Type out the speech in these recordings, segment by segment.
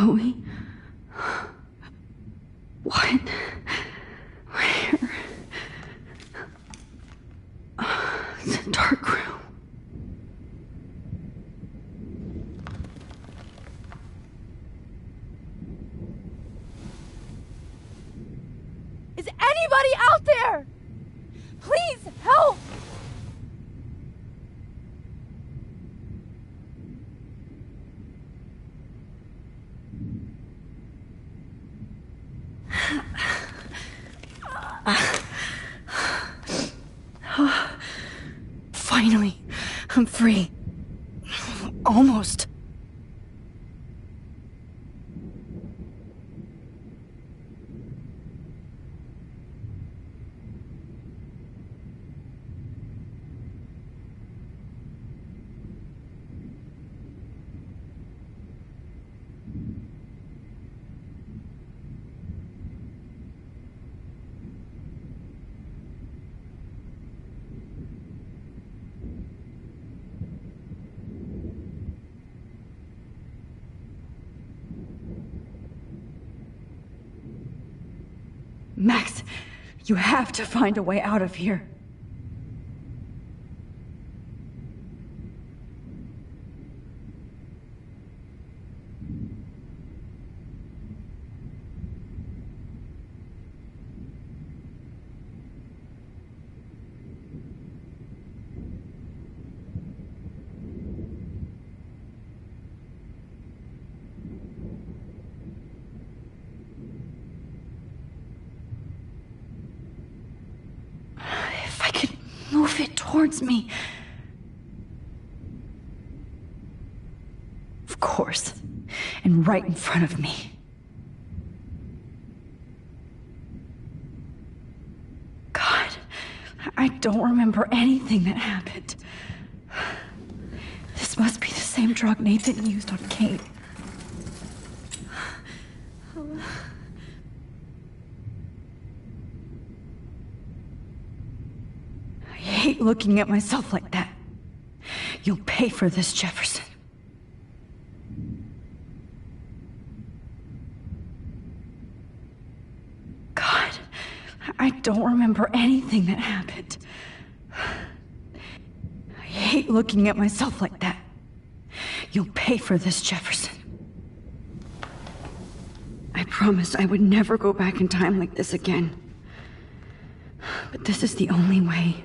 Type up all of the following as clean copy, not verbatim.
Chloe? What? Where? It's a dark room. Is anybody out there? Please help! Finally, I'm free. Almost. Max, you have to find a way out of here. Move it towards me. Of course. And right in front of me. God, I don't remember anything that happened. This must be the same drug Nathan used on Kate. I hate looking at myself like that. You'll pay for this, Jefferson. God, I don't remember anything that happened. I hate looking at myself like that. You'll pay for this, Jefferson. I promised I would never go back in time like this again. But this is the only way.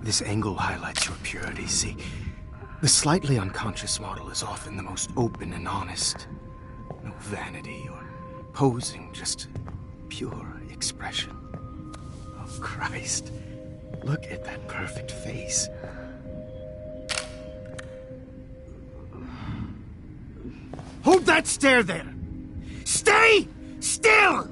This angle highlights your purity, see? The slightly unconscious model is often the most open and honest. No vanity or posing, just pure expression. Oh, Christ. Look at that perfect face. Hold that stare there! Stay still!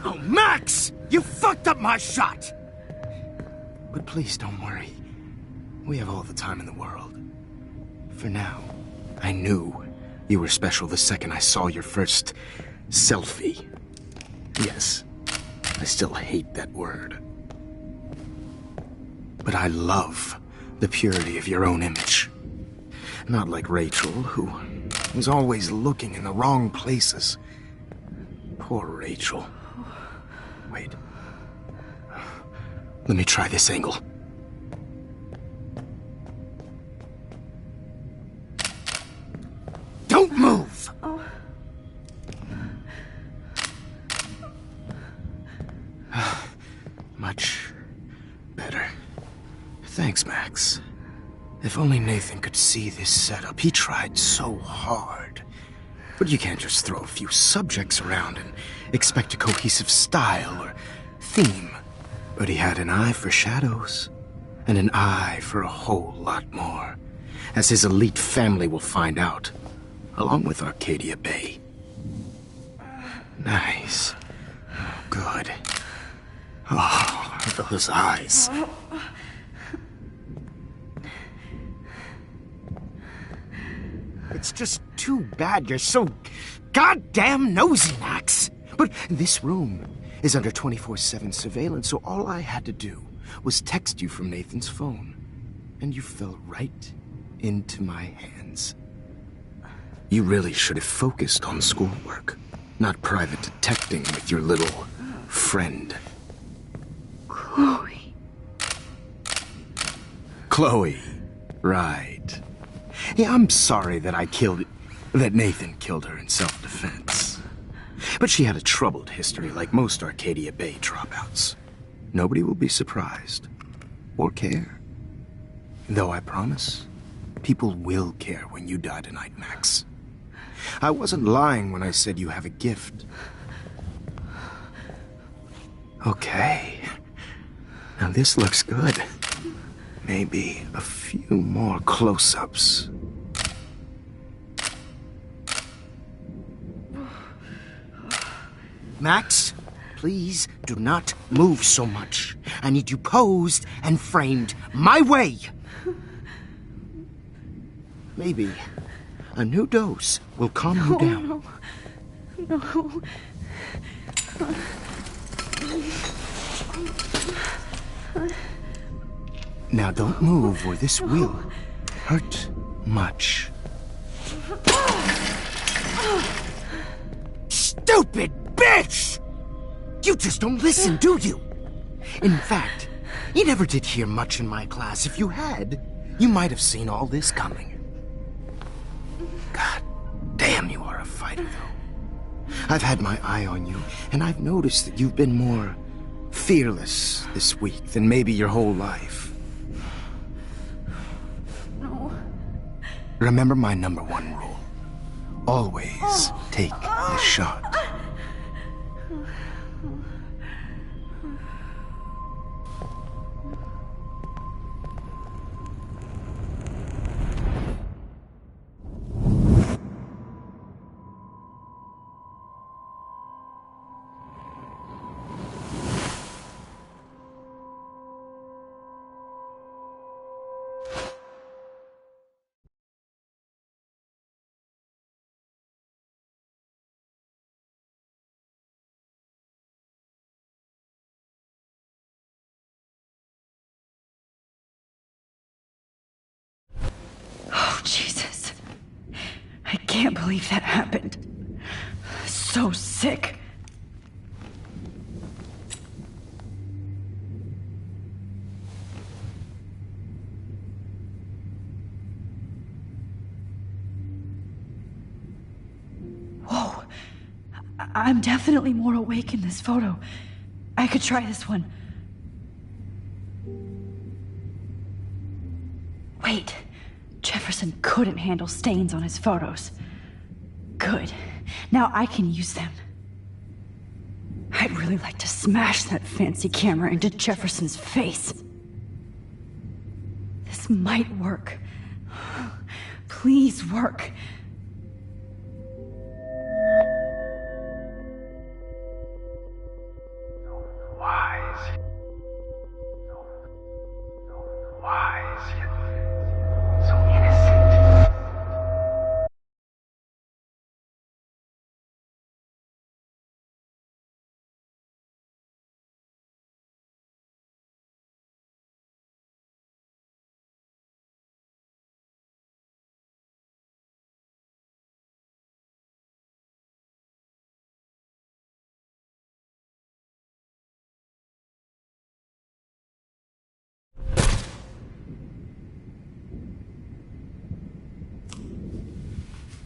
Oh, Max! You fucked up my shot! But please don't worry. We have all the time in the world. For now, I knew you were special the second I saw your first selfie. Yes, I still hate that word. But I love the purity of your own image. Not like Rachel, who was always looking in the wrong places. Poor Rachel. Wait. Let me try this angle. Don't move! Oh. Much better. Thanks, Max. If only Nathan could see this setup. He tried so hard. But you can't just throw a few subjects around and expect a cohesive style or theme. But he had an eye for shadows, and an eye for a whole lot more, as his elite family will find out, along with Arcadia Bay. Nice. Good. Oh, those eyes. It's just too bad you're so goddamn nosy, Max. But this room is under 24/7 surveillance, so all I had to do was text you from Nathan's phone. And you fell right into my hands. You really should have focused on schoolwork, not private detecting with your little friend. Chloe. Chloe. Right. Yeah, I'm sorry that Nathan killed her in self-defense. But she had a troubled history like most Arcadia Bay dropouts. Nobody will be surprised. Or care. Though I promise, people will care when you die tonight, Max. I wasn't lying when I said you have a gift. Okay. Now this looks good. Maybe a few more close-ups. Max, please do not move so much. I need you posed and framed my way. Maybe a new dose will calm you down. No. Now don't move or this will hurt much. Stupid bitch! You just don't listen, do you? In fact, you never did hear much in my class. If you had, you might have seen all this coming. God damn, you are a fighter, though. I've had my eye on you, and I've noticed that you've been more fearless this week than maybe your whole life. No. Remember my #1 rule. Always take the shot. Oh, Jesus. I can't believe that happened. So sick. Whoa. I'm definitely more awake in this photo. I could try this one. Wait. Jefferson couldn't handle stains on his photos. Good. Now I can use them. I'd really like to smash that fancy camera into Jefferson's face. This might work. Please work.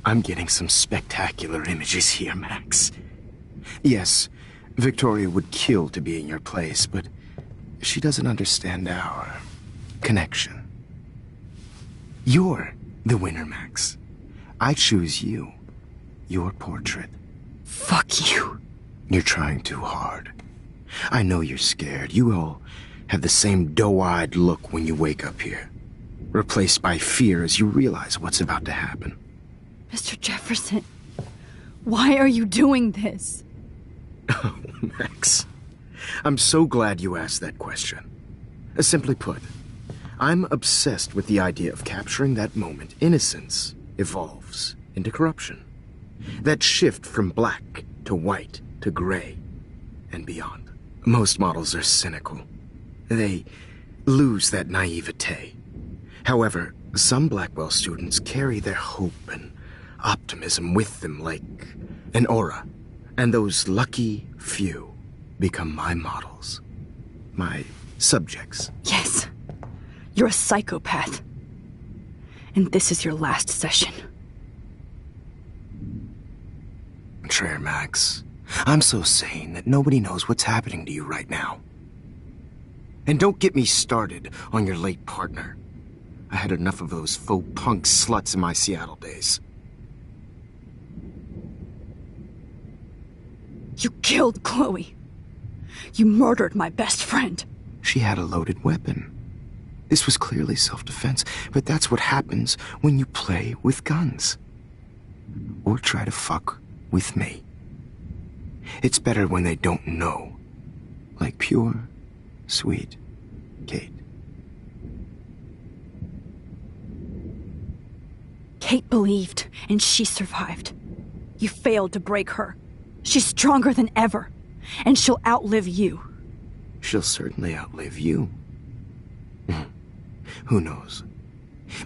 I'm getting some spectacular images here, Max. Yes, Victoria would kill to be in your place, but she doesn't understand our connection. You're the winner, Max. I choose you. Your portrait. Fuck you. You're trying too hard. I know you're scared. You all have the same doe-eyed look when you wake up here, replaced by fear as you realize what's about to happen. Mr. Jefferson, why are you doing this? Oh, Max. I'm so glad you asked that question. Simply put, I'm obsessed with the idea of capturing that moment innocence evolves into corruption. That shift from black to white to gray and beyond. Most models are cynical. They lose that naivete. However, some Blackwell students carry their hope and optimism with them like an aura. And those lucky few become my models. My subjects. Yes. You're a psychopath. And this is your last session. Sure, Max. I'm so sane that nobody knows what's happening to you right now. And don't get me started on your late partner. I had enough of those faux punk sluts in my Seattle days. You killed Chloe. You murdered my best friend. She had a loaded weapon. This was clearly self-defense, but that's what happens when you play with guns. Or try to fuck with me. It's better when they don't know. Like pure, sweet Kate. Kate believed, and she survived. You failed to break her. She's stronger than ever, and she'll outlive you. She'll certainly outlive you. Who knows?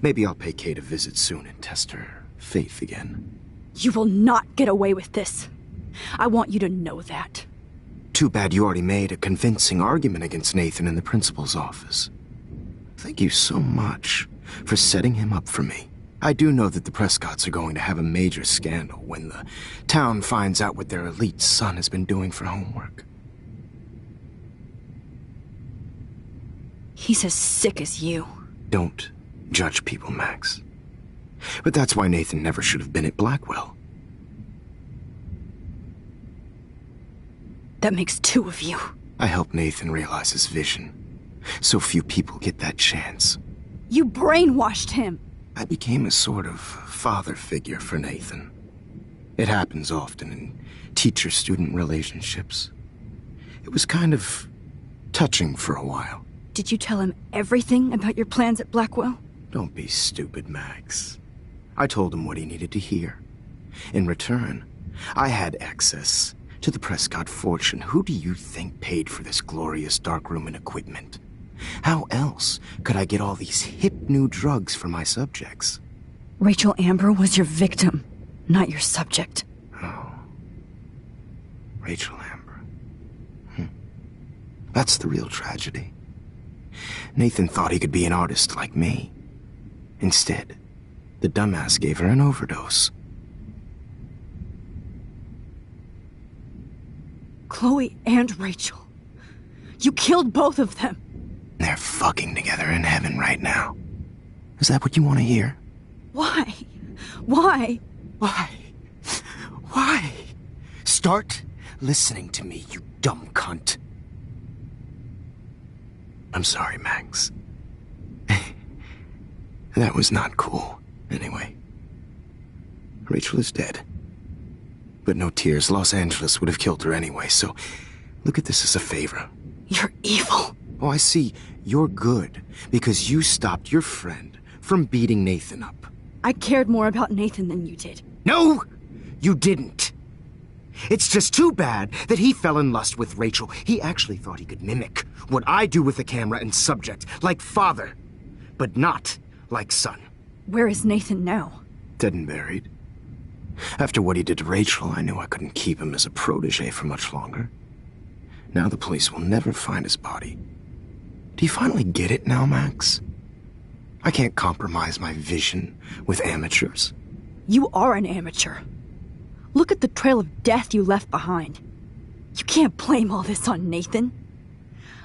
Maybe I'll pay Kate a visit soon and test her faith again. You will not get away with this. I want you to know that. Too bad you already made a convincing argument against Nathan in the principal's office. Thank you so much for setting him up for me. I do know that the Prescotts are going to have a major scandal when the town finds out what their elite son has been doing for homework. He's as sick as you. Don't judge people, Max. But that's why Nathan never should have been at Blackwell. That makes two of you. I helped Nathan realize his vision. So few people get that chance. You brainwashed him. I became a sort of father figure for Nathan. It happens often in teacher-student relationships. It was kind of touching for a while. Did you tell him everything about your plans at Blackwell? Don't be stupid, Max. I told him what he needed to hear. In return, I had access to the Prescott fortune. Who do you think paid for this glorious darkroom and equipment? How else could I get all these hip new drugs for my subjects? Rachel Amber was your victim, not your subject. Oh. Rachel Amber. That's the real tragedy. Nathan thought he could be an artist like me. Instead, the dumbass gave her an overdose. Chloe and Rachel. You killed both of them. They're fucking together in heaven right now. Is that what you want to hear? Why? Why? Why? Why? Start listening to me, you dumb cunt. I'm sorry, Max. That was not cool, anyway. Rachel is dead. But no tears. Los Angeles would have killed her anyway, so look at this as a favor. You're evil. Oh, I see. You're good because you stopped your friend from beating Nathan up. I cared more about Nathan than you did. No, you didn't. It's just too bad that he fell in lust with Rachel. He actually thought he could mimic what I do with the camera and subject, like father, but not like son. Where is Nathan now? Dead and buried. After what he did to Rachel, I knew I couldn't keep him as a protege for much longer. Now the police will never find his body. Do you finally get it now, Max? I can't compromise my vision with amateurs. You are an amateur. Look at the trail of death you left behind. You can't blame all this on Nathan.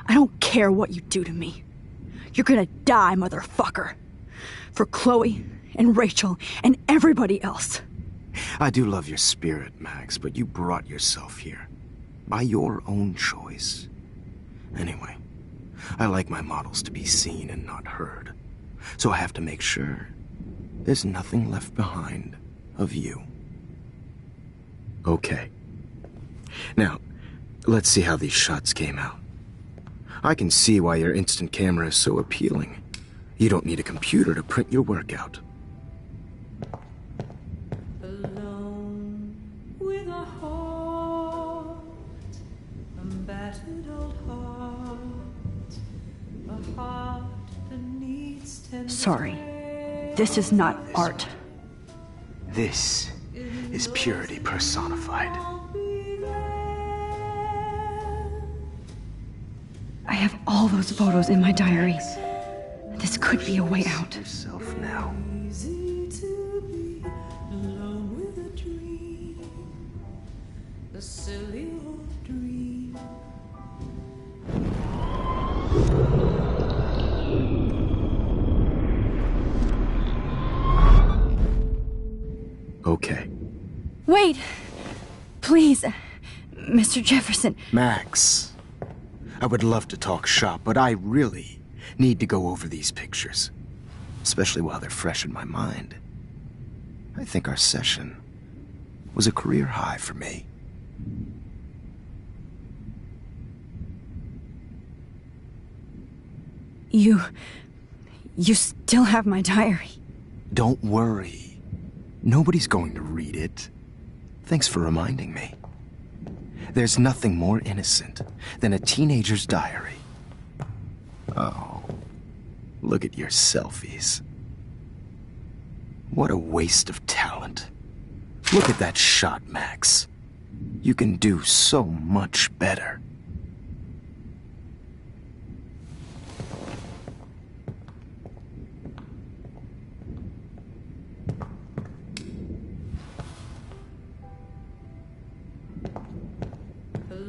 I don't care what you do to me. You're gonna die, motherfucker. For Chloe and Rachel and everybody else. I do love your spirit, Max, but you brought yourself here. By your own choice. Anyway, I like my models to be seen and not heard. So I have to make sure there's nothing left behind of you. Okay. Now, let's see how these shots came out. I can see why your instant camera is so appealing. You don't need a computer to print your work out. Alone with a heart, a battered old heart, a heart that needs tender. Sorry. This is not art. This is purity personified. I have all those photos in my diary. This could be a way out. Yourself now. Easy to be alone with a dream, a silly old dream. Okay. Wait! Please, Mr. Jefferson. Max, I would love to talk shop, but I really need to go over these pictures. Especially while they're fresh in my mind. I think our session was a career high for me. You still have my diary. Don't worry. Nobody's going to read it. Thanks for reminding me. There's nothing more innocent than a teenager's diary. Oh, look at your selfies. What a waste of talent. Look at that shot, Max. You can do so much better.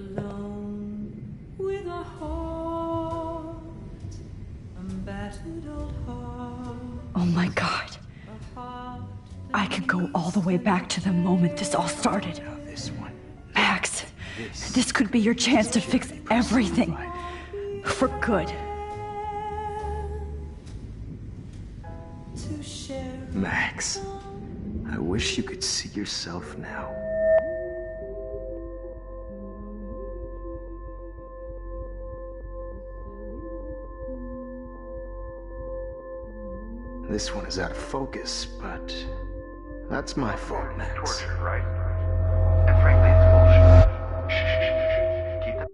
Alone with a heart, a battered old heart, Oh my god. a heart I could go all the way back to the moment this all started. Now this one. Max, this could be your chance to fix everything. For good. to share. Max, I wish you could see yourself now. This one is out of focus, but that's my fault, Max. Torture, right? And frankly, it's bullshit. Shh. Keep that.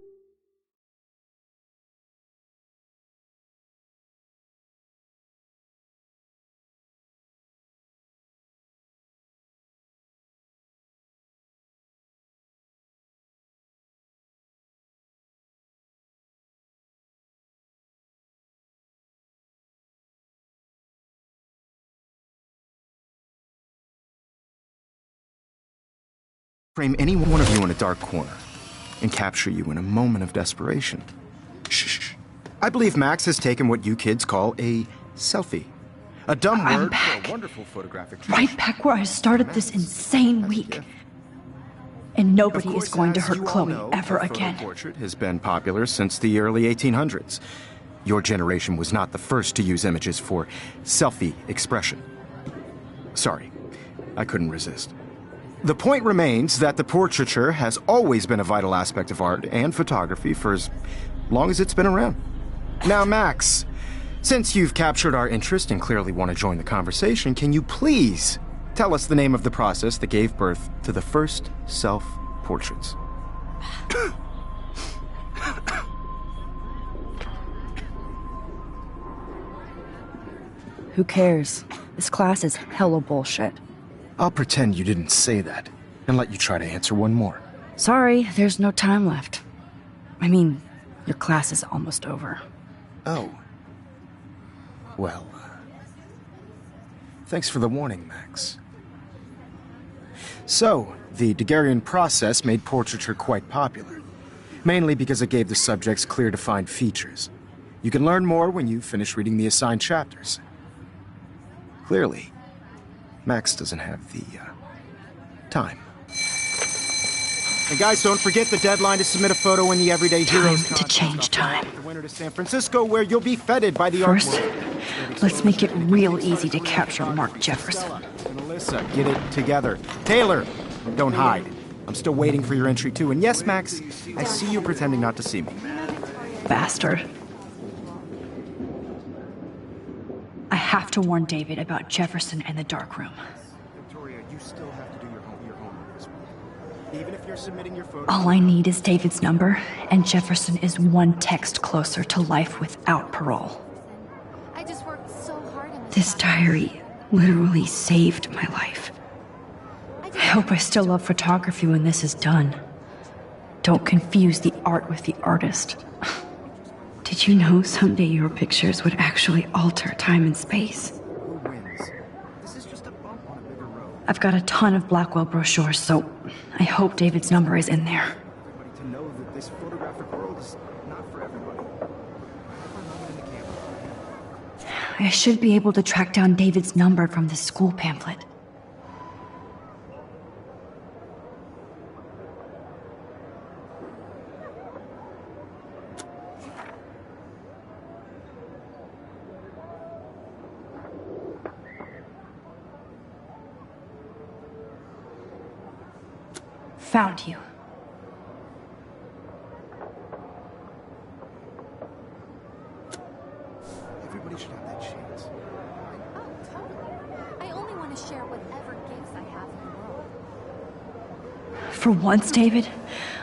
Frame any one of you in a dark corner and capture you in a moment of desperation. Shh. I believe Max has taken what you kids call a selfie. A dumb I'm word back. for a wonderful photographic Right back where I started this insane week. And nobody is going to hurt Chloe ever again. Portrait has been popular since the early 1800s. Your generation was not the first to use images for selfie expression. Sorry, I couldn't resist. The point remains that the portraiture has always been a vital aspect of art and photography for as long as it's been around. Now, Max, since you've captured our interest and clearly want to join the conversation, can you please tell us the name of the process that gave birth to the first self-portraits? Who cares? This class is hella bullshit. I'll pretend you didn't say that and let you try to answer one more. Sorry, there's no time left. I mean, your class is almost over. Oh. Well, thanks for the warning, Max. So, the Daguerrean process made portraiture quite popular, mainly because it gave the subjects clear defined features. You can learn more when you finish reading the assigned chapters. Clearly, Max doesn't have the, time. And guys, don't forget the deadline to submit a photo in the Everyday Heroes Time to change time. The winter to San Francisco, where you'll be feted by the First, art world. let's make it real easy to capture Mark Jefferson. And Alyssa, get it together. Taylor, don't hide. I'm still waiting for your entry too. And yes, Max, I see you pretending not to see me. Bastard. I have to warn David about Jefferson and the dark room. Victoria, you still have to do your homework this week. Even if you're submitting your photo. All I need is David's number, and Jefferson is one text closer to life without parole. I just worked so hard in This diary literally saved my life. I hope I still love photography when this is done. Don't confuse the art with the artist. Did you know someday your pictures would actually alter time and space? Who wins? This is just a bump on a bigger road. I've got a ton of Blackwell brochures, so I hope David's number is in there. Everybody to know that this photographic world is not for everybody. In the camera. I should be able to track down David's number from the school pamphlet. Found you. Everybody should have that chance. Oh, totally. I only want to share whatever gifts I have in the world. For once, David,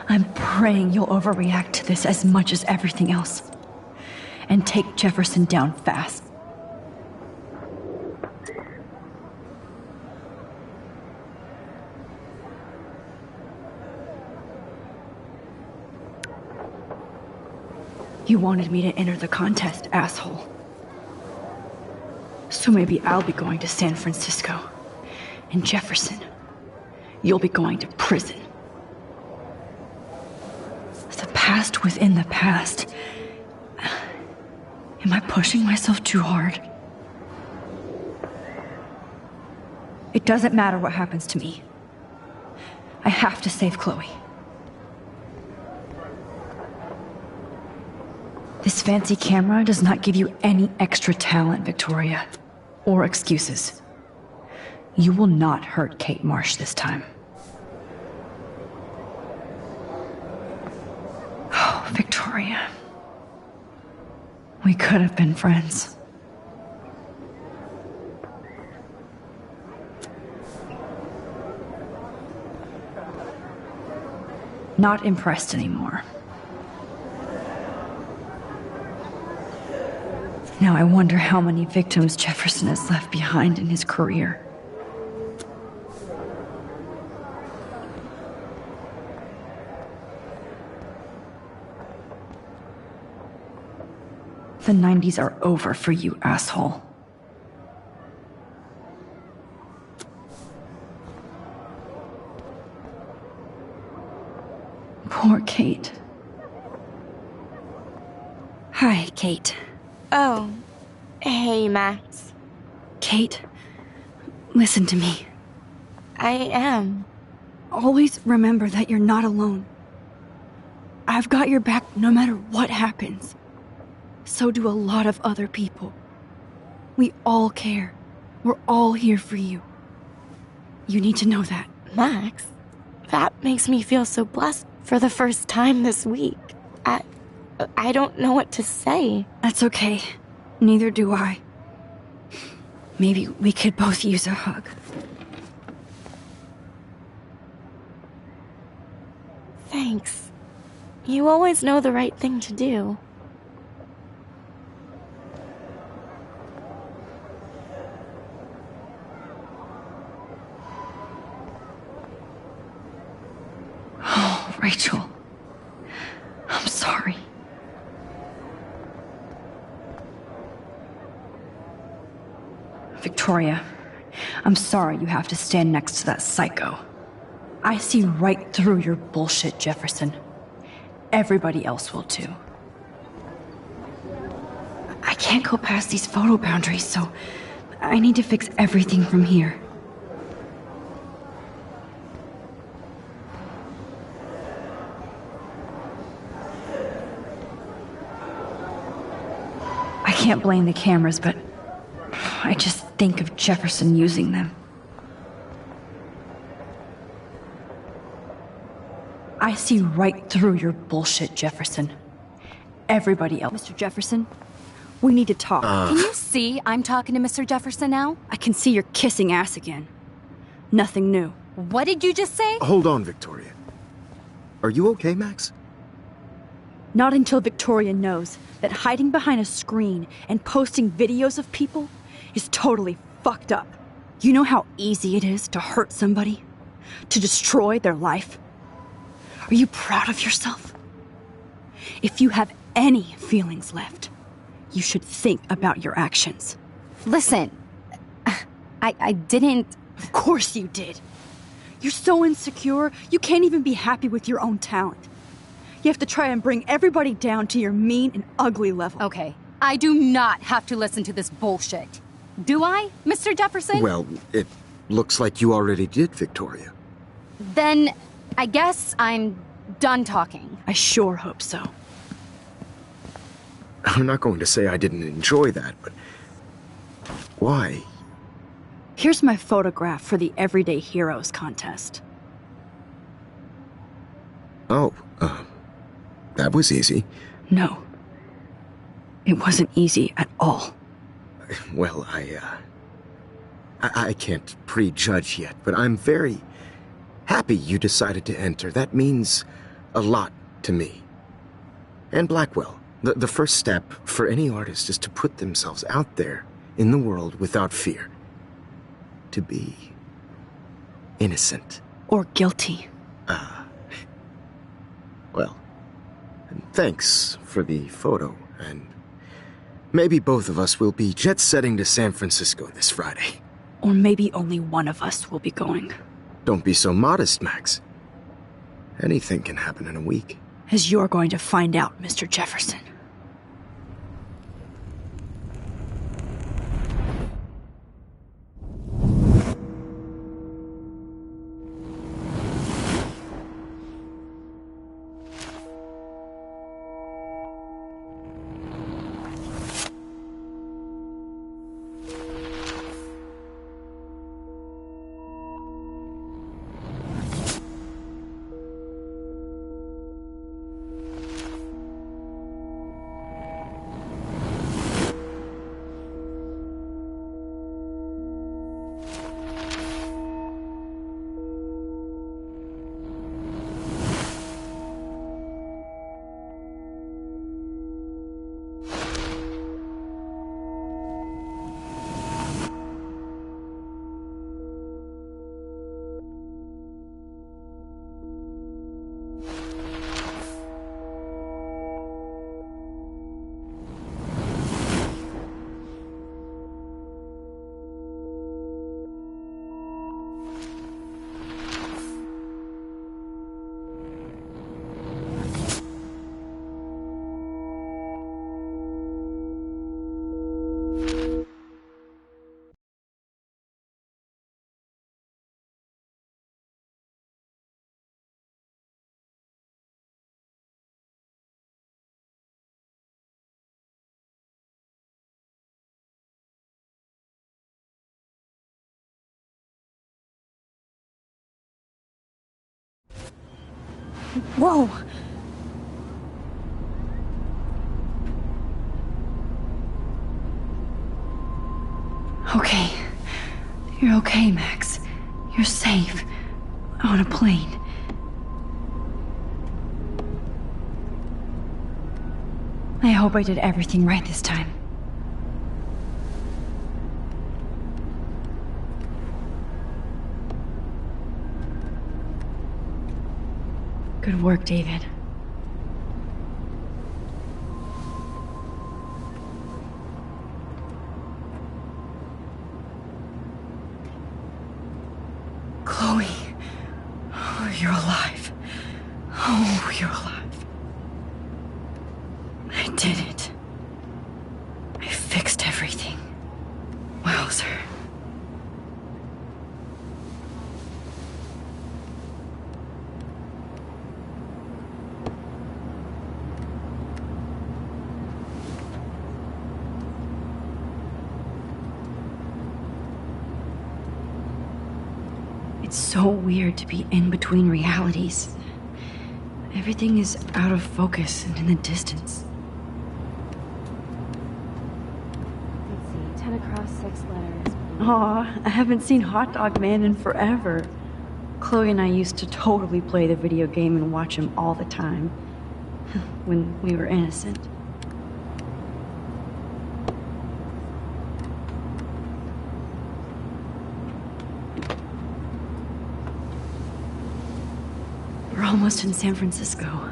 I'm praying you'll overreact to this as much as everything else. And take Jefferson down fast. You wanted me to enter the contest, asshole. So maybe I'll be going to San Francisco. And Jefferson, you'll be going to prison. The past within the past. Am I pushing myself too hard? It doesn't matter what happens to me. I have to save Chloe. This fancy camera does not give you any extra talent, Victoria, or excuses. You will not hurt Kate Marsh this time. Oh, Victoria. We could have been friends. Not impressed anymore. Now I wonder how many victims Jefferson has left behind in his career. The 90s are over for you, asshole. Poor Kate. Hi, Kate. Oh, hey, Max. Kate, listen to me. I am. Always remember that you're not alone. I've got your back no matter what happens. So do a lot of other people. We all care. We're all here for you. You need to know that. Max, that makes me feel so blessed for the first time this week. I don't know what to say. That's okay. Neither do I. Maybe we could both use a hug. Thanks. You always know the right thing to do. Oh, Rachel. I'm sorry. Victoria, I'm sorry you have to stand next to that psycho. I see right through your bullshit, Jefferson. Everybody else will too. I can't go past these photo boundaries, so I need to fix everything from here. I can't blame the cameras, but I just think of Jefferson using them. I see right through your bullshit, Jefferson. Everybody else. Mr. Jefferson, we need to talk. Can you see I'm talking to Mr. Jefferson now? I can see you're kissing ass again. Nothing new. What did you just say? Hold on, Victoria. Are you okay, Max? Not until Victoria knows that hiding behind a screen and posting videos of people is totally fucked up. You know how easy it is to hurt somebody? To destroy their life? Are you proud of yourself? If you have any feelings left, you should think about your actions. Listen, I didn't... Of course you did. You're so insecure, you can't even be happy with your own talent. You have to try and bring everybody down to your mean and ugly level. Okay, I do not have to listen to this bullshit. Do I, Mr. Jefferson? Well, it looks like you already did, Victoria. Then I guess I'm done talking. I sure hope so. I'm not going to say I didn't enjoy that, but... why? Here's my photograph for the Everyday Heroes contest. Oh, that was easy. No. It wasn't easy at all. Well, I can't prejudge yet, but I'm very happy you decided to enter. That means a lot to me. And Blackwell. The first step for any artist is to put themselves out there in the world without fear. To be innocent. Or guilty. Well, thanks for the photo, and maybe both of us will be jet-setting to San Francisco this Friday. Or maybe only one of us will be going. Don't be so modest, Max. Anything can happen in a week. As you're going to find out, Mr. Jefferson. Whoa! Okay. You're okay, Max. You're safe. On a plane. I hope I did everything right this time. Good work, David. you're alive. Oh, you're alive. I did it. I fixed everything. Wowzer. It's so weird to be in between realities. Everything is out of focus and in the distance. Let's see, 10 across, 6 letters. Aw, I haven't seen Hot Dog Man in forever. Chloe and I used to totally play the video game and watch him all the time. When we were innocent. We're almost in San Francisco.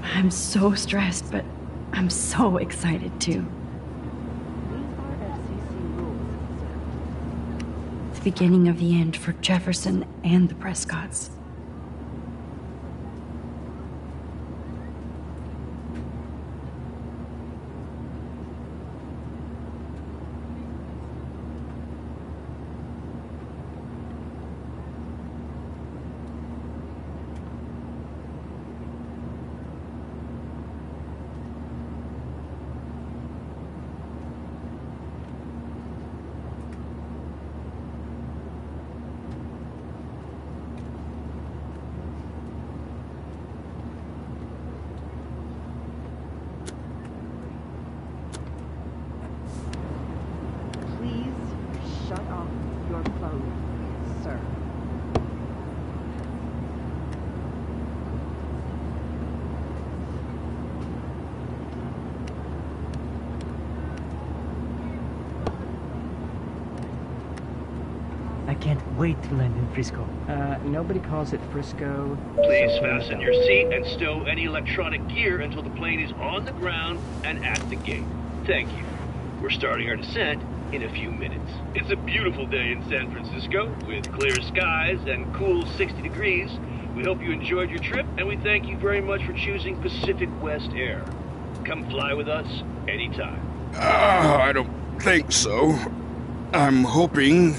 I'm so stressed, but I'm so excited too. The beginning of the end for Jefferson and the Prescotts. Shut off your phone, sir. I can't wait to land in Frisco. Nobody calls it Frisco. Please fasten your seat and stow any electronic gear until the plane is on the ground and at the gate. Thank you. We're starting our descent in a few minutes. It's a beautiful day in San Francisco with clear skies and cool 60 degrees. We hope you enjoyed your trip, and we thank you very much for choosing Pacific West Air. Come fly with us anytime. I don't think so. I'm hoping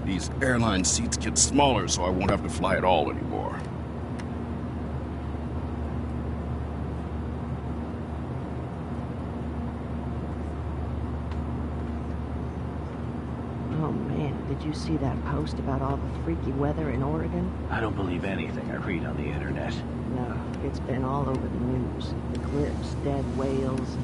these airline seats get smaller so I won't have to fly at all anymore. Oh man, did you see that post about all the freaky weather in Oregon? I don't believe anything I read on the internet. No, it's been all over the news. Eclipse, dead whales.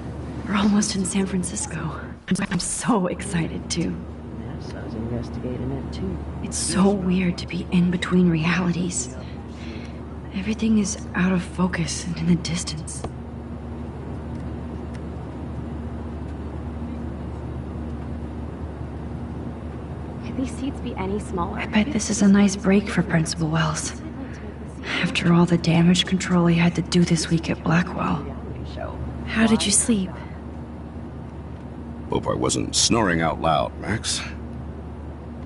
We're almost in San Francisco. I'm so excited too. NASA's investigating it too. It's so weird to be in between realities. Everything is out of focus and in the distance. Could these seats be any smaller? I bet this is a nice break for Principal Wells. After all the damage control he had to do this week at Blackwell. How did you sleep? Hope I wasn't snoring out loud, Max.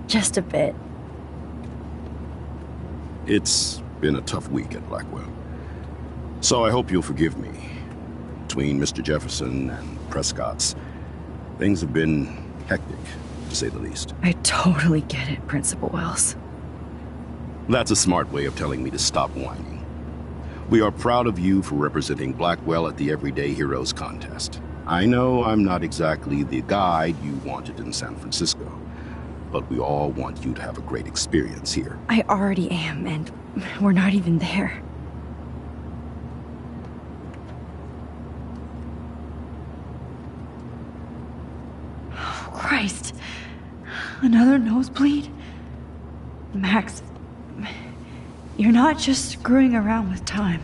Just a bit. It's been a tough week at Blackwell. So I hope you'll forgive me. Between Mr. Jefferson and Prescott's, things have been hectic, to say the least. I totally get it, Principal Wells. That's a smart way of telling me to stop whining. We are proud of you for representing Blackwell at the Everyday Heroes contest. I know I'm not exactly the guide you wanted in San Francisco, but we all want you to have a great experience here. I already am, and we're not even there. Oh, Christ. Another nosebleed? Max, you're not just screwing around with time.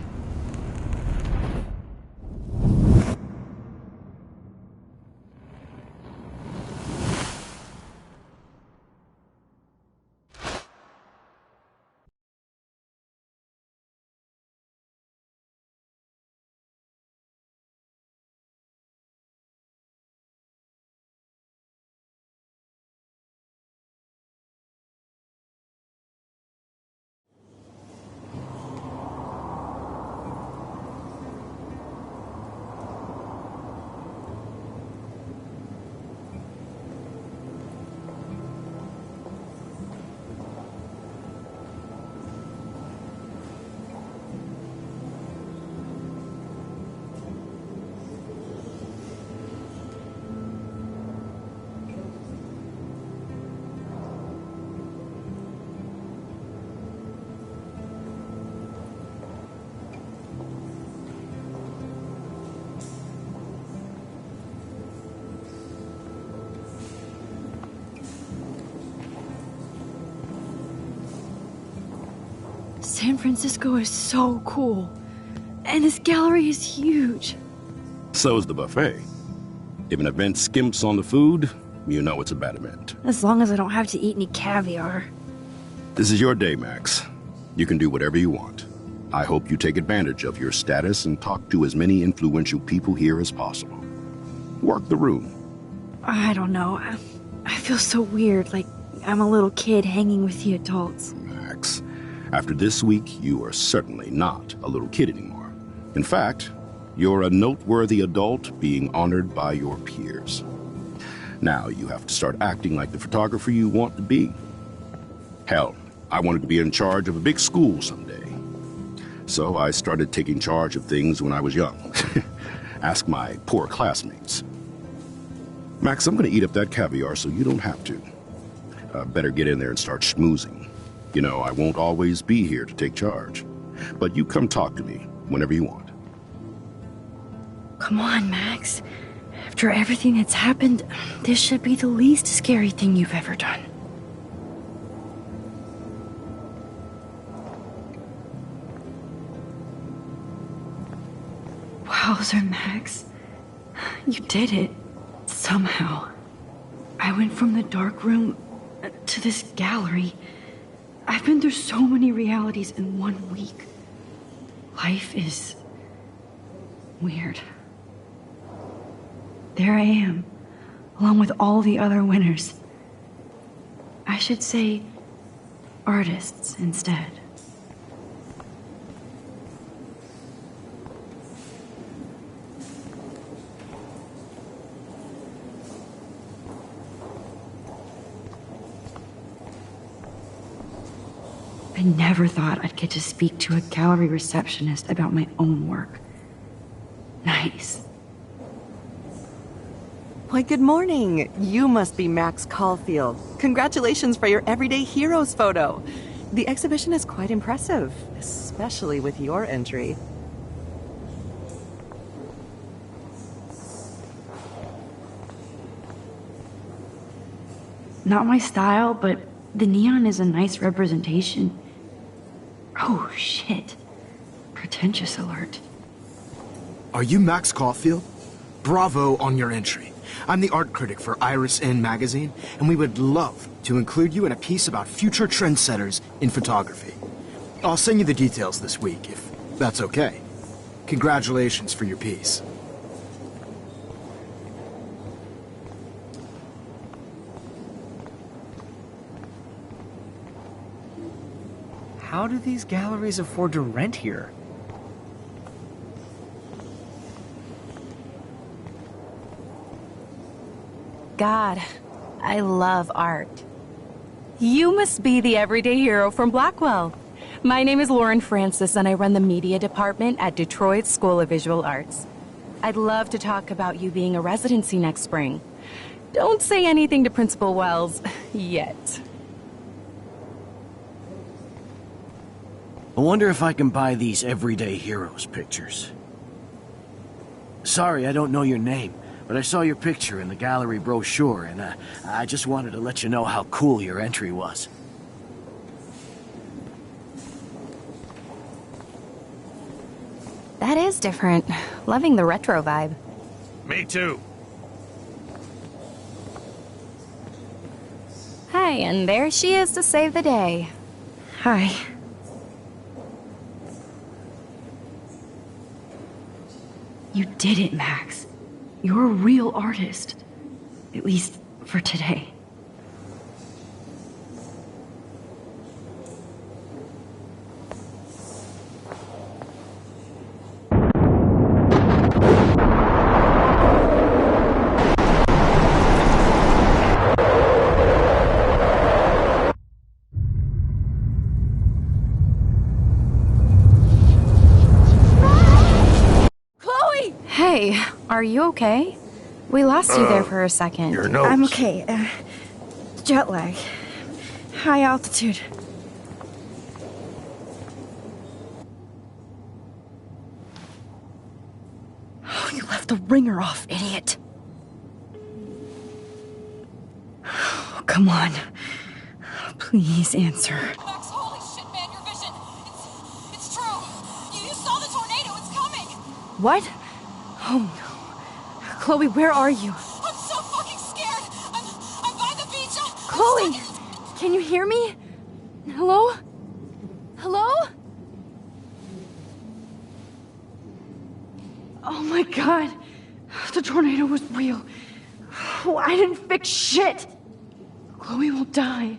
San Francisco is so cool. And this gallery is huge. So is the buffet. If an event skimps on the food, you know it's a bad event. As long as I don't have to eat any caviar. This is your day, Max. You can do whatever you want. I hope you take advantage of your status and talk to as many influential people here as possible. Work the room. I don't know. I feel so weird, like I'm a little kid hanging with the adults. Max, after this week, you are certainly not a little kid anymore. In fact, you're a noteworthy adult being honored by your peers. Now you have to start acting like the photographer you want to be. Hell, I wanted to be in charge of a big school someday. So I started taking charge of things when I was young. Ask my poor classmates. Max, I'm gonna eat up that caviar so you don't have to. Better get in there and start schmoozing. You know, I won't always be here to take charge. But you come talk to me whenever you want. Come on, Max. After everything that's happened, this should be the least scary thing you've ever done. Wowzer, Max. You did it. Somehow. I went from the dark room to this gallery. I've been through so many realities in 1 week. Life is weird. There I am, along with all the other winners. I should say artists instead. I never thought I'd get to speak to a gallery receptionist about my own work. Nice. Why, good morning. You must be Max Caulfield. Congratulations for your Everyday Heroes photo. The exhibition is quite impressive, especially with your entry. Not my style, but the neon is a nice representation. Oh, shit. Pretentious alert. Are you Max Caulfield? Bravo on your entry. I'm the art critic for Iris In magazine, and we would love to include you in a piece about future trendsetters in photography. I'll send you the details this week, if that's okay. Congratulations for your piece. How do these galleries afford to rent here? God, I love art. You must be the everyday hero from Blackwell. My name is Lauren Francis, and I run the media department at Detroit School of Visual Arts. I'd love to talk about you being a residency next spring. Don't say anything to Principal Wells yet. I wonder if I can buy these Everyday Heroes pictures. Sorry, I don't know your name, but I saw your picture in the gallery brochure, and I just wanted to let you know how cool your entry was. That is different. Loving the retro vibe. Me too. Hi, and there she is to save the day. Hi. You did it, Max. You're a real artist. At least for today. Hey, are you okay? We lost you there for a second. Your nose. I'm okay. Jet lag. High altitude. Oh, you left the ringer off, idiot. Come on. Please answer. Max, holy shit, man, your vision. What? Oh no. Chloe, where are you? I'm so fucking scared! I'm by the beach! Chloe! Can you hear me? Hello? Hello? Oh my god. The tornado was real. Oh, I didn't fix shit. Chloe will die.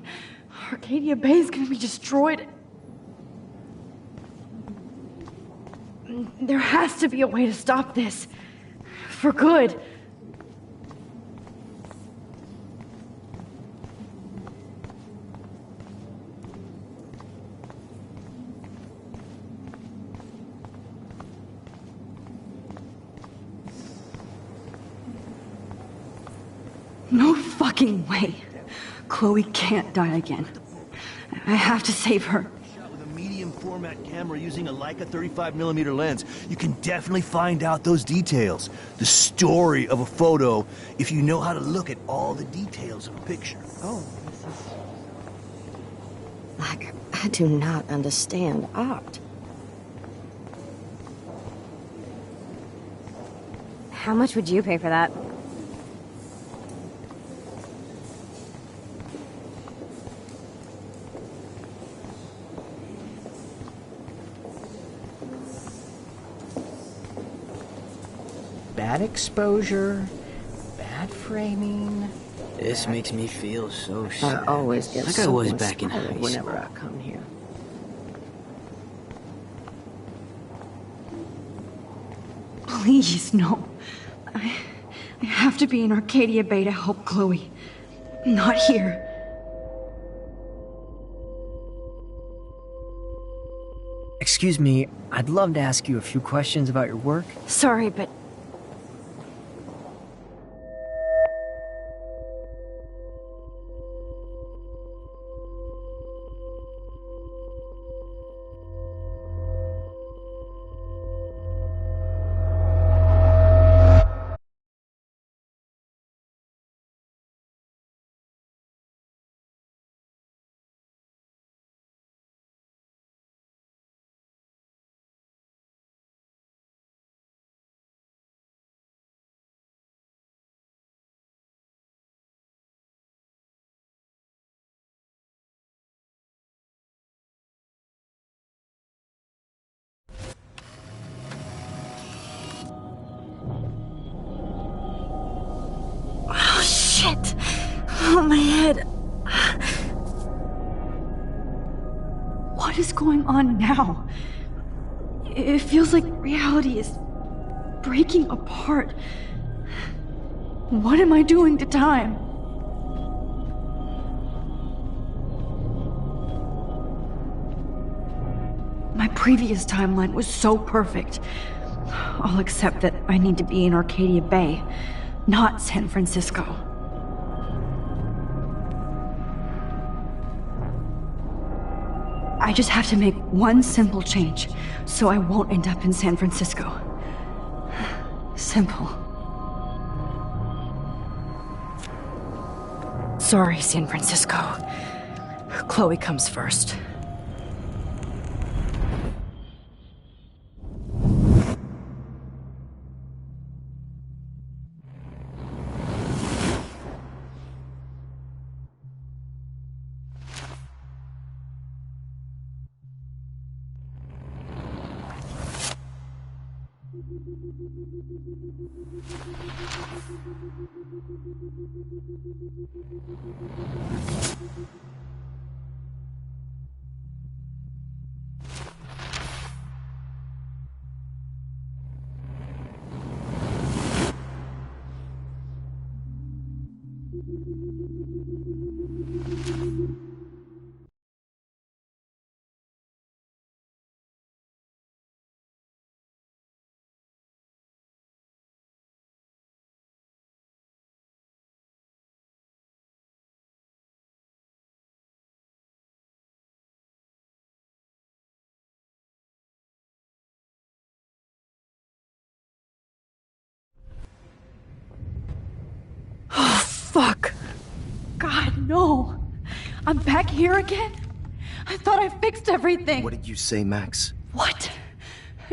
Arcadia Bay is gonna be destroyed. There has to be a way to stop this. For good. No fucking way. Chloe can't die again. I have to save her. With a medium format camera using a Leica 35mm lens, you can definitely find out those details. The story of a photo, if you know how to look at all the details of a picture. Oh, this is... I do not understand art. How much would you pay for that? Bad exposure, bad framing. This makes me feel so sad. I always get like I so was back in high inspired school. whenever I come here. Please, no. I have to be in Arcadia Bay to help Chloe. Not here. Excuse me, I'd love to ask you a few questions about your work. Sorry, but... Oh, shit! Oh, my head. What is going on now? It feels like reality is breaking apart. What am I doing to time? My previous timeline was so perfect. I'll accept that I need to be in Arcadia Bay, not San Francisco. I just have to make one simple change, so I won't end up in San Francisco. Simple. Sorry, San Francisco. Chloe comes first. Fuck. God, no. I'm back here again? I thought I fixed everything. What did you say, Max? What?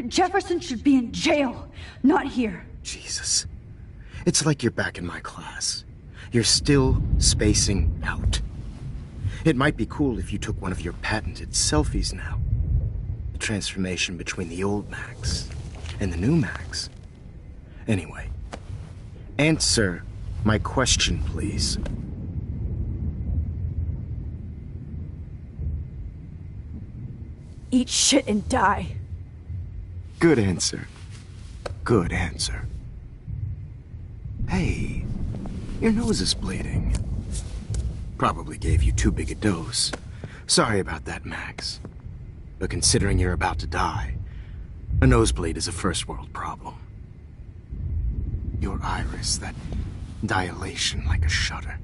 Jefferson should be in jail. Not here. Jesus. It's like you're back in my class. You're still spacing out. It might be cool if you took one of your patented selfies now. The transformation between the old Max and the new Max. Anyway, answer my question, please. Eat shit and die. Good answer. Good answer. Hey, your nose is bleeding. Probably gave you too big a dose. Sorry about that, Max. But considering you're about to die, a nosebleed is a first world problem. Your iris, that dilation like a shutter.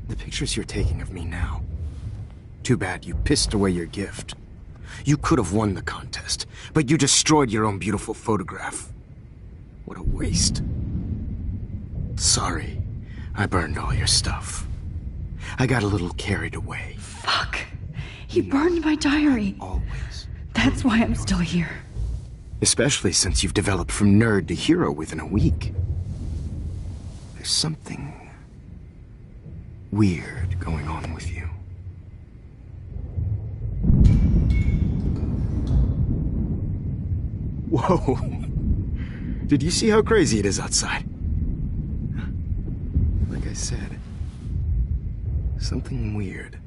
The pictures you're taking of me now. Too bad you pissed away your gift. You could have won the contest, but you destroyed your own beautiful photograph. What a waste. Sorry, I burned all your stuff. I got a little carried away. Fuck. He burned my diary. Always. That's why I'm still here. Especially since you've developed from nerd to hero within a week. There's something weird going on with you. Whoa. Did you see how crazy it is outside? Like I said, something weird.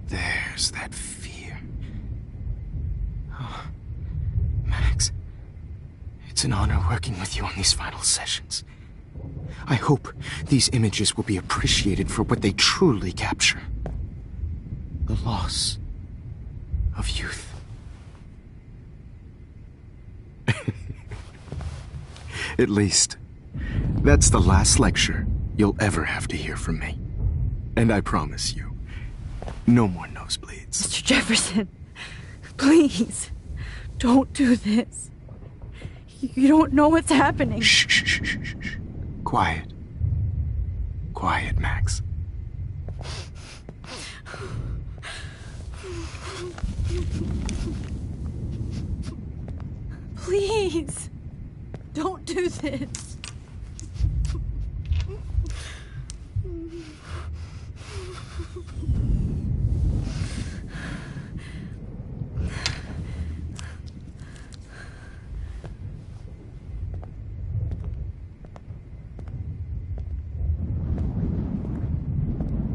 There's that fear. Oh, Max, it's an honor working with you on these final sessions. I hope these images will be appreciated for what they truly capture. The loss of youth. At least, that's the last lecture you'll ever have to hear from me. And I promise you, no more nosebleeds. Mr. Jefferson, please, don't do this. You don't know what's happening. Shh, shh, shh, shh, shh. Quiet. Quiet, Max. Please, don't do this.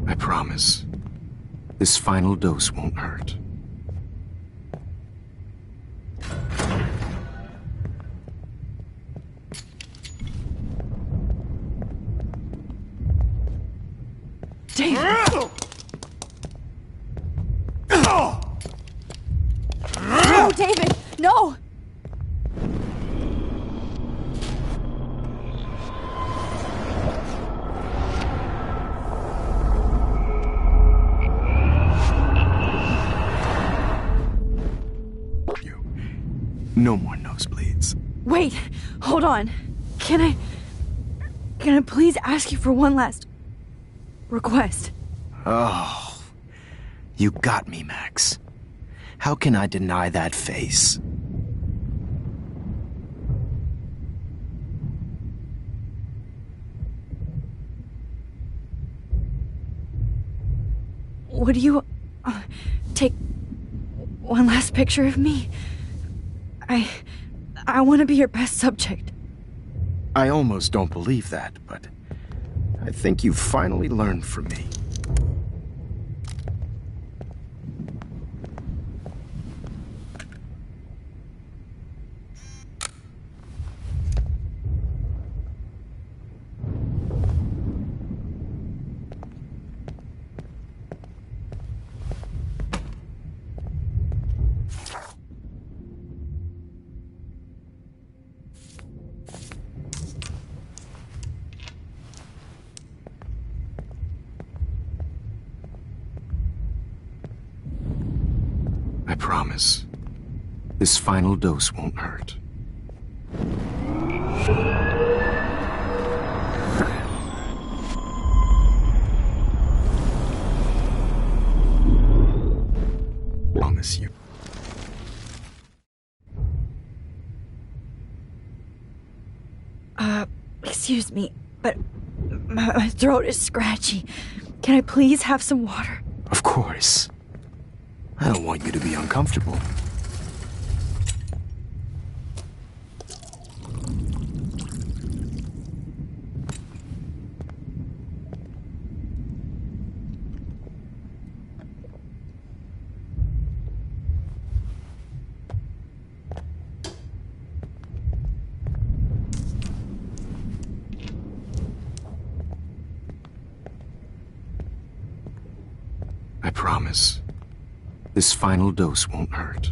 I promise, this final dose won't hurt. David! No, David! No! No more nosebleeds. Wait, hold on. Can I please ask you for one last request? Oh, you got me, Max. How can I deny that face? Would you take one last picture of me? I want to be your best subject. I almost don't believe that, but I think you've finally learned from me. I promise, this final dose won't hurt. Promise you. Excuse me, but my throat is scratchy. Can I please have some water? Of course. I don't want you to be uncomfortable. I promise, this final dose won't hurt.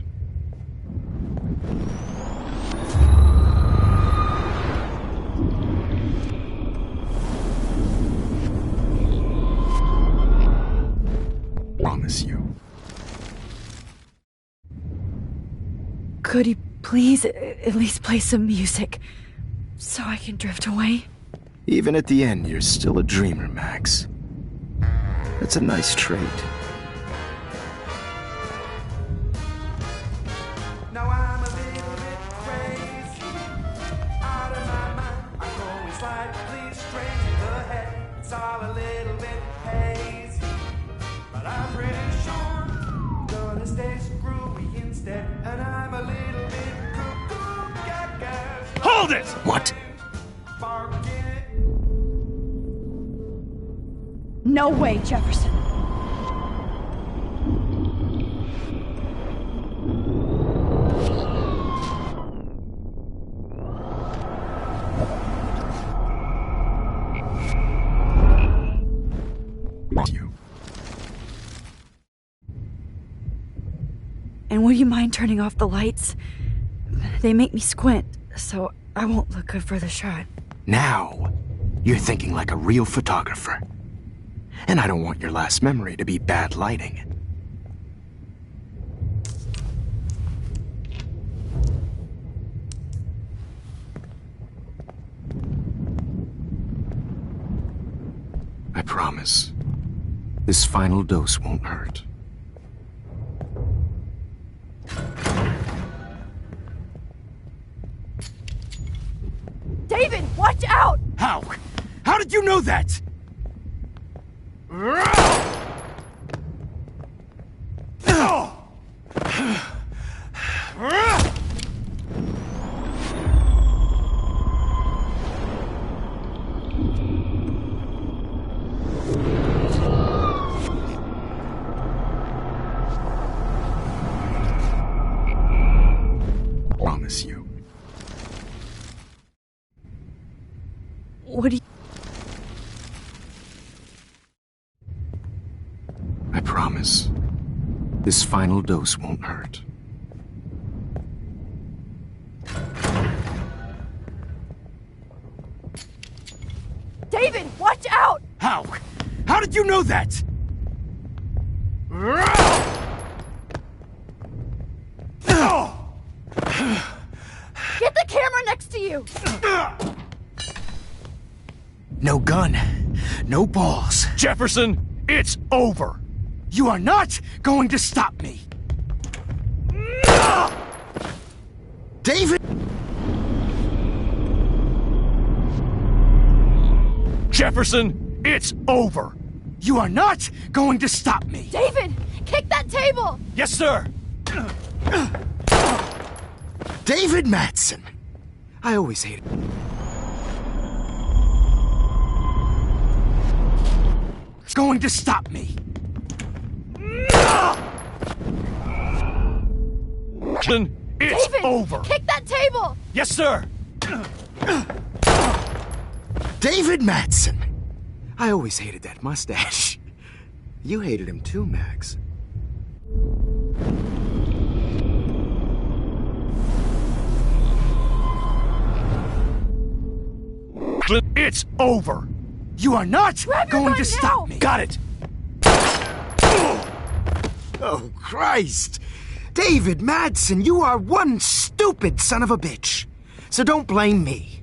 Promise you. Could you please at least play some music so I can drift away? Even at the end, you're still a dreamer, Max. That's a nice trait. Hold it! What? No way, Jefferson. And would you mind turning off the lights? They make me squint, so I won't look good for the shot. Now, you're thinking like a real photographer. And I don't want your last memory to be bad lighting. I promise, this final dose won't hurt. David, watch out! How? How did you know that? Promise you. What do you... I promise, this final dose won't hurt. David, watch out! How? How did you know that? Get the camera next to you! No gun, no balls. Jefferson, it's over. You are not going to stop me. David! Jefferson, it's over. You are not going to stop me. David, kick that table! Yes, sir. David Madsen. I always hated him. It's going to stop me. It's David, over. Kick that table! Yes, sir. David Madsen. I always hated that mustache. You hated him too, Max. It's over. You are not going to now. stop me. Got it. Oh, Christ. David Madsen, you are one stupid son of a bitch. So don't blame me.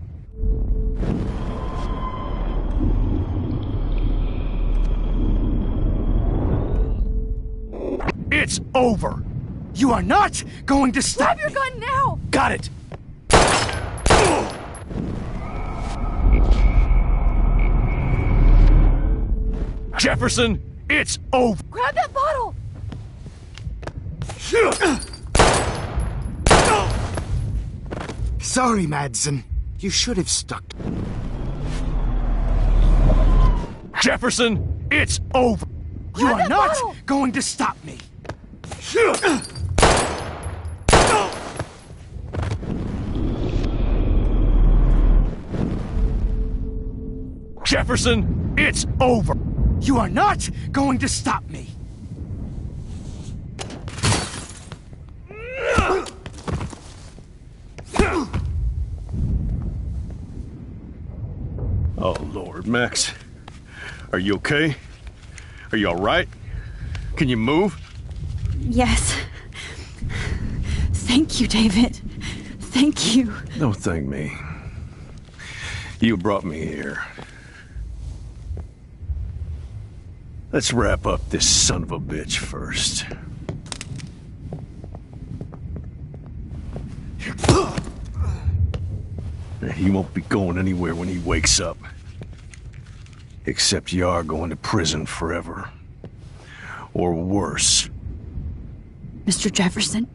It's over. You are not going to stop Grab your gun now! Got it. Jefferson, it's over! Grab that bottle! Sorry, Madsen. You should have stuck. Jefferson, it's over! You are not going to stop me! Jefferson, it's over! You are not going to stop me! Oh, Lord, Max. Are you okay? Are you all right? Can you move? Yes. Thank you, David. Thank you. Don't thank me. You brought me here. Let's wrap up this son of a bitch first. He won't be going anywhere when he wakes up. Except you are going to prison forever. Or worse. Mr. Jefferson,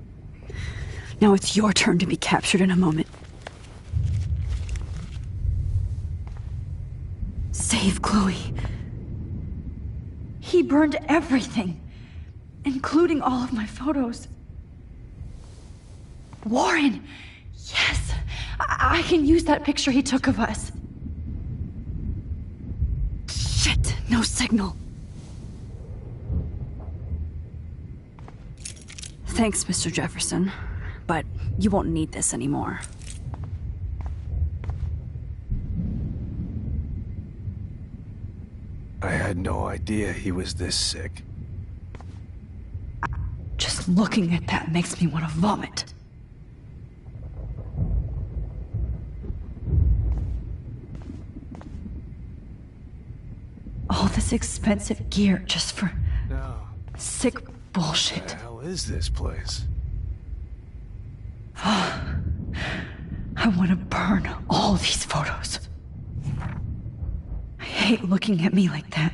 now it's your turn to be captured in a moment. Save Chloe. He burned everything, including all of my photos. Warren! Yes! I can use that picture he took of us. Shit, no signal. Thanks, Mr. Jefferson, but you won't need this anymore. I had no idea he was this sick. Just looking at that makes me want to vomit. All this expensive gear just for sick bullshit. What the hell is this place? I want to burn all these photos. I hate looking at me like that.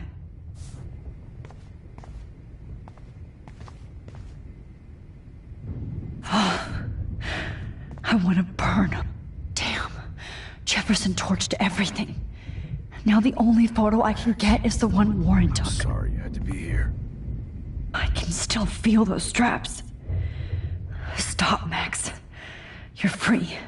I want to burn them. Damn. Jefferson torched everything. Now the only photo I can get is the one Warren took. Sorry you had to be here. I can still feel those straps. Stop, Max. You're free.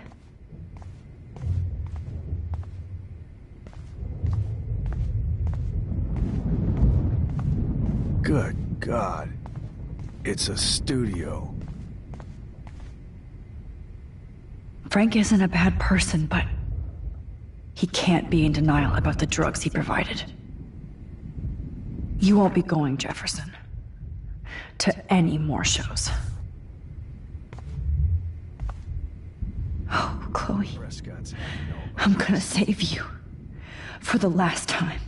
Good God. It's a studio. Frank isn't a bad person, but he can't be in denial about the drugs he provided. You won't be going, Jefferson, to any more shows. Oh, Chloe. I'm gonna save you. For the last time.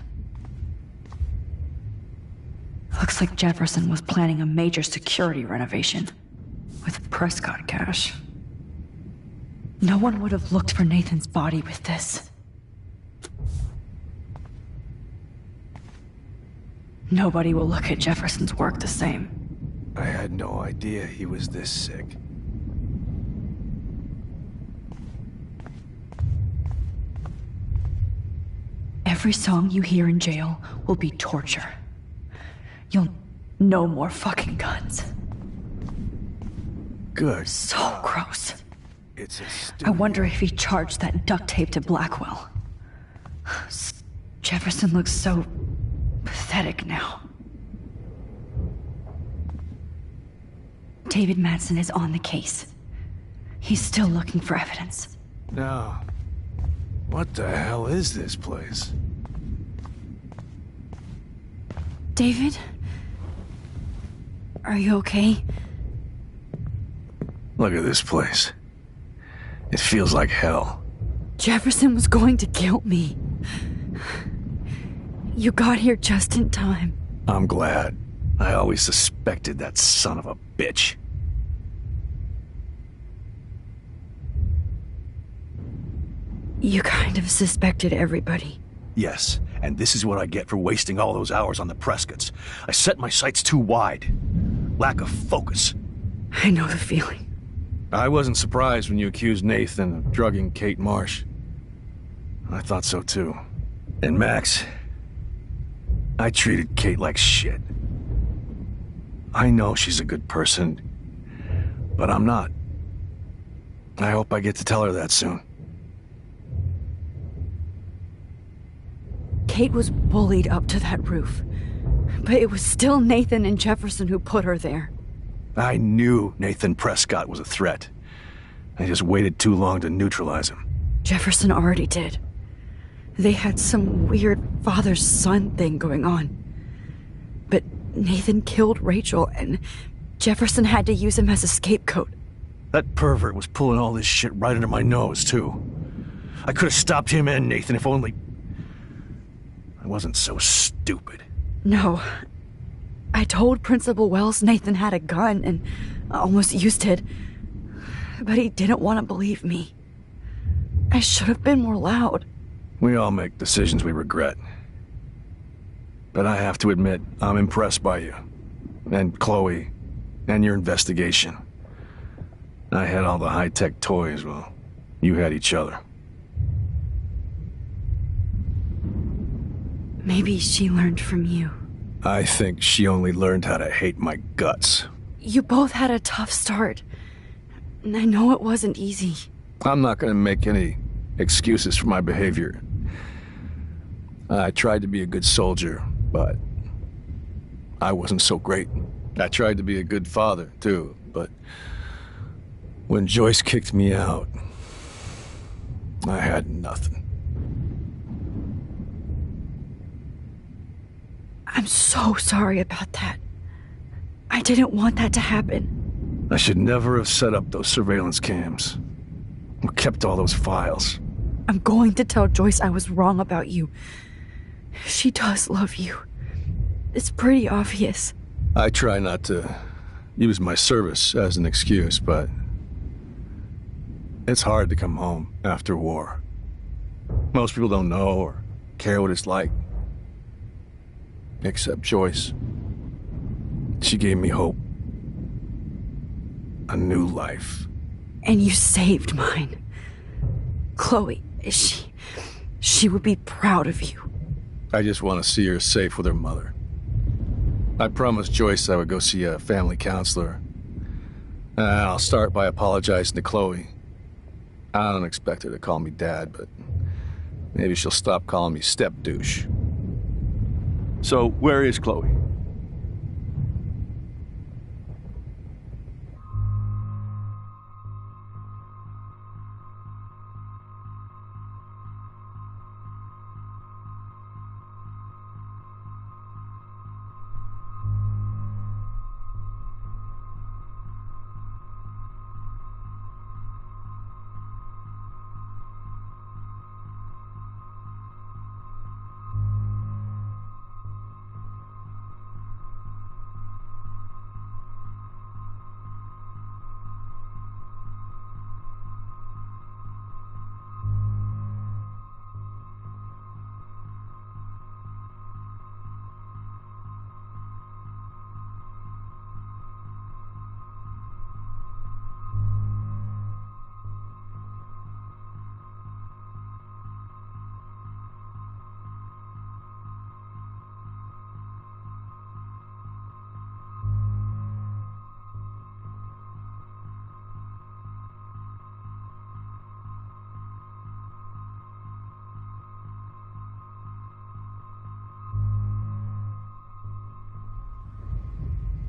Looks like Jefferson was planning a major security renovation. With Prescott cash. No one would have looked for Nathan's body with this. Nobody will look at Jefferson's work the same. I had no idea he was this sick. Every song you hear in jail will be torture. You'll no more fucking guns. Good. So gross. It's a I wonder if he charged that duct tape to Blackwell. Jefferson looks so pathetic now. David Madsen is on the case. He's still looking for evidence. Now, what the hell is this place? David? Are you okay? Look at this place. It feels like hell. Jefferson was going to kill me. You got here just in time. I'm glad. I always suspected that son of a bitch. You kind of suspected everybody. Yes, And this is what I get for wasting all those hours on the Prescotts. I set my sights too wide. Lack of focus. I know the feeling. I wasn't surprised when you accused Nathan of drugging Kate Marsh. I thought so too. And Max, I treated Kate like shit. I know she's a good person, but I'm not. I hope I get to tell her that soon. Kate was bullied up to that roof, but it was still Nathan and Jefferson who put her there. I knew Nathan Prescott was a threat. I just waited too long to neutralize him. Jefferson already did. They had some weird father-son thing going on. But Nathan killed Rachel, and Jefferson had to use him as a scapegoat. That pervert was pulling all this shit right under my nose, too. I could have stopped him and Nathan if only... I wasn't so stupid. No. I told Principal Wells Nathan had a gun and almost used it. But he didn't want to believe me. I should have been more loud. We all make decisions we regret. But I have to admit, I'm impressed by you. And Chloe. And your investigation. I had all the high-tech toys, well, you had each other. Maybe she learned from you. I think she only learned how to hate my guts. You both had a tough start. And I know it wasn't easy. I'm not gonna make any excuses for my behavior. I tried to be a good soldier, but I wasn't so great. I tried to be a good father, too, but when Joyce kicked me out, I had nothing. I'm so sorry about that. I didn't want that to happen. I should never have set up those surveillance cams. Or kept all those files. I'm going to tell Joyce I was wrong about you. She does love you. It's pretty obvious. I try not to use my service as an excuse, but it's hard to come home after war. Most people don't know or care what it's like. Except Joyce. She gave me hope. A new life. And you saved mine. Chloe, she would be proud of you. I just want to see her safe with her mother. I promised Joyce I would go see a family counselor. I'll start by apologizing to Chloe. I don't expect her to call me Dad, but maybe she'll stop calling me step-douche. So, where is Chloe?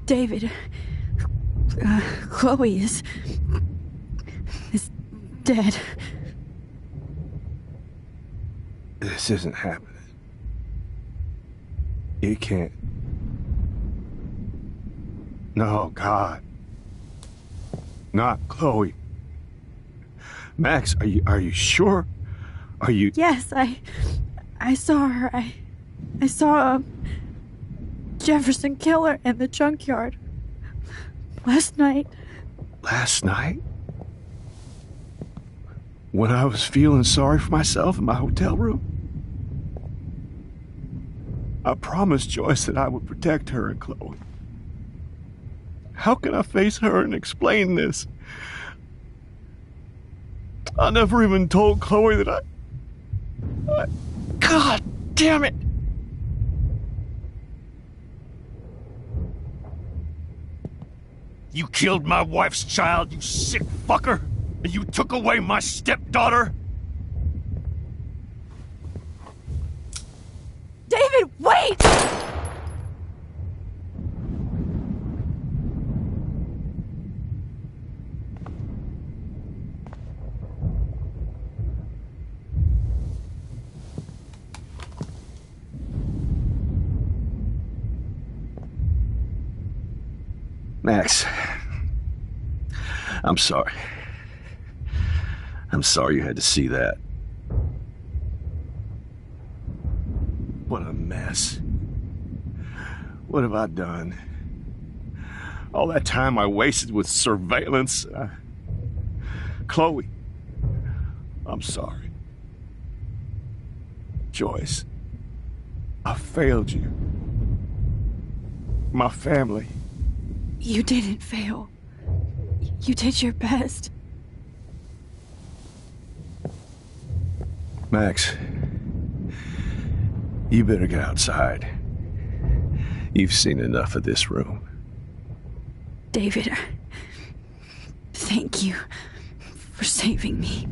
David, Chloe is dead. This isn't happening. You can't. No, God. Not Chloe. Max, are you sure? Are you... Yes, I saw her. I saw Jefferson kill her in the junkyard. Last night. Last night? When I was feeling sorry for myself in my hotel room? I promised Joyce that I would protect her and Chloe. How can I face her and explain this? I never even told Chloe that I... God damn it! You killed my wife's child, you sick fucker! And you took away my stepdaughter? David, wait! Max, I'm sorry. I'm sorry you had to see that. What a mess. What have I done? All that time I wasted with surveillance. Chloe, I'm sorry. Joyce, I failed you. My family. You didn't fail. You did your best. Max, you better get outside. You've seen enough of this room. David, thank you for saving me.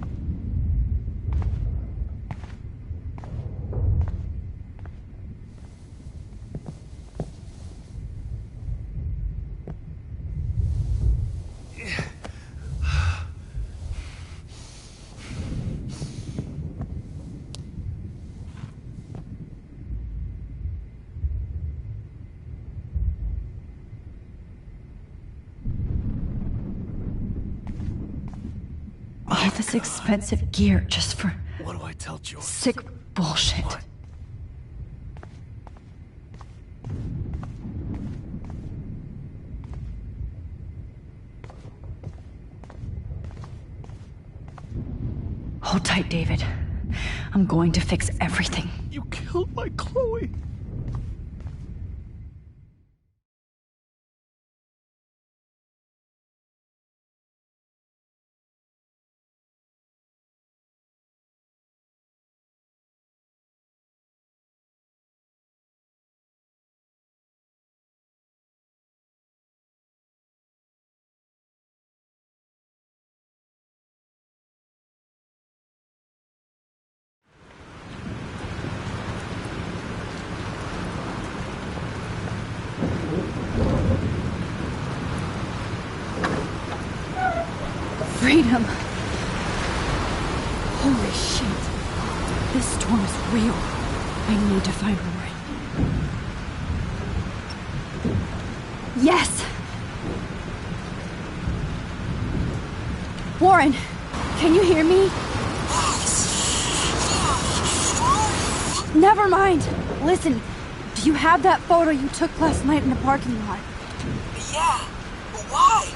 All this expensive gear just for... What do I tell Joyce? Sick bullshit. What? Hold tight, David. I'm going to fix everything. You killed my Chloe. Freedom! Holy shit. This storm is real. I need to find Warren. Yes! Warren, can you hear me? Never mind. Listen, do you have that photo you took last night in the parking lot? Yeah, but why?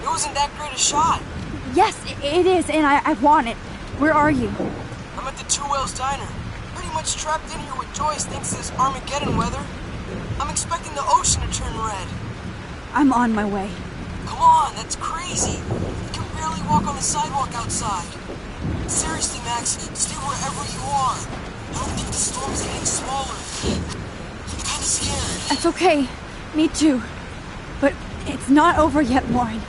It wasn't that great a shot. Yes, it is, and I want it. Where are you? I'm at the Two Whales Diner. Pretty much trapped in here with Joyce thanks to this Armageddon weather. I'm expecting the ocean to turn red. I'm on my way. Come on, that's crazy. You can barely walk on the sidewalk outside. Seriously, Max, stay wherever you are. I don't think the storm's getting smaller. I'm kinda scared. That's okay. Me too. But it's not over yet, Warren.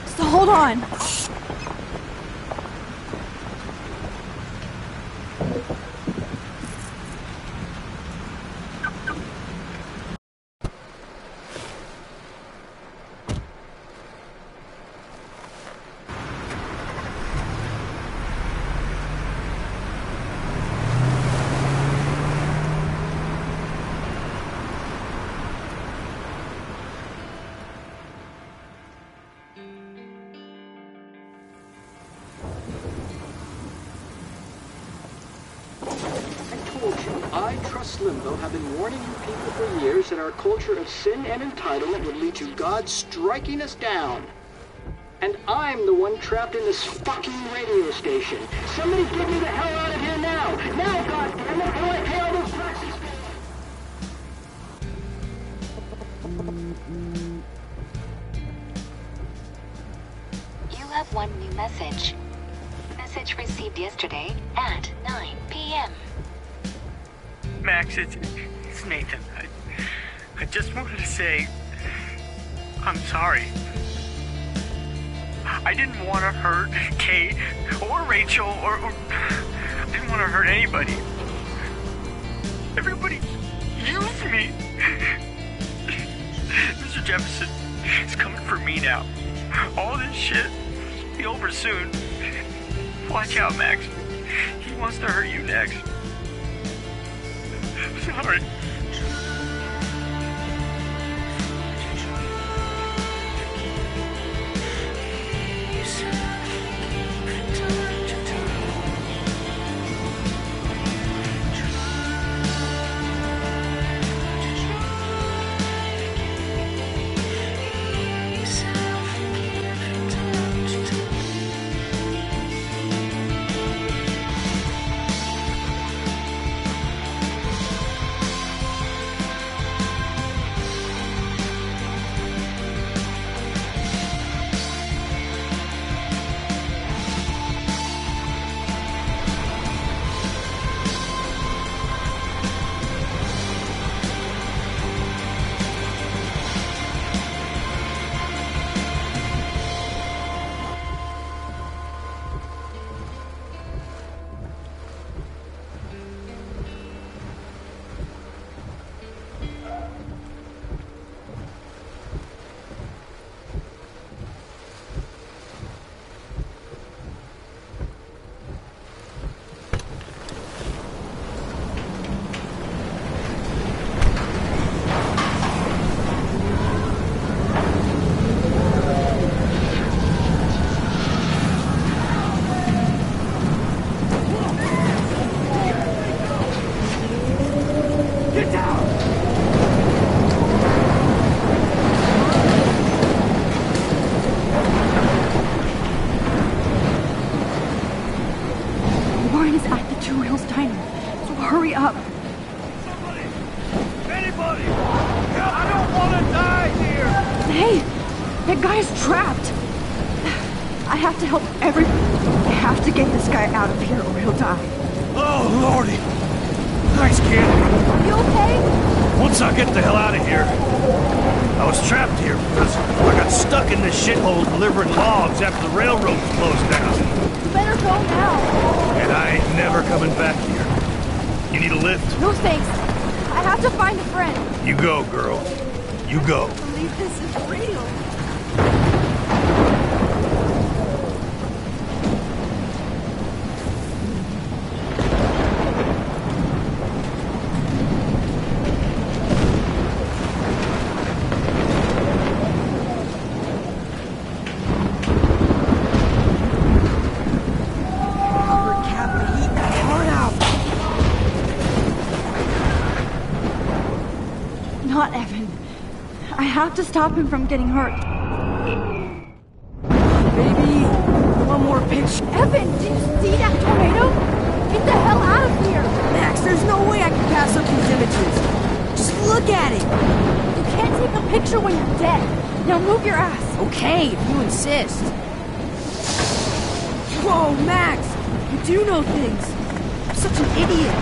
So hold on. Limbo have been warning you people for years that our culture of sin and entitlement would lead to God striking us down. And I'm the one trapped in this fucking radio station. Somebody get me the hell out of here now! Now, goddammit, before I pay all those taxes! message. Message received yesterday at 9 p.m. Max, it's Nathan. I just wanted to say I'm sorry. I didn't want to hurt Kate or Rachel or I didn't want to hurt anybody. Everybody used me. Mr. Jefferson is coming for me now. All this shit will be over soon. Watch out, Max. He wants to hurt you next. Sorry. That guy's trapped. I have to help everybody. I have to get this guy out of here or he'll die. Oh, Lordy. Thanks, kid. You okay? Once I get the hell out of here, I was trapped here because I got stuck in this shithole delivering logs after the railroad was closed down. You better go now. And I ain't never coming back here. You need a lift? No thanks. I have to find a friend. You go, girl. You go. I believe this is real. Not Evan. I have to stop him from getting hurt. Baby, one more pitch. Evan, did you see that tornado? Get the hell out of here! Max, there's no way I can pass up these images. Just look at it. You can't take a picture when you're dead. Now move your ass. Okay, if you insist. Whoa, Max, you do know things. I'm such an idiot.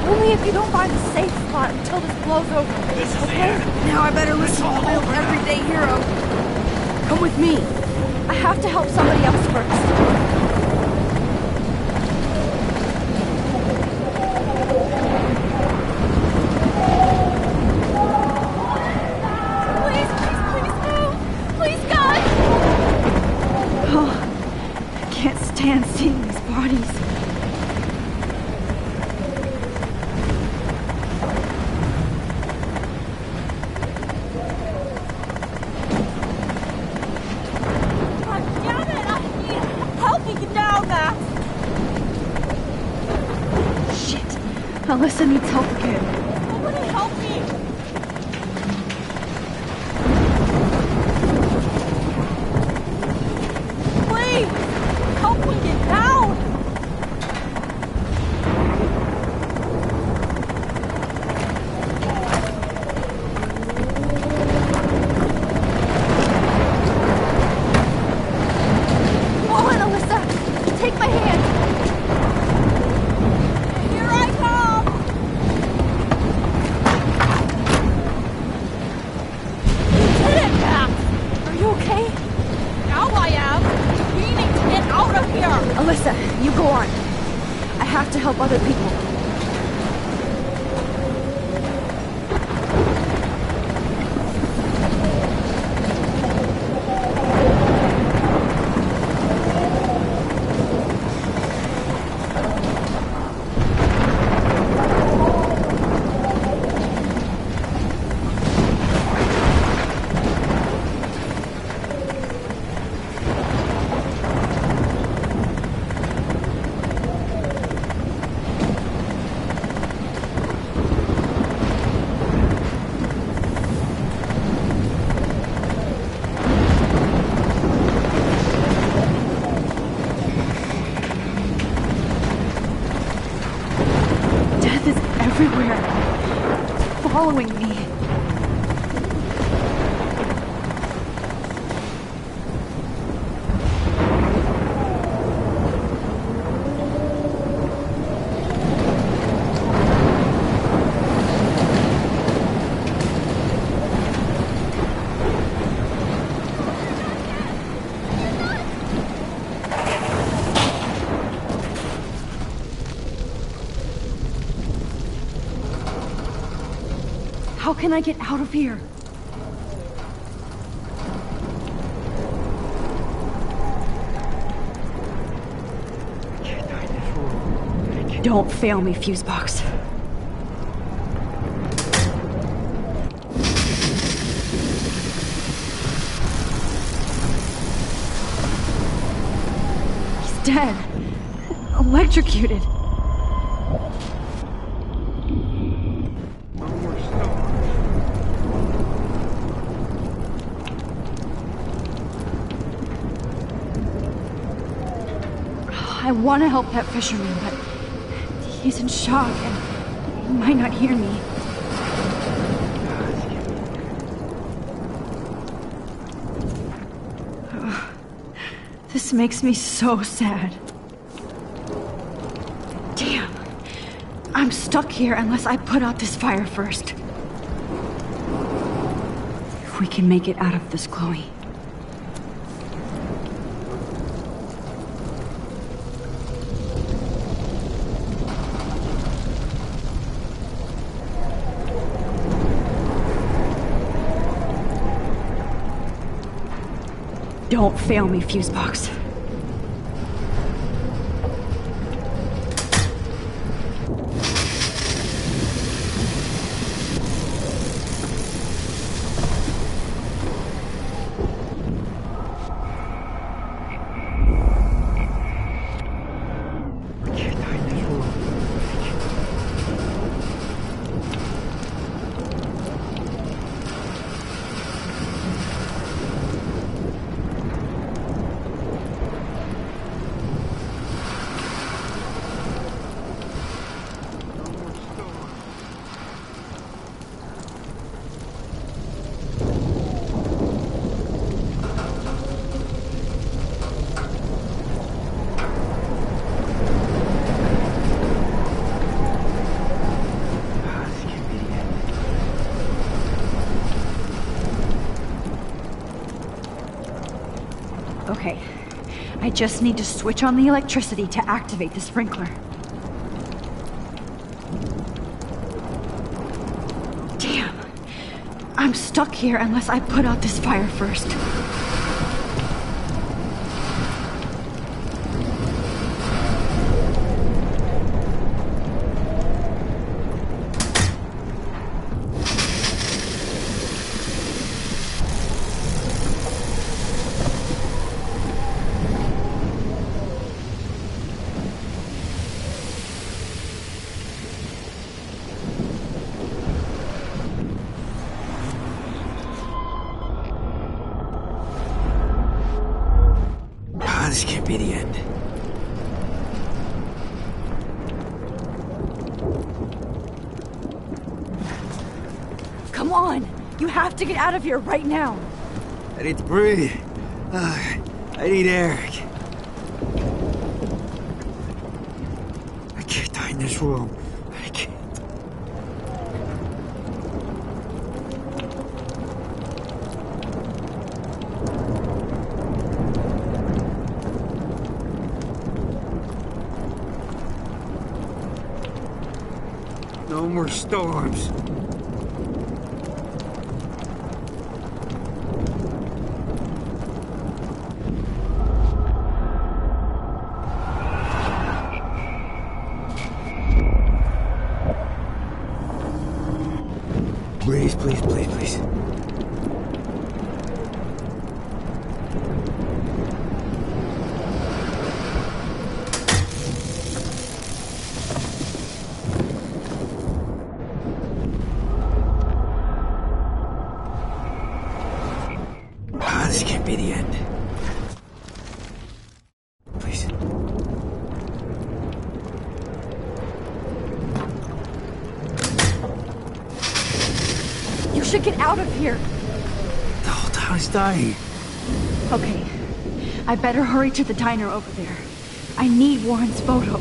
Only if you don't find a safe spot until this blows over. This is okay? Now I better listen to the real everyday hero. Come with me. I have to help somebody else first. Please, please, please, no! Please, God! Oh, I can't stand seeing these bodies. Alyssa needs help again. Somebody help me! Please! Help me get down! Come on, Alyssa! everywhere, following me. How can I get out of here? Don't fail me, Fusebox. He's dead. Electrocuted. I want to help that fisherman, but he's in shock and he might not hear me. This makes me so sad. Damn. I'm stuck here unless I put out this fire first. If we can make it out of this, Chloe. Don't fail me, Fusebox. Okay, I just need to switch on the electricity to activate the sprinkler. Damn, I'm stuck here unless I put out this fire first. This can't be the end. Come on! You have to get out of here right now! I need to breathe. I need air. I can't die in this room. I can't. No more storms. Please, please, please, please. This can't be the end. Please. should get out of here. The whole town is dying. Okay, I better hurry to the diner over there. I need Warren's photo.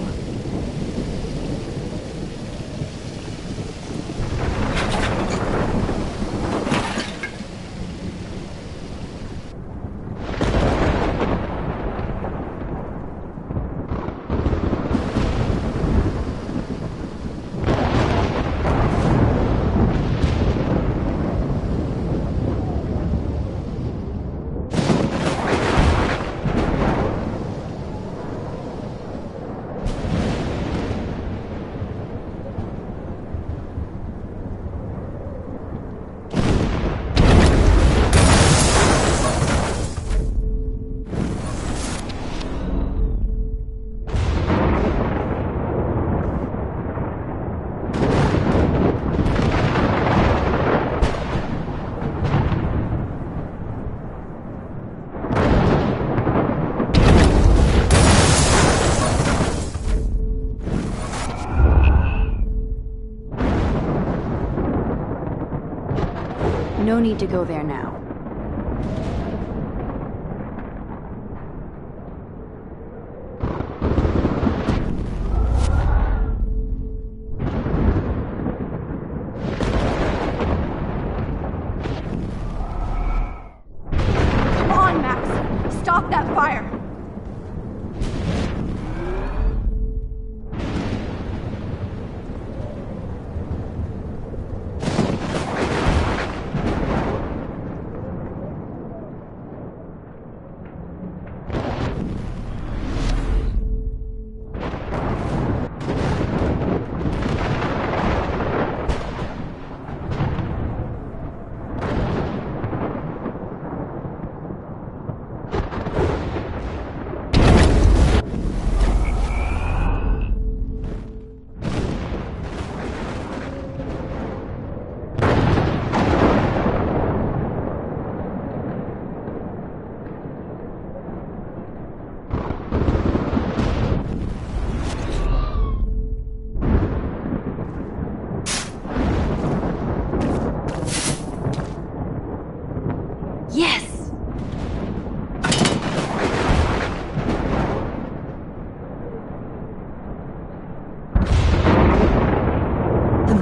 No need to go there now. Come on, Max! Stop that fire!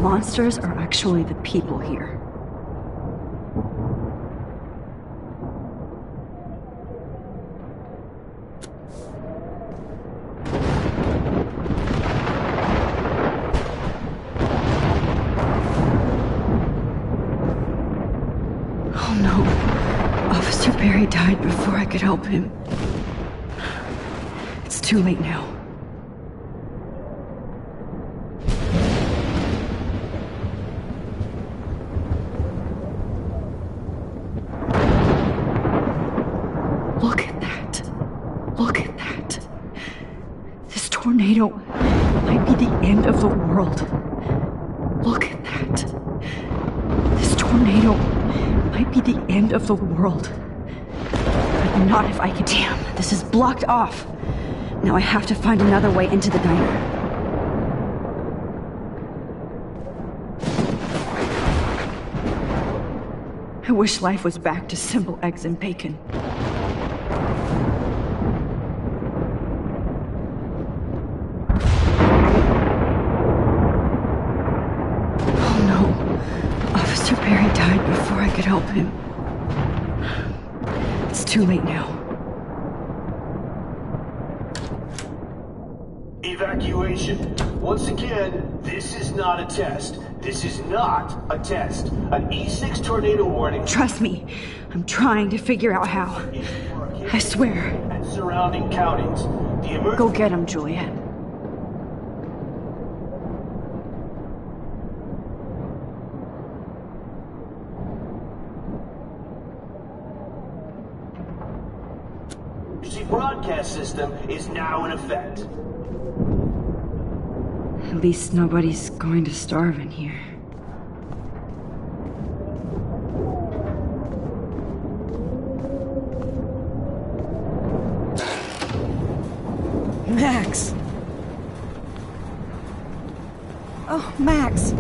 Monsters are actually the people here. Oh no. Officer Barry died before I could help him. It's too late now. Tornado might be the end of the world. Look at that. This tornado might be the end of the world. But not if I can. Damn, this is blocked off. Now I have to find another way into the diner. I wish life was back to simple eggs and bacon. Barry died before I could help him. It's too late now. Evacuation. Once again, this is not a test. This is not a test. An E6 tornado warning. Trust me, I'm trying to figure out how. I swear. And surrounding counties. Go get him, Juliet. Broadcast system is now in effect. At least nobody's going to starve in here. Max! Oh, Max!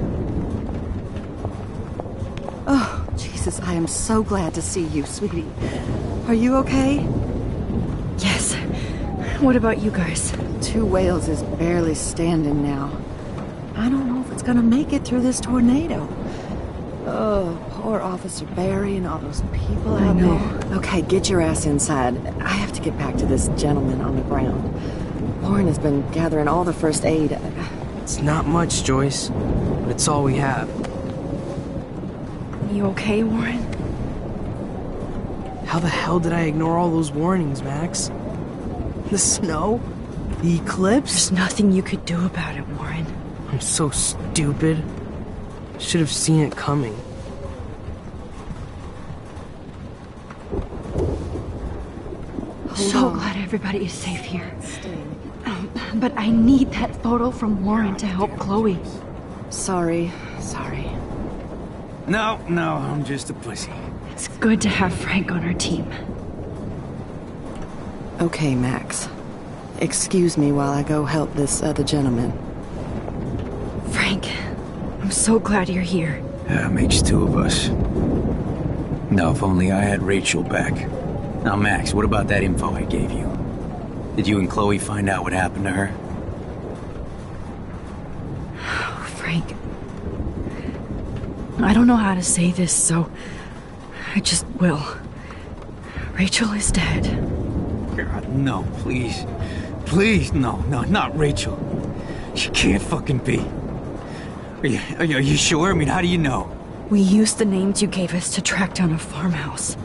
Oh. Jesus, I am so glad to see you, sweetie. Are you okay? Yes. What about you guys? Two Whales is barely standing now. I don't know if it's gonna make it through this tornado. Oh, poor Officer Barry and all those people out there. Okay, get your ass inside. I have to get back to this gentleman on the ground. Warren has been gathering all the first aid. It's not much, Joyce, but it's all we have. You okay, Warren? How the hell did I ignore all those warnings, Max? The snow? The eclipse? There's nothing you could do about it, Warren. I'm so stupid. Should have seen it coming. So glad everybody is safe here. But I need that photo from Warren to help Chloe. Sorry. No, I'm just a pussy. It's good to have Frank on our team. Okay, Max. Excuse me while I go help this other gentleman. Frank, I'm so glad you're here. Yeah, makes two of us. Now, if only I had Rachel back. Now, Max, what about that info I gave you? Did you and Chloe find out what happened to her? Oh, Frank. I don't know how to say this, so I just will. Rachel is dead. God, no, please. Please, no, not Rachel. She can't fucking be. Are you sure? I mean, how do you know? We used the names you gave us to track down a farmhouse.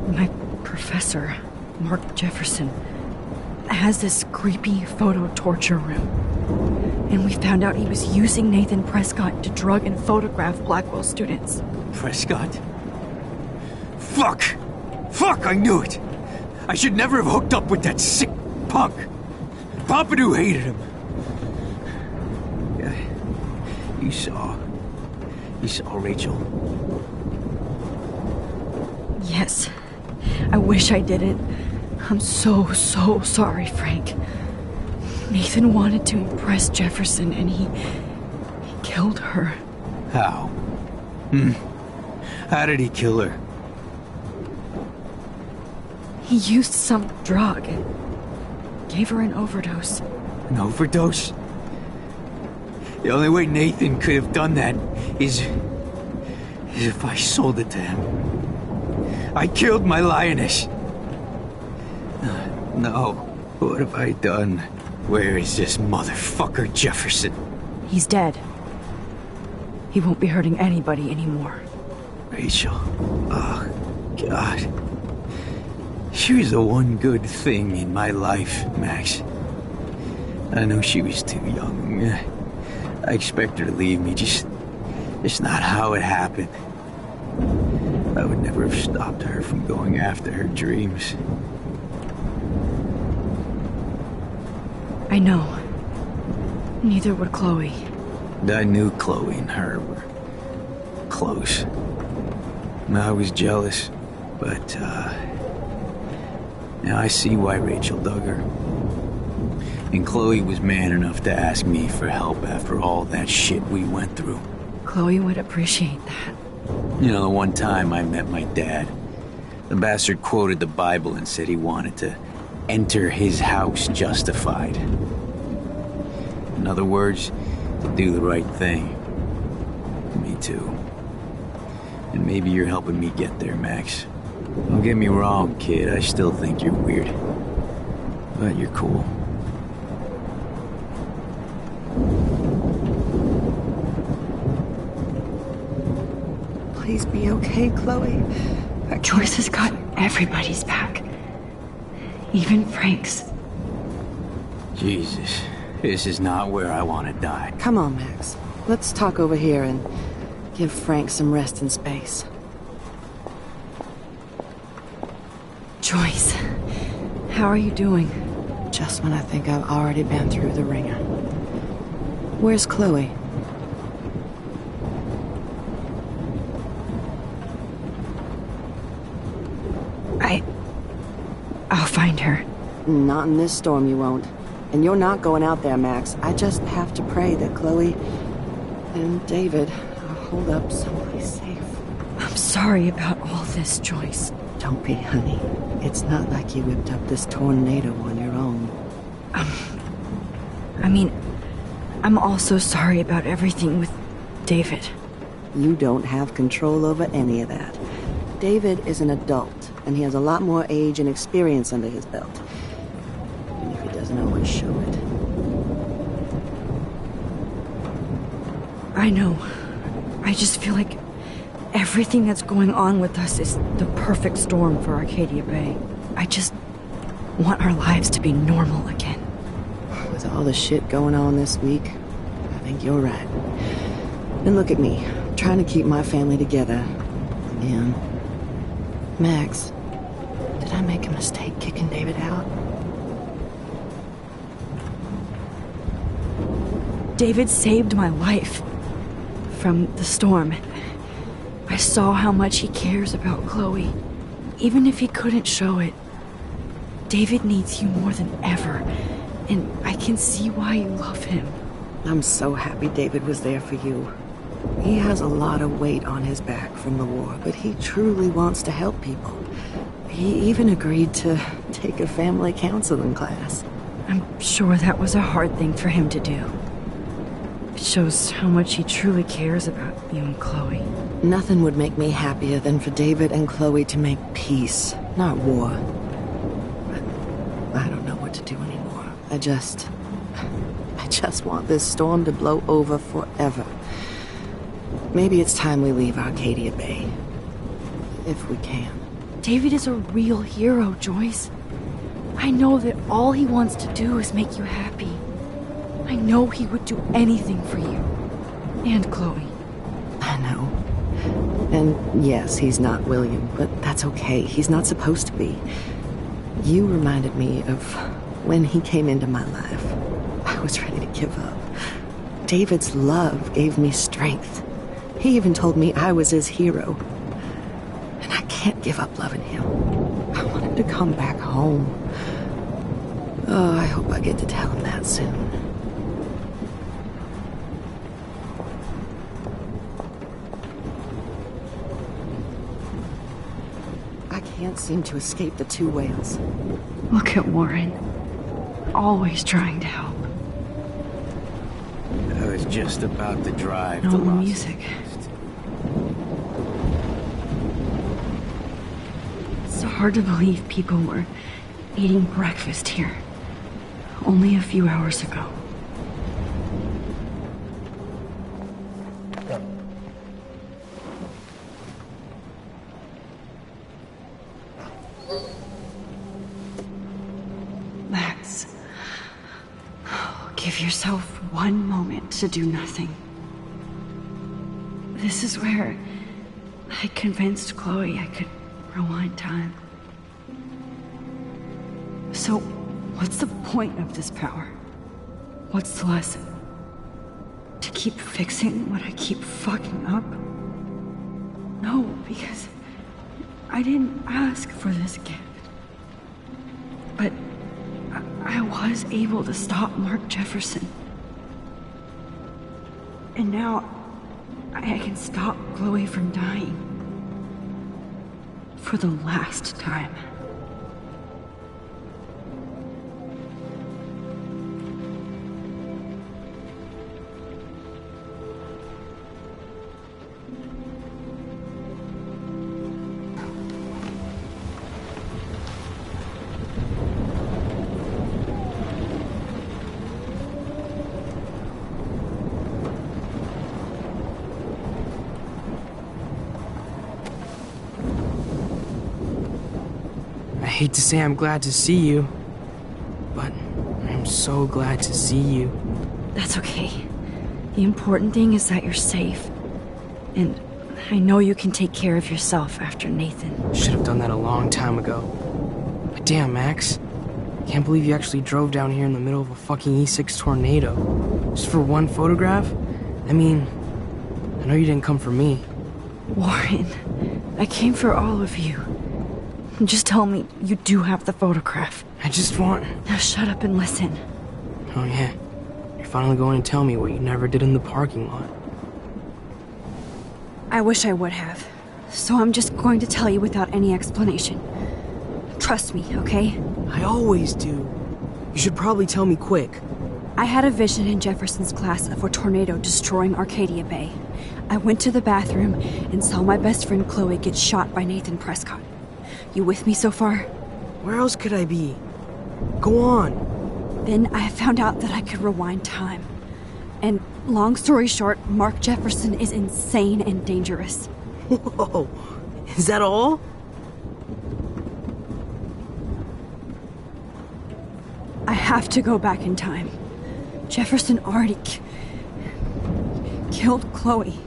My professor, Mark Jefferson, has this creepy photo torture room. And we found out he was using Nathan Prescott to drug and photograph Blackwell students. Prescott? Fuck! Fuck, I knew it! I should never have hooked up with that sick punk. Pompidou hated him. Yeah, you saw Rachel. Yes. I wish I didn't. I'm so sorry, Frank. Nathan wanted to impress Jefferson and he killed her. How? How did he kill her? He used some drug and gave her an overdose. An overdose? The only way Nathan could have done that is if I sold it to him. I killed my lioness. No. What have I done? Where is this motherfucker Jefferson? He's dead. He won't be hurting anybody anymore. Rachel. Oh, God. She was the one good thing in my life, Max. I know she was too young. I expect her to leave me, just not how it happened. I would never have stopped her from going after her dreams. I know. Neither would Chloe. I knew Chloe and her were close. I was jealous, but now I see why Rachel dug her. And Chloe was man enough to ask me for help after all that shit we went through. Chloe would appreciate that. You know, the one time I met my dad, the bastard quoted the Bible and said he wanted to enter his house justified. In other words, to do the right thing. Me too. And maybe you're helping me get there, Max. Don't get me wrong, kid, I still think you're weird. But you're cool. Please be okay, Chloe. Joyce has got everybody's back. Even Frank's. Jesus, this is not where I want to die. Come on, Max. Let's talk over here and give Frank some rest and space. Joyce, how are you doing? Just when I think I've already been through the ringer. Where's Chloe? I'll find her. Not in this storm, you won't. And you're not going out there, Max. I just have to pray that Chloe and David hold up someplace safe. I'm sorry about all this, Joyce. Don't be, honey. It's not like you whipped up this tornado on your own. I mean, I'm also sorry about everything with David. You don't have control over any of that. David is an adult, and he has a lot more age and experience under his belt. Even if he doesn't always show it. I know. I just feel like everything that's going on with us is the perfect storm for Arcadia Bay. I just want our lives to be normal again. With all the shit going on this week, I think you're right. And look at me, trying to keep my family together. Again. Max, did I make a mistake kicking David out? David saved my life from the storm. I saw how much he cares about Chloe. Even if he couldn't show it, David needs you more than ever, and I can see why you love him. I'm so happy David was there for you. He has a lot of weight on his back from the war, but he truly wants to help people. He even agreed to take a family counseling class. I'm sure that was a hard thing for him to do. It shows how much he truly cares about you and Chloe. Nothing would make me happier than for David and Chloe to make peace, not war. I don't know what to do anymore. I just want this storm to blow over forever. Maybe it's time we leave Arcadia Bay. If we can. David is a real hero, Joyce. I know that all he wants to do is make you happy. I know he would do anything for you. And Chloe. I know. And yes, he's not William, but that's okay. He's not supposed to be. You reminded me of when he came into my life. I was ready to give up. David's love gave me strength. He even told me I was his hero. And I can't give up loving him. I want him to come back home. Oh, I hope I get to tell him that soon. I can't seem to escape the two whales. Look at Warren. Always trying to help. I was just about to drive No to more Los music. It's hard to believe people were eating breakfast here only a few hours ago. Max, give yourself one moment to do nothing. This is where I convinced Chloe I could rewind time. So, what's the point of this power? What's the lesson? To keep fixing what I keep fucking up? No, because I didn't ask for this gift. But I was able to stop Mark Jefferson. And now I can stop Chloe from dying. For the last time. I hate to say I'm glad to see you, but I'm so glad to see you. That's okay. The important thing is that you're safe. And I know you can take care of yourself after Nathan. Should have done that a long time ago. But damn, Max. Can't believe you actually drove down here in the middle of a fucking E6 tornado. Just for one photograph? I mean, I know you didn't come for me. Warren, I came for all of you. Just tell me you do have the photograph. I just want... Now shut up and listen. Oh yeah, you're finally going to tell me what you never did in the parking lot. I wish I would have. So I'm just going to tell you without any explanation. Trust me, okay? I always do. You should probably tell me quick. I had a vision in Jefferson's class of a tornado destroying Arcadia Bay. I went to the bathroom and saw my best friend Chloe get shot by Nathan Prescott. You with me so far? Where else could I be? Go on. Then I found out that I could rewind time. And long story short, Mark Jefferson is insane and dangerous. Whoa, is that all? I have to go back in time. Jefferson already killed Chloe.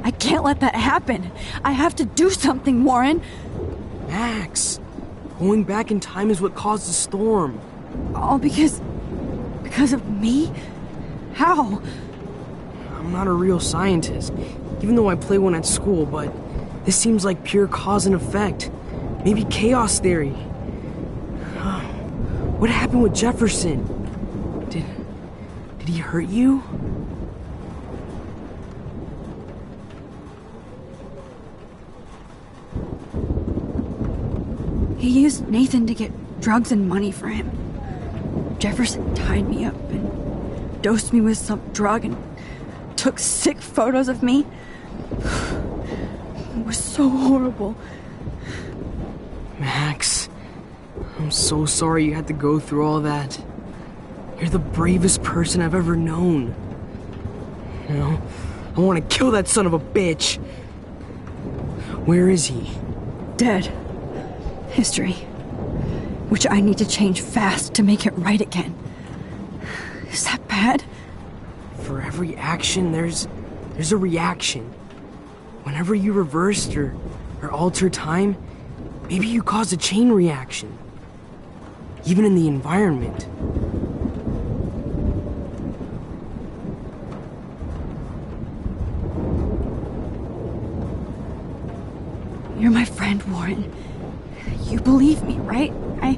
I can't let that happen. I have to do something, Warren. Max, going back in time is what caused the storm. All because of me? How? I'm not a real scientist, even though I play one at school, but this seems like pure cause and effect. Maybe chaos theory. What happened with Jefferson? Did he hurt you? He used Nathan to get drugs and money for him. Jefferson tied me up and dosed me with some drug and took sick photos of me. It was so horrible. Max, I'm so sorry you had to go through all that. You're the bravest person I've ever known. You know, I want to kill that son of a bitch. Where is he? Dead. History. Which I need to change fast to make it right again. Is that bad? For every action, there's a reaction. Whenever you reversed or altered time, maybe you caused a chain reaction. Even in the environment. You're my friend, Warren. You believe me, right? I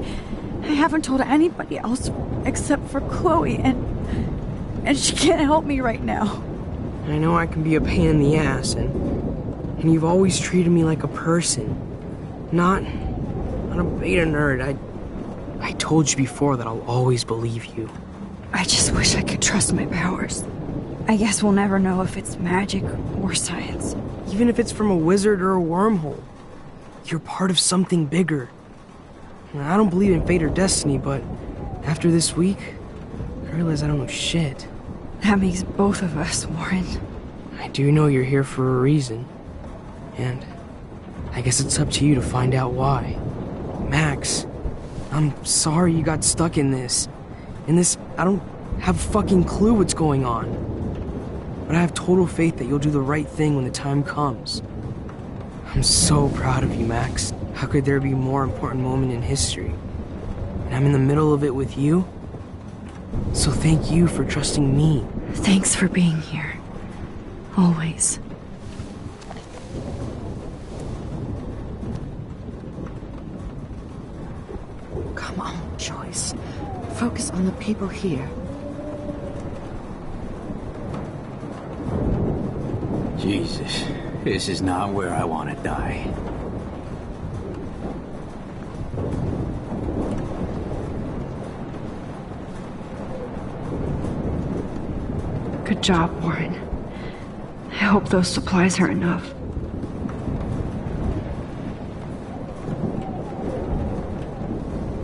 haven't told anybody else except for Chloe, and she can't help me right now. I know I can be a pain in the ass, and you've always treated me like a person. Not a beta nerd. I told you before that I'll always believe you. I just wish I could trust my powers. I guess we'll never know if it's magic or science. Even if it's from a wizard or a wormhole. You're part of something bigger. I don't believe in fate or destiny, but after this week, I realize I don't know shit. That makes both of us, Warren. I do know you're here for a reason. And I guess it's up to you to find out why. Max, I'm sorry you got stuck in this. I don't have a fucking clue what's going on. But I have total faith that you'll do the right thing when the time comes. I'm so proud of you, Max. How could there be a more important moment in history? And I'm in the middle of it with you? So thank you for trusting me. Thanks for being here. Always. Come on, Joyce. Focus on the people here. Jesus, this is not where I want to die. Good job, Warren. I hope those supplies are enough.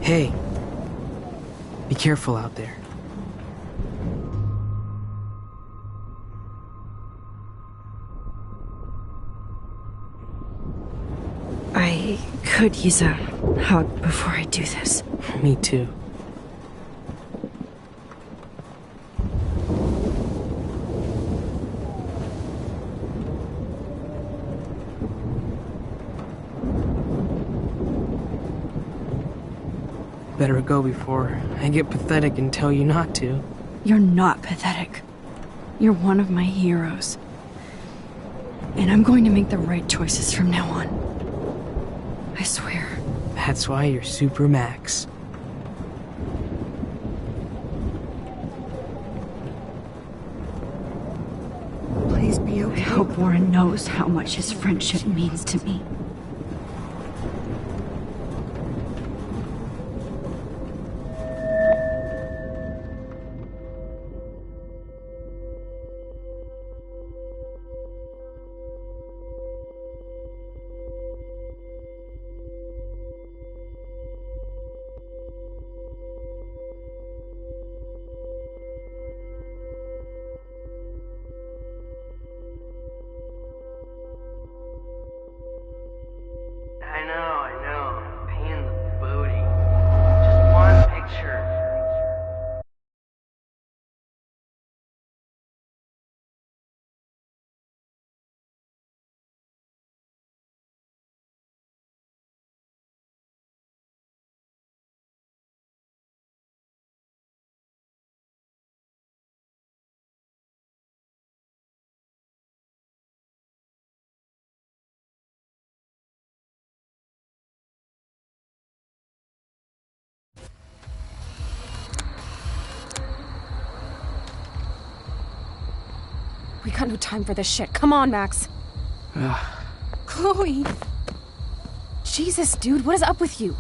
Hey, be careful out there. I could use a hug before I do this. Me too. Better go before I get pathetic and tell you not to. You're not pathetic. You're one of my heroes. And I'm going to make the right choices from now on. I swear. That's why you're Super Max. Please be okay. I hope Warren knows how much his friendship means to me. I know. Pain in the booty. Just one picture. We got no time for this shit. Come on, Max. Chloe. Jesus, dude, what is up with you?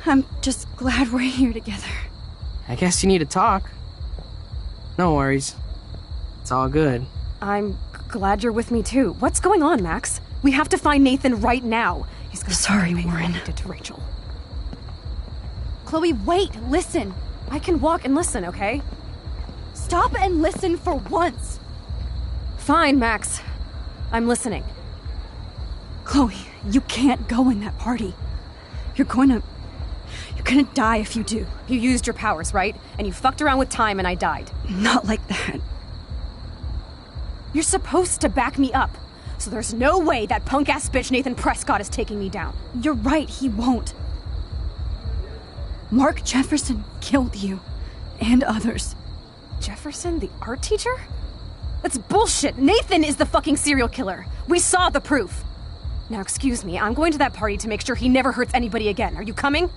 I'm just glad we're here together. I guess you need to talk. No worries. It's all good. I'm glad you're with me too. What's going on, Max? We have to find Nathan right now. He's gonna Sorry, Warren. Did to Rachel. Chloe, wait, listen. I can walk and listen, okay? Stop and listen for once. Fine, Max. I'm listening. Chloe, you can't go in that party. You're gonna die if you do. You used your powers, right? And you fucked around with time and I died. Not like that. You're supposed to back me up. So there's no way that punk-ass bitch Nathan Prescott is taking me down. You're right, he won't. Mark Jefferson killed you. And others. Jefferson, the art teacher? That's bullshit. Nathan is the fucking serial killer. We saw the proof. Now, excuse me, I'm going to that party to make sure he never hurts anybody again. Are you coming?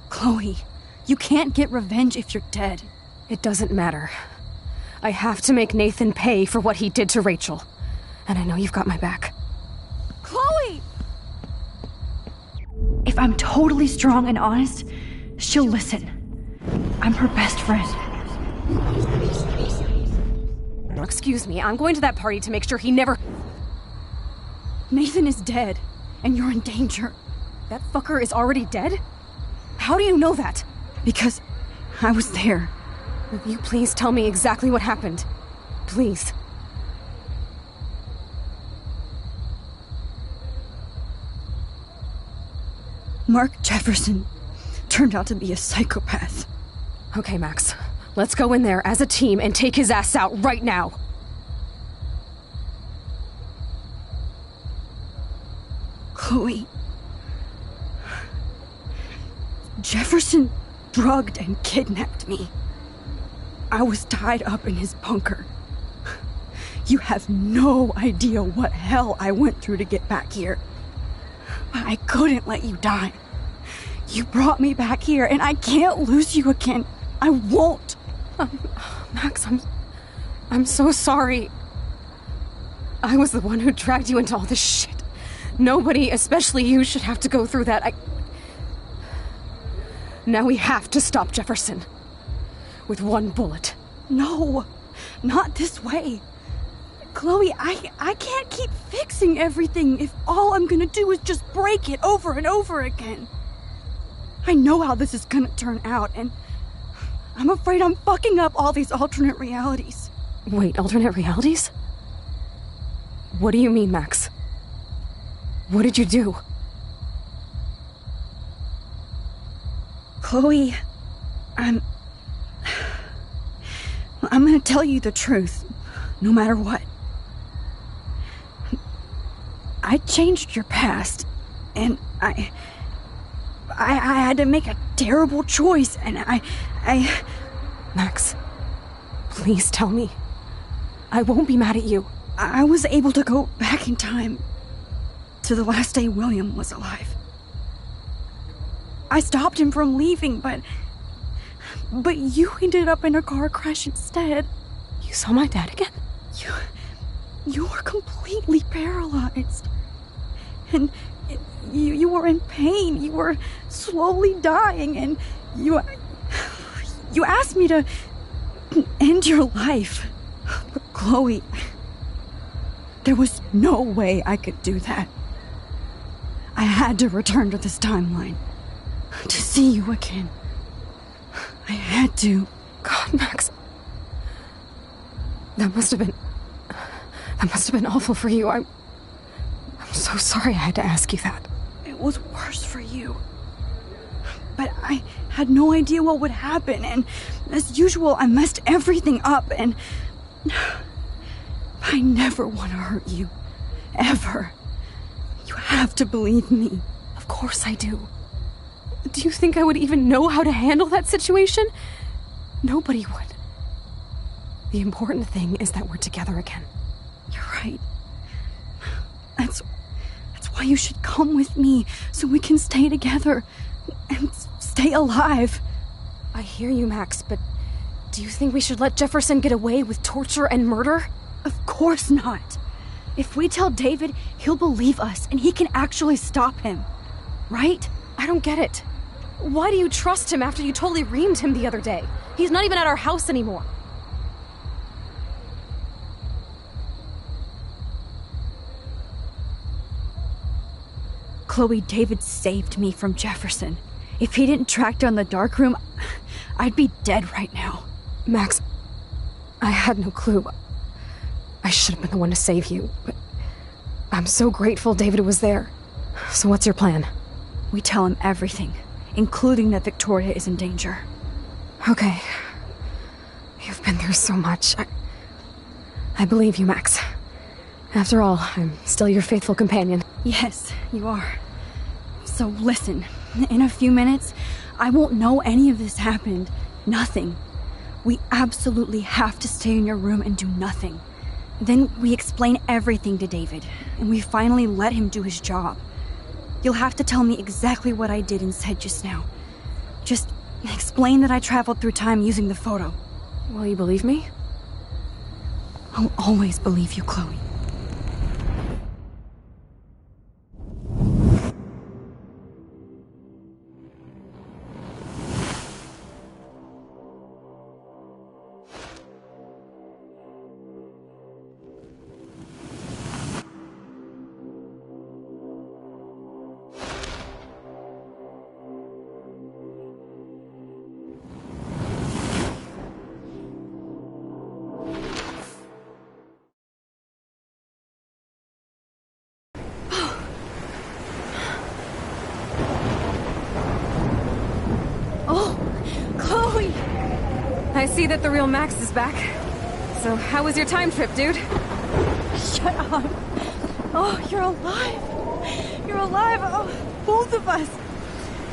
Chloe, you can't get revenge if you're dead. It doesn't matter. I have to make Nathan pay for what he did to Rachel. And I know you've got my back. Chloe! If I'm totally strong and honest, she'll listen. I'm her best friend. Now, excuse me, I'm going to that party to make sure he never... Nathan is dead, and you're in danger. That fucker is already dead? How do you know that? Because I was there. Will you please tell me exactly what happened? Please. Mark Jefferson turned out to be a psychopath. Okay, Max. Let's go in there as a team and take his ass out right now. Chloe. Jefferson drugged and kidnapped me. I was tied up in his bunker. You have no idea what hell I went through to get back here. But I couldn't let you die. You brought me back here, and I can't lose you again. I won't. Max, I'm so sorry. I was the one who dragged you into all this shit. Nobody, especially you, should have to go through that. Now we have to stop Jefferson. With one bullet. No, not this way. Chloe, I can't keep fixing everything if all I'm gonna do is just break it over and over again. I know how this is gonna turn out, and I'm afraid I'm fucking up all these alternate realities. Wait, alternate realities? What do you mean, Max? What did you do? Chloe, I'm gonna tell you the truth, no matter what. I changed your past, and I had to make a terrible choice, and I... Max, please tell me. I won't be mad at you. I was able to go back in time to the last day William was alive. I stopped him from leaving, but But you ended up in a car crash instead. You saw my dad again? You were completely paralyzed. And you were in pain. You were slowly dying, and you asked me to end your life. But Chloe, there was no way I could do that. I had to return to this timeline to see you again. I had to. God, Max. That must have been awful for you. I'm so sorry I had to ask you that. It was worse for you. But I had no idea what would happen, and as usual, I messed everything up, and I never want to hurt you. Ever. You have to believe me. Of course I do. Do you think I would even know how to handle that situation? Nobody would. The important thing is that we're together again. You're right. That's why you should come with me, so we can stay together and stay alive. I hear you, Max, but do you think we should let Jefferson get away with torture and murder? Of course not. If we tell David, he'll believe us, and he can actually stop him. Right? I don't get it. Why do you trust him after you totally reamed him the other day? He's not even at our house anymore. Chloe, David saved me from Jefferson. If he didn't track down the darkroom, I'd be dead right now. Max, I had no clue. I should have been the one to save you, but I'm so grateful David was there. So what's your plan? We tell him everything, including that Victoria is in danger. Okay. You've been through so much. I believe you, Max. After all, I'm still your faithful companion. Yes, you are. So listen, in a few minutes, I won't know any of this happened. Nothing. We absolutely have to stay in your room and do nothing. Then we explain everything to David, and we finally let him do his job. You'll have to tell me exactly what I did and said just now. Just explain that I traveled through time using the photo. Will you believe me? I'll always believe you, Chloe. I see that the real Max is back. So how was your time trip, dude? Shut up. Oh, you're alive. You're alive. Oh, both of us.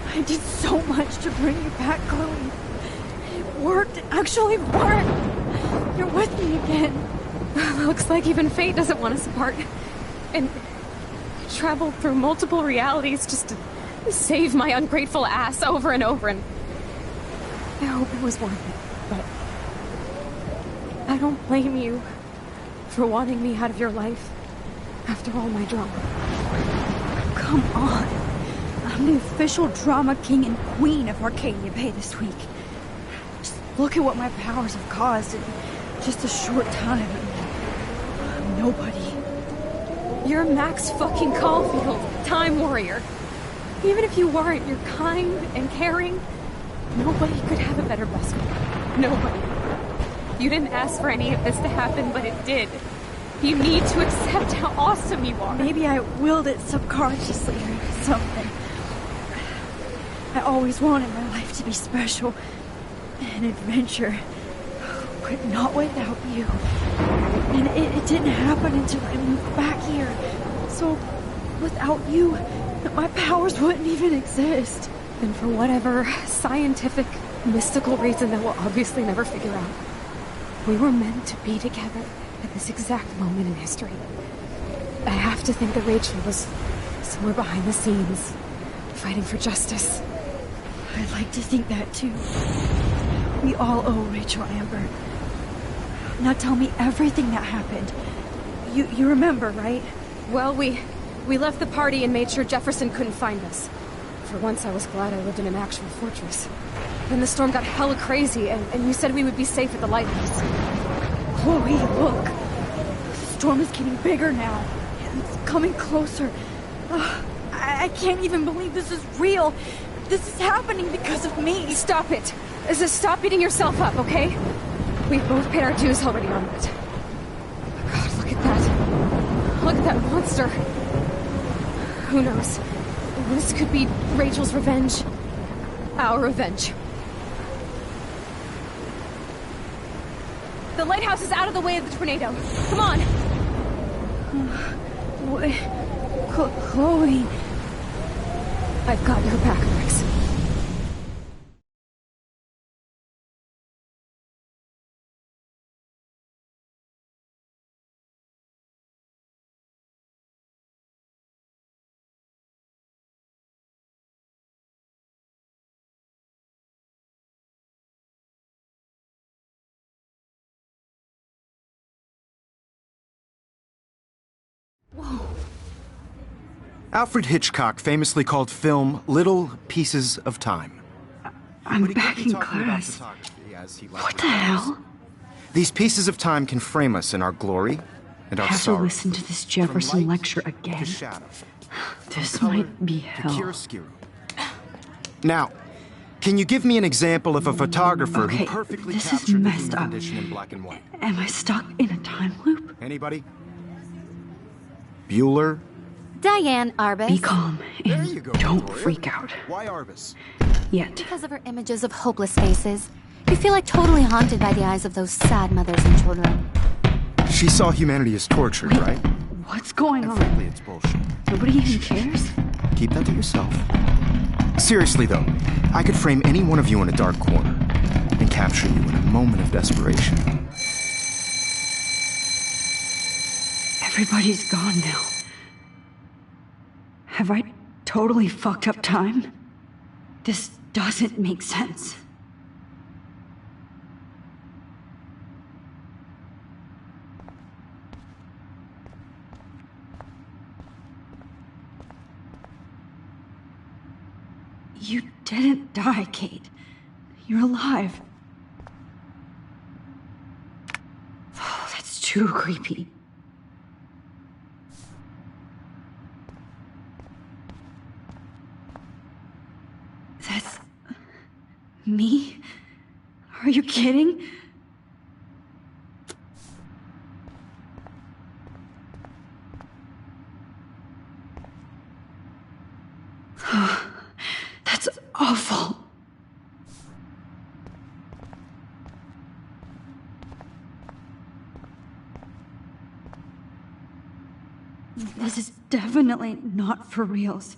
I did so much to bring you back, Chloe. It worked. It actually worked. You're with me again. Looks like even fate doesn't want us apart. And I traveled through multiple realities just to save my ungrateful ass over and over, and I hope it was worth it. But I don't blame you for wanting me out of your life after all my drama. Come on. I'm the official drama king and queen of Arcadia Bay this week. Just look at what my powers have caused in just a short time. I'm nobody. You're Max fucking Caulfield, Time Warrior. Even if you weren't, you're kind and caring. Nobody could have a better best friend. Nobody. You didn't ask for any of this to happen, but it did. You need to accept how awesome you are. Maybe I willed it subconsciously or something. I always wanted my life to be special. An adventure. But not without you. And it didn't happen until I moved back here. So, without you, my powers wouldn't even exist. And for whatever scientific, mystical reason that we'll obviously never figure out, we were meant to be together at this exact moment in history. I have to think that Rachel was somewhere behind the scenes, fighting for justice. I'd like to think that too. We all owe Rachel Amber. Now tell me everything that happened. You remember, right? Well, we left the party and made sure Jefferson couldn't find us. For once, I was glad I lived in an actual fortress. Then the storm got hella crazy, and you said we would be safe at the lighthouse. Chloe, look. The storm is getting bigger now. It's coming closer. I can't even believe this is real. This is happening because of me. Stop it. Stop beating yourself up, okay? We've both paid our dues already on it. God, look at that. Look at that monster. Who knows? This could be Rachel's revenge. Our revenge. The lighthouse is out of the way of the tornado. Come on! Chloe... I've got your back, Max. Whoa. Alfred Hitchcock famously called film little pieces of time. I'm back in class. What the hell? These pieces of time can frame us in our glory and our sorrow. I have to listen to this Jefferson lecture again. This might be hell. Now, can you give me an example of a photographer who perfectly captured the human condition in black and white? Am I stuck in a time loop? Anybody? Bueller? Diane Arbus. Be calm and don't freak out. Why Arbus? Yet. Because of her images of hopeless faces. You feel like totally haunted by the eyes of those sad mothers and children. She saw humanity as torture, right? What's going on? Frankly, it's bullshit. Nobody even cares? Keep that to yourself. Seriously, though, I could frame any one of you in a dark corner and capture you in a moment of desperation. Everybody's gone now. Have I totally fucked up time? This doesn't make sense. You didn't die, Kate. You're alive. Oh, that's too creepy. That's... me? Are you kidding? That's awful. This is definitely not for reals.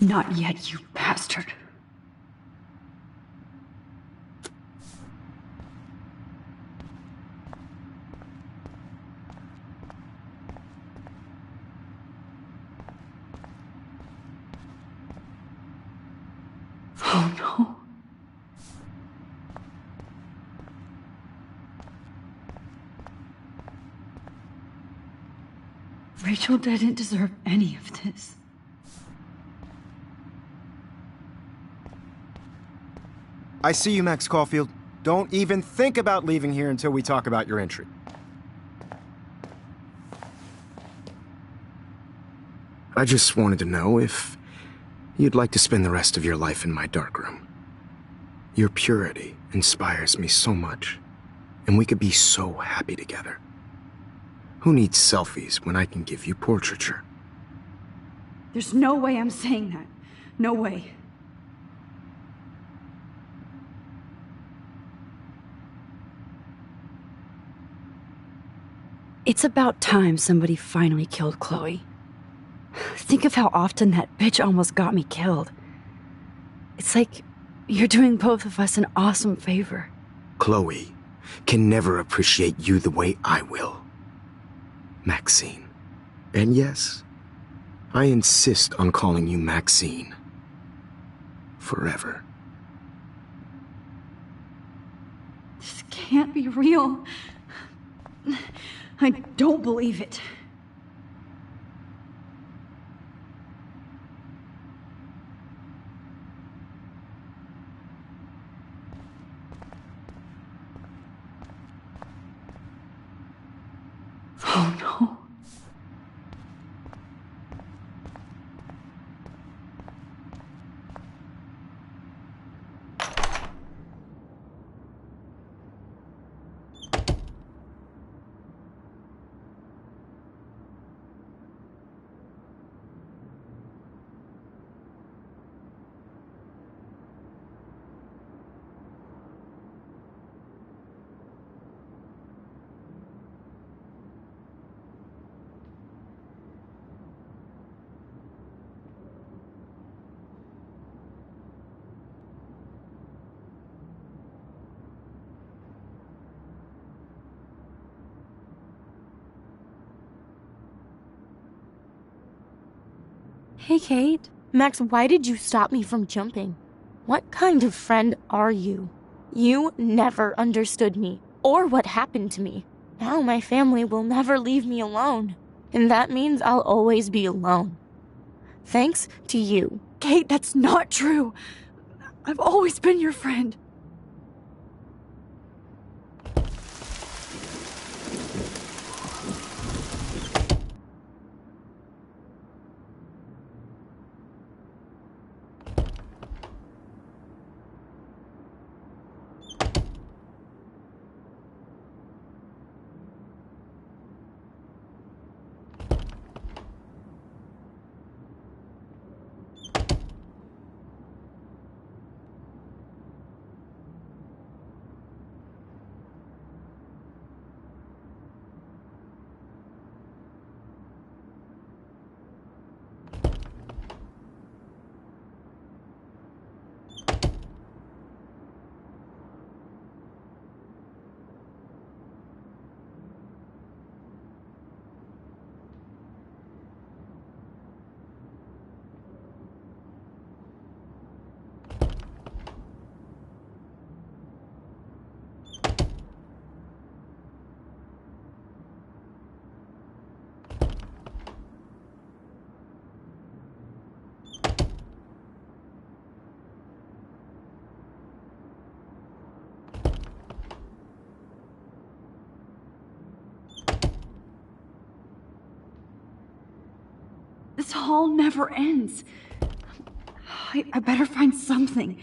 Not yet, you bastard. Oh no. Rachel didn't deserve any of this. I see you, Max Caulfield. Don't even think about leaving here until we talk about your entry. I just wanted to know if you'd like to spend the rest of your life in my darkroom. Your purity inspires me so much, and we could be so happy together. Who needs selfies when I can give you portraiture? There's no way I'm saying that. No way. It's about time somebody finally killed Chloe. Think of how often that bitch almost got me killed. It's like you're doing both of us an awesome favor. Chloe can never appreciate you the way I will. Maxine. And yes, I insist on calling you Maxine. Forever. This can't be real. I don't believe it. Oh no. Hey, Kate. Max, why did you stop me from jumping? What kind of friend are you? You never understood me, or what happened to me. Now my family will never leave me alone, and that means I'll always be alone. Thanks to you. Kate, that's not true. I've always been your friend. This hall never ends. I better find something.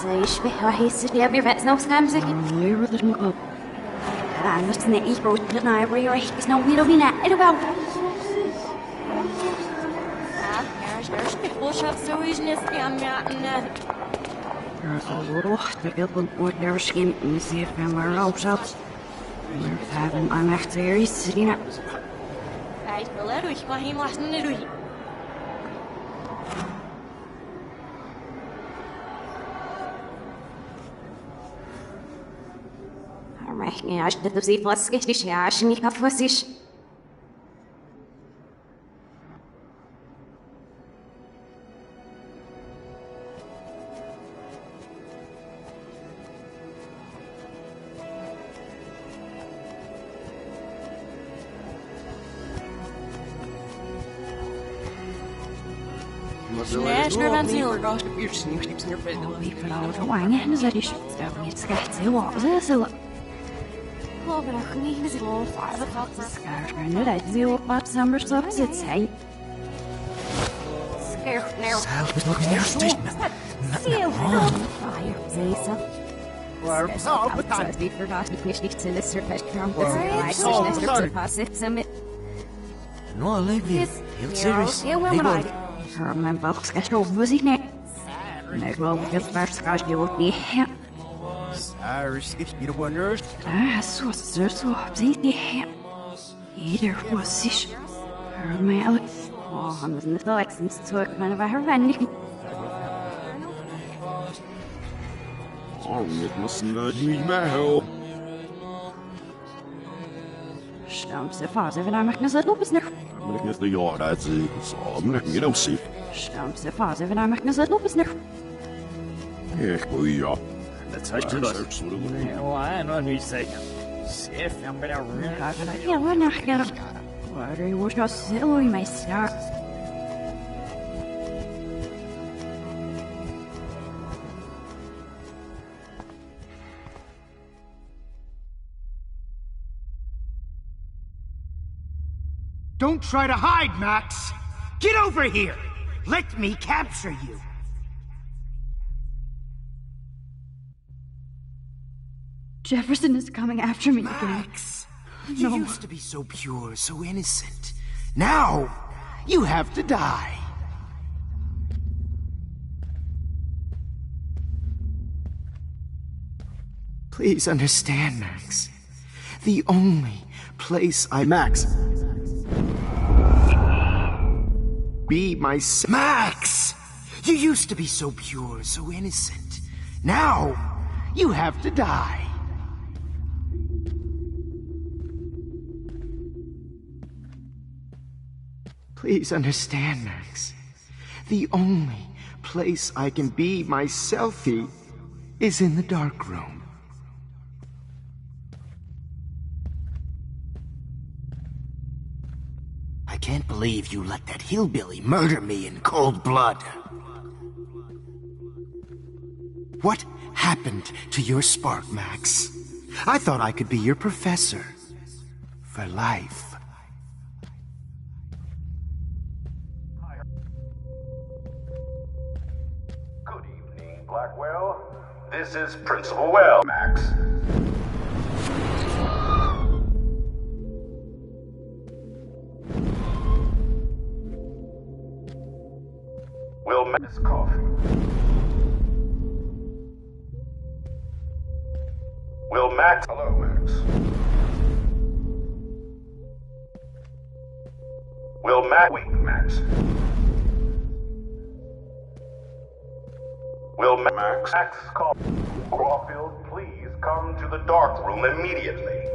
Precies, hij is weer met no scams again. Never let him go. I'm not in the ego, but I really is no little bit at it about. Never skin and see if I'm out out. I'm echt serieus, Serena. Hij wil er ruhig, maar hij mag niet ruhig. Ja, das sieht was richtig, ja, ich nicht auf was ich. No, Olivia. Heel serious. Mijn boog sketch over zich niet. Nee, wel het waarschijnlijk je wordt niet. Cyrus, if you don't nurse. Zo, zie je. Ieder was zich. Mijn Alex. Oh, han is niet Alex, en zo ik ben bij haar wendig. Oh, ik moest niet meer helpen. Stamse fase, wenn ich nicht lupus nicht. Ik niet de jaar uit zie, zo ik niet op zie. Stamse fase, wenn ich nicht lupus nicht. Ik wil ja. Dat is juist. Ja, nog niet zeker. Sef, I'm gonna run. Ja, maar nachher. Waar je wordt als zo in mijn straat. Don't try to hide, Max! Get over here! Let me capture you! Jefferson is coming after me Max, again. Max! You used to be so pure, so innocent. Now, you have to die. Please understand, Max. The only place Max! Be my Max! You used to be so pure, so innocent. Now, you have to die. Please understand, Max. The only place I can be myself is in the dark room. I can't believe you let that hillbilly murder me in cold blood. What happened to your spark, Max? I thought I could be your professor. For life. Good evening, Blackwell. This is Principal Well, Max. Will Max coffee? Will Max? Hello, Max. Will Max? Wait, Max. Will Max? Max, call. Caulfield, please come to the dark room immediately.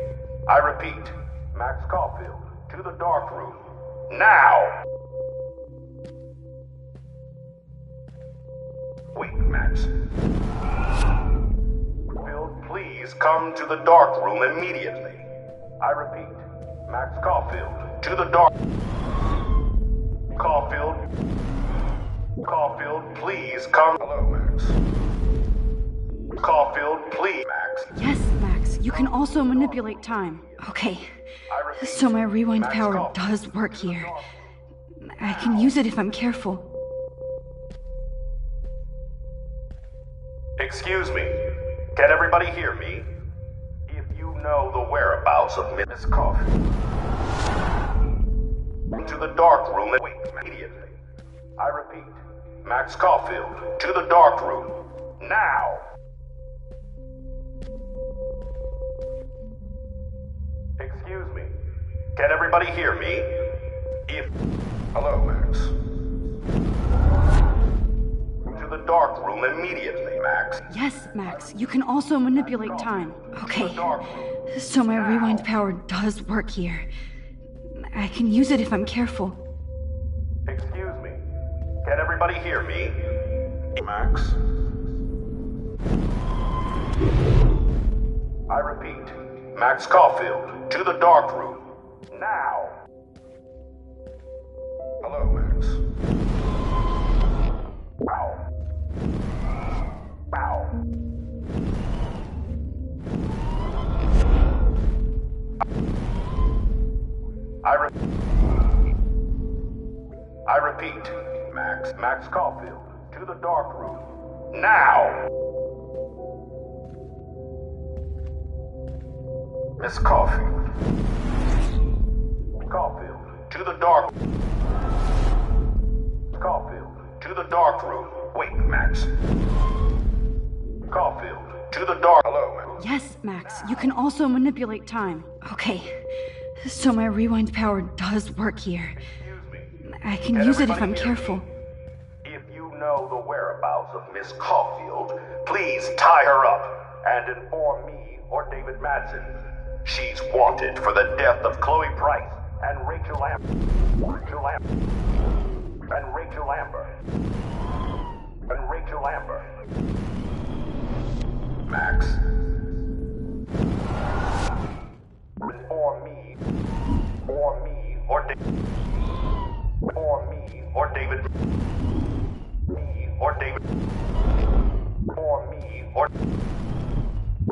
I repeat, Max Caulfield, to the dark room. Now! Wait, Max. Caulfield, please come to the dark room immediately. I repeat, Max Caulfield, to the dark... Caulfield, please come... Hello, Max. Caulfield, please, Max. Yes, Max, you can also manipulate time. Okay, so my rewind power does work here. I can use it if I'm careful. Excuse me. Can everybody hear me? If you know the whereabouts of Miss Coffee, to the dark room and wait immediately. I repeat, Max Caulfield, to the dark room, now! Excuse me. Can everybody hear me? Hello, Max. To the dark room immediately, Max. Yes, Max. You can also manipulate time. Okay. So my rewind power does work here. I can use it if I'm careful. Excuse me. Can everybody hear me? Max? I repeat, Max Caulfield, to the dark room, now! Hello, Max. Wow. Wow. I repeat, Max Caulfield, to the dark room, now! Miss Caulfield. Caulfield, to the dark... Caulfield, to the dark room. Wait, Max. Caulfield, to the dark... Hello, Max. Yes, Max. You can also manipulate time. Okay. So my rewind power does work here. I can use it if I'm careful. If you know the whereabouts of Miss Caulfield, please tie her up and inform me or David Madsen. She's wanted for the death of Chloe Price and Rachel Amber. And Rachel Amber. Max. Inform me or David.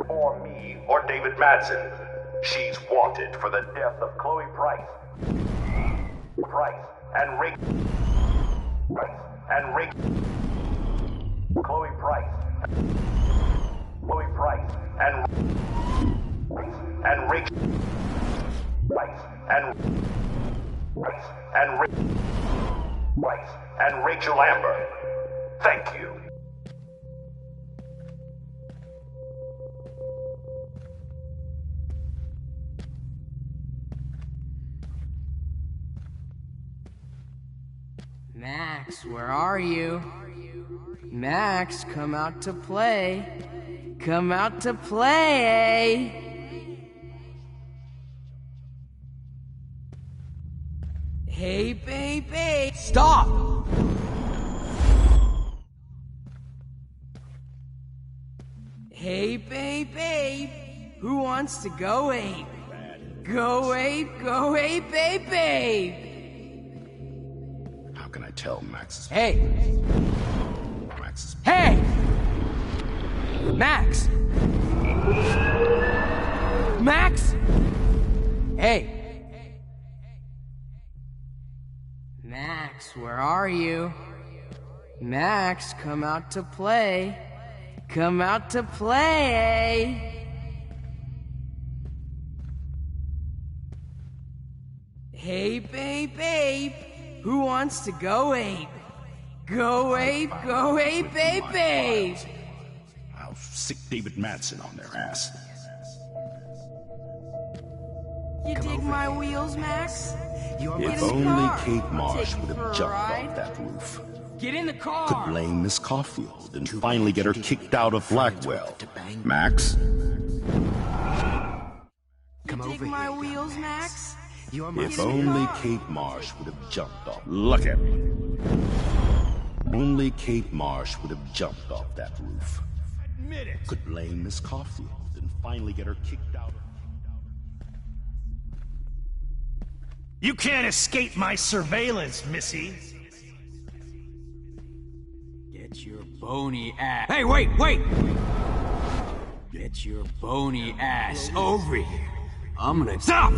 For me or David Madsen. She's wanted for the death of Chloe Price and Rachel. Chloe Price and Rachel. And Rachel Amber. Thank you. Max, where are you? Max, come out to play. Come out to play. Hey, baby. Stop! Hey, baby. Who wants to go ape? Go ape, baby. How can I tell Max is... Hey! Max is... Hey! Max! Max! Hey! Max, where are you? Max, come out to play. Come out to play. Hey, babe. Who wants to go ape? Go ape, babe. I'll sick David Madsen on their ass. You dig my wheels, Max? If only Kate Marsh would have jumped off that roof. Get in the car! Could blame Miss Caulfield and finally get her kicked out of Blackwell. Max? You dig my wheels, Max? If only Kate Marsh would have jumped off. Look at me. Only Kate Marsh would have jumped off that roof. Admit it. Could blame Miss Caulfield and finally get her kicked out of... You can't escape my surveillance, Missy. Get your bony ass. Hey, wait! Get your bony ass over here. I'm gonna... Stop!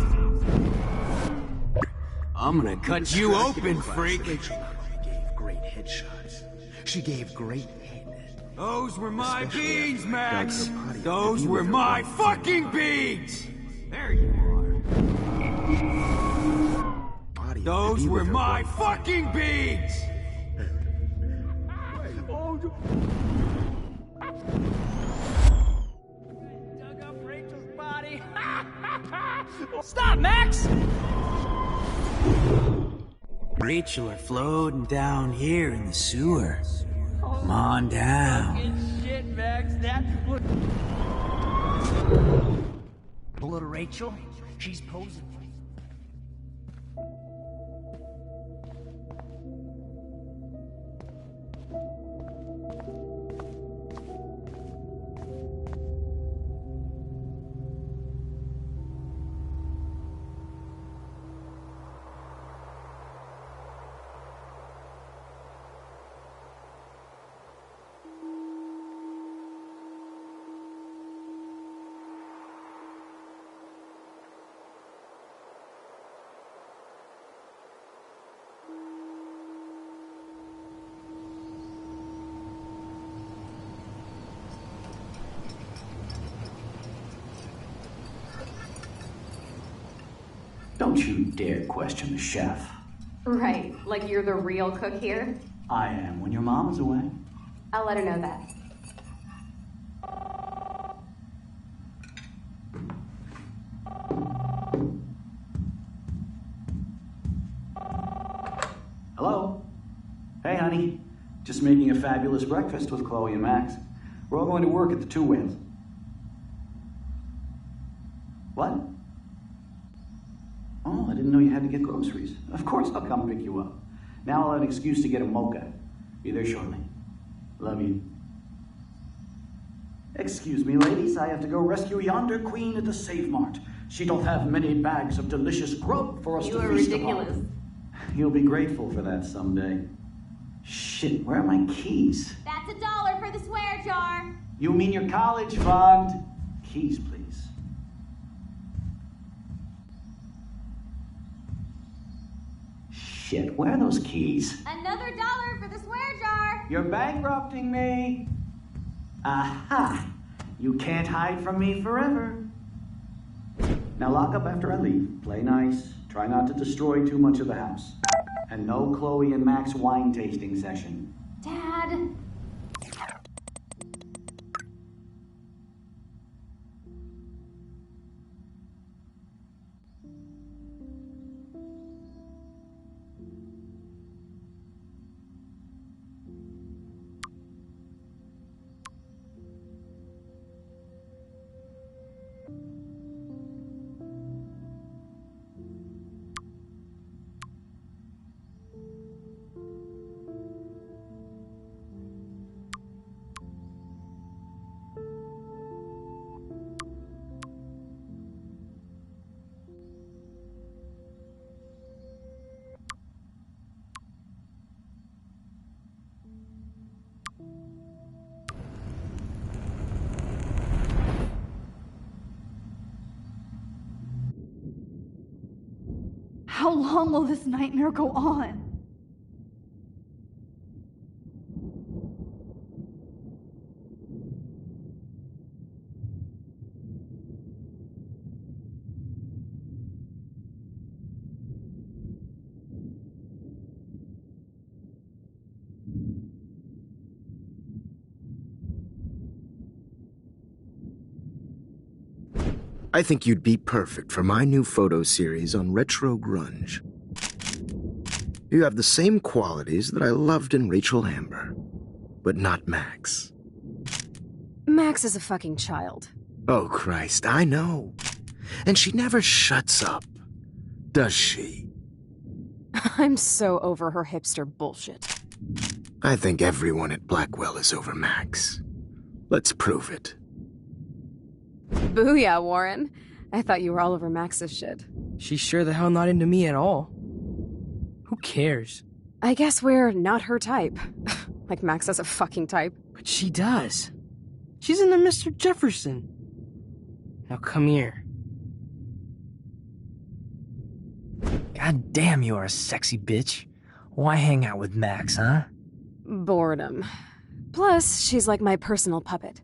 I'm gonna cut you open, freak. Rachel gave great headshots. She gave great head. Those were my beans, Max! Those were my fucking beans! There you are. Those were my fucking beans! Dug up Rachel's body. Stop, Max! Rachel are floating down here in the sewer. Come on down. Fucking shit, Max. That would... Little Rachel, she's posing. Don't you dare question the chef. Right, like you're the real cook here? I am when your mom is away. I'll let her know that. Hello? Hey, honey. Just making a fabulous breakfast with Chloe and Max. We're all going to work at the Two Whales. What? Oh, I didn't know you had to get groceries. Of course I'll come pick you up. Now I'll have an excuse to get a mocha. Be there shortly. Love you. Excuse me, ladies. I have to go rescue yonder queen at the Save Mart. She doth have many bags of delicious grub for us to feast upon. You'll be grateful for that someday. Shit, where are my keys? That's $1 for the swear jar. You mean your college fund? Keys, please. Shit, where are those keys? Another $1 for the swear jar. You're bankrupting me. Aha! You can't hide from me forever. Now lock up after I leave. Play nice. Try not to destroy too much of the house. And no Chloe and Max wine tasting session. Dad. How long will this nightmare go on? I think you'd be perfect for my new photo series on retro grunge. You have the same qualities that I loved in Rachel Amber, but not Max. Max is a fucking child. Oh, Christ, I know. And she never shuts up, does she? I'm so over her hipster bullshit. I think everyone at Blackwell is over Max. Let's prove it. Booyah, Warren. I thought you were all over Max's shit. She's sure the hell not into me at all. Who cares? I guess we're not her type. Like Max has a fucking type. But she does. She's into Mr. Jefferson. Now come here. God damn, you are a sexy bitch. Why hang out with Max, huh? Boredom. Plus, she's like my personal puppet.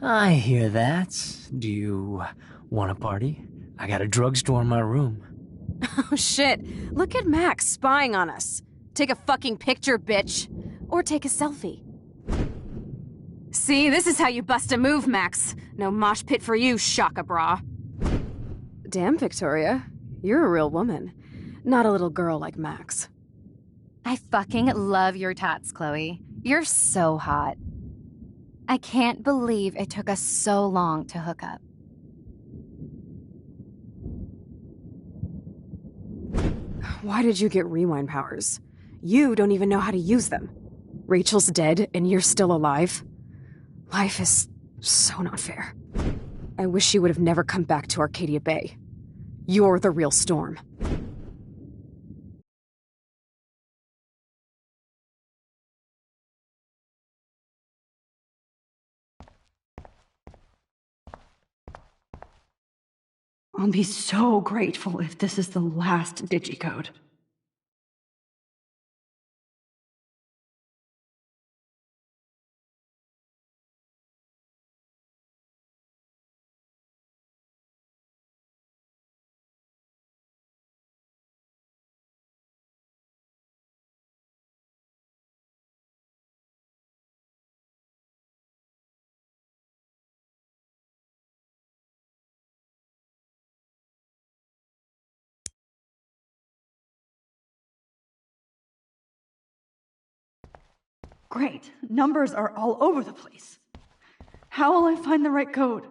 I hear that. Do you want a party? I got a drugstore in my room. Oh shit, look at Max spying on us. Take a fucking picture, bitch. Or take a selfie. See, this is how you bust a move, Max. No mosh pit for you, Shaka Bra. Damn, Victoria. You're a real woman. Not a little girl like Max. I fucking love your tats, Chloe. You're so hot. I can't believe it took us so long to hook up. Why did you get rewind powers? You don't even know how to use them. Rachel's dead and you're still alive. Life is so not fair. I wish she would have never come back to Arcadia Bay. You're the real Storm. I'll be so grateful if this is the last digicode. Great. Numbers are all over the place. How will I find the right code?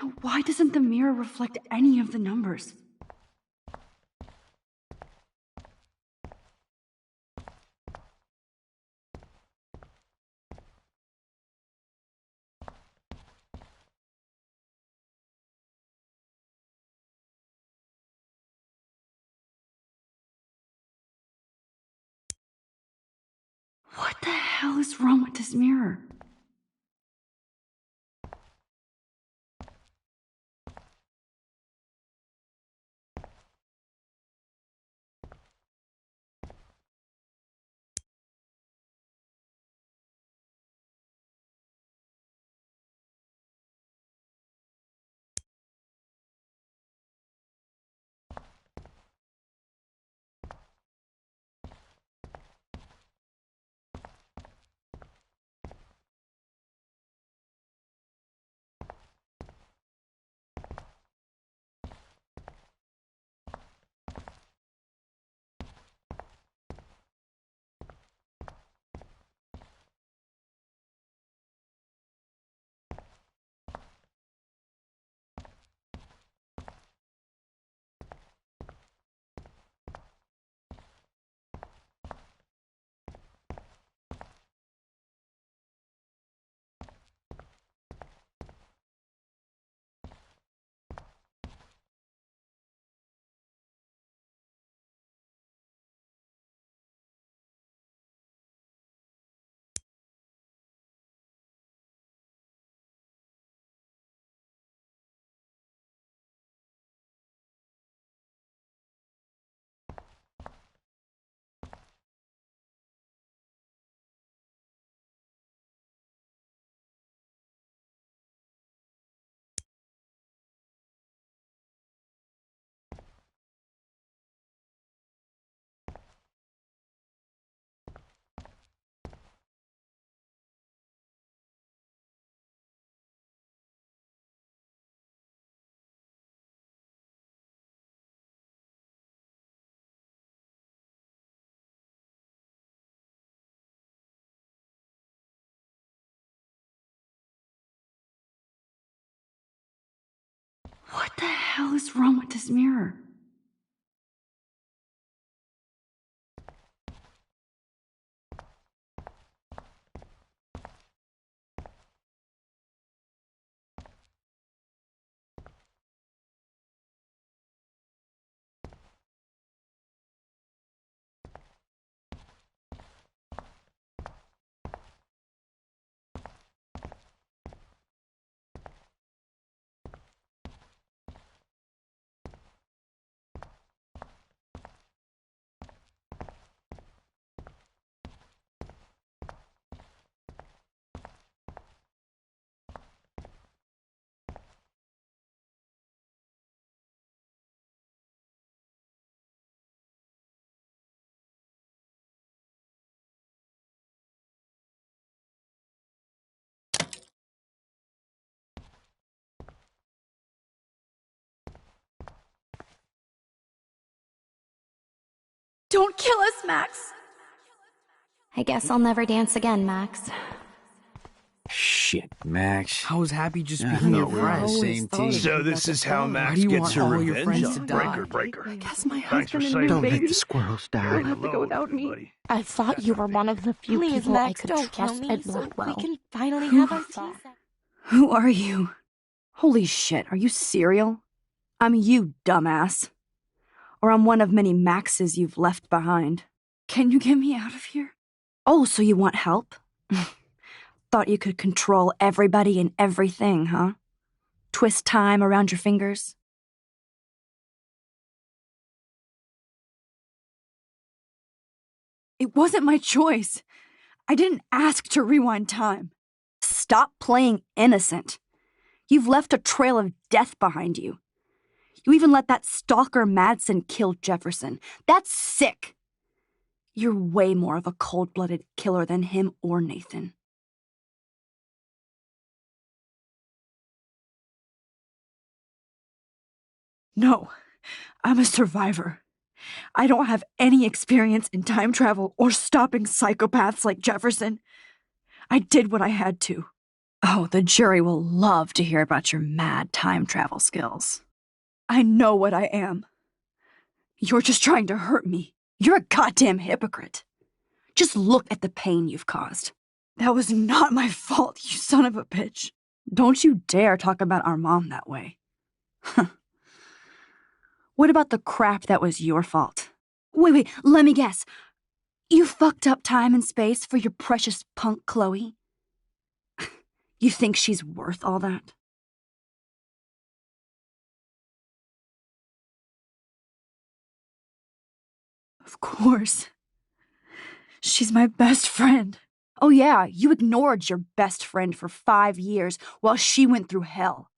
Now, why doesn't the mirror reflect any of the numbers? What the hell is wrong with this mirror? hell is wrong with this mirror? Don't kill us, Max! I guess I'll never dance again, Max. Shit, Max. I was happy just being your friend. Same team. So this is how Max do you gets want her all your revenge? friends to die? Breaker. I guess my Thanks for husband and saving new Don't baby let the squirrels die. will have to go without me. I thought you were one of the few Please, people Max, I could don't kill trust me at so Blackwell. we can finally Who have our are tea set. Who are you? Holy shit, are you cereal? I'm you, dumbass. Or I'm one of many Maxes you've left behind. Can you get me out of here? Oh, so you want help? Thought you could control everybody and everything, huh? Twist time around your fingers? It wasn't my choice. I didn't ask to rewind time. Stop playing innocent. You've left a trail of death behind you. You even let that stalker Madsen kill Jefferson. That's sick. You're way more of a cold-blooded killer than him or Nathan. No, I'm a survivor. I don't have any experience in time travel or stopping psychopaths like Jefferson. I did what I had to. Oh, the jury will love to hear about your mad time travel skills. I know what I am. You're just trying to hurt me. You're a goddamn hypocrite. Just look at the pain you've caused. That was not my fault, you son of a bitch. Don't you dare talk about our mom that way. What about the crap that was your fault? Wait, let me guess. You fucked up time and space for your precious punk Chloe? You think she's worth all that? Of course. She's my best friend. Oh yeah, you ignored your best friend for 5 years while she went through hell.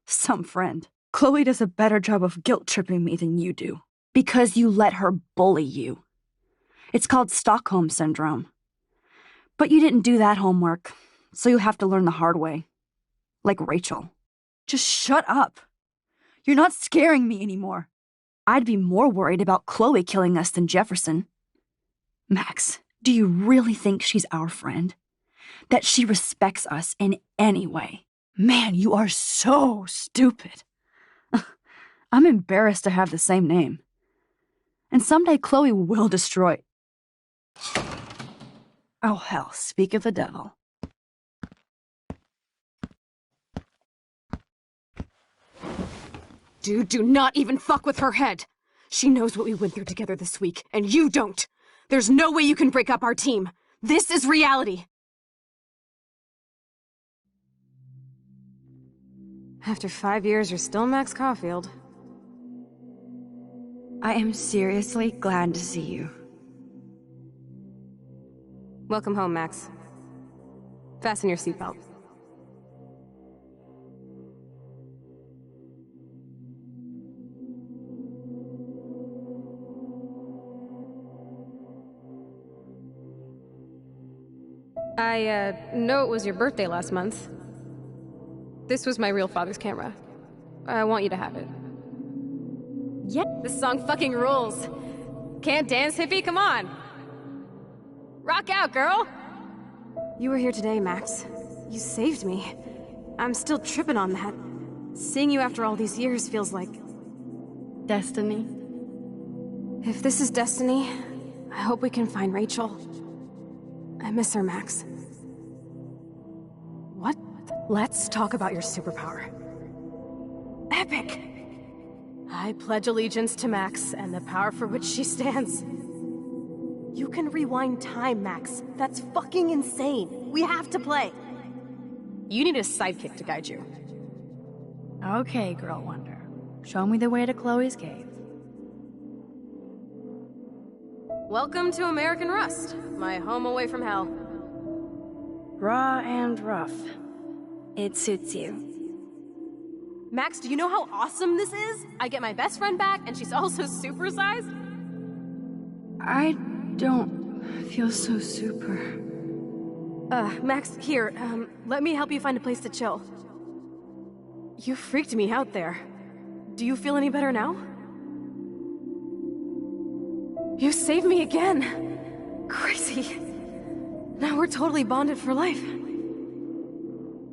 Some friend. Chloe does a better job of guilt-tripping me than you do. Because you let her bully you. It's called Stockholm Syndrome. But you didn't do that homework, so you'll have to learn the hard way. Like Rachel. Just shut up. You're not scaring me anymore. I'd be more worried about Chloe killing us than Jefferson. Max, do you really think she's our friend? That she respects us in any way? Man, you are so stupid. I'm embarrassed to have the same name. And someday Chloe will destroy... Oh hell, speak of the devil. Dude, do not even fuck with her head. She knows what we went through together this week, and you don't. There's no way you can break up our team. This is reality. After 5 years, you're still Max Caulfield. I am seriously glad to see you. Welcome home, Max. Fasten your seatbelt. I know it was your birthday last month. This was my real father's camera. I want you to have it. Yeah, this song fucking rules. Can't dance, hippie? Come on. Rock out, girl. You were here today, Max. You saved me. I'm still tripping on that. Seeing you after all these years feels like... destiny. If this is destiny, I hope we can find Rachel. I miss her, Max. What? Let's talk about your superpower. Epic! I pledge allegiance to Max and the power for which she stands. You can rewind time, Max. That's fucking insane. We have to play. You need a sidekick to guide you. Okay, Girl Wonder. Show me the way to Chloe's cave. Welcome to American Rust, my home away from hell. Raw and rough. It suits you. Max, do you know how awesome this is? I get my best friend back, and she's also supersized? I don't feel so super. Max, here, let me help you find a place to chill. You freaked me out there. Do you feel any better now? You saved me again! Crazy. Now we're totally bonded for life.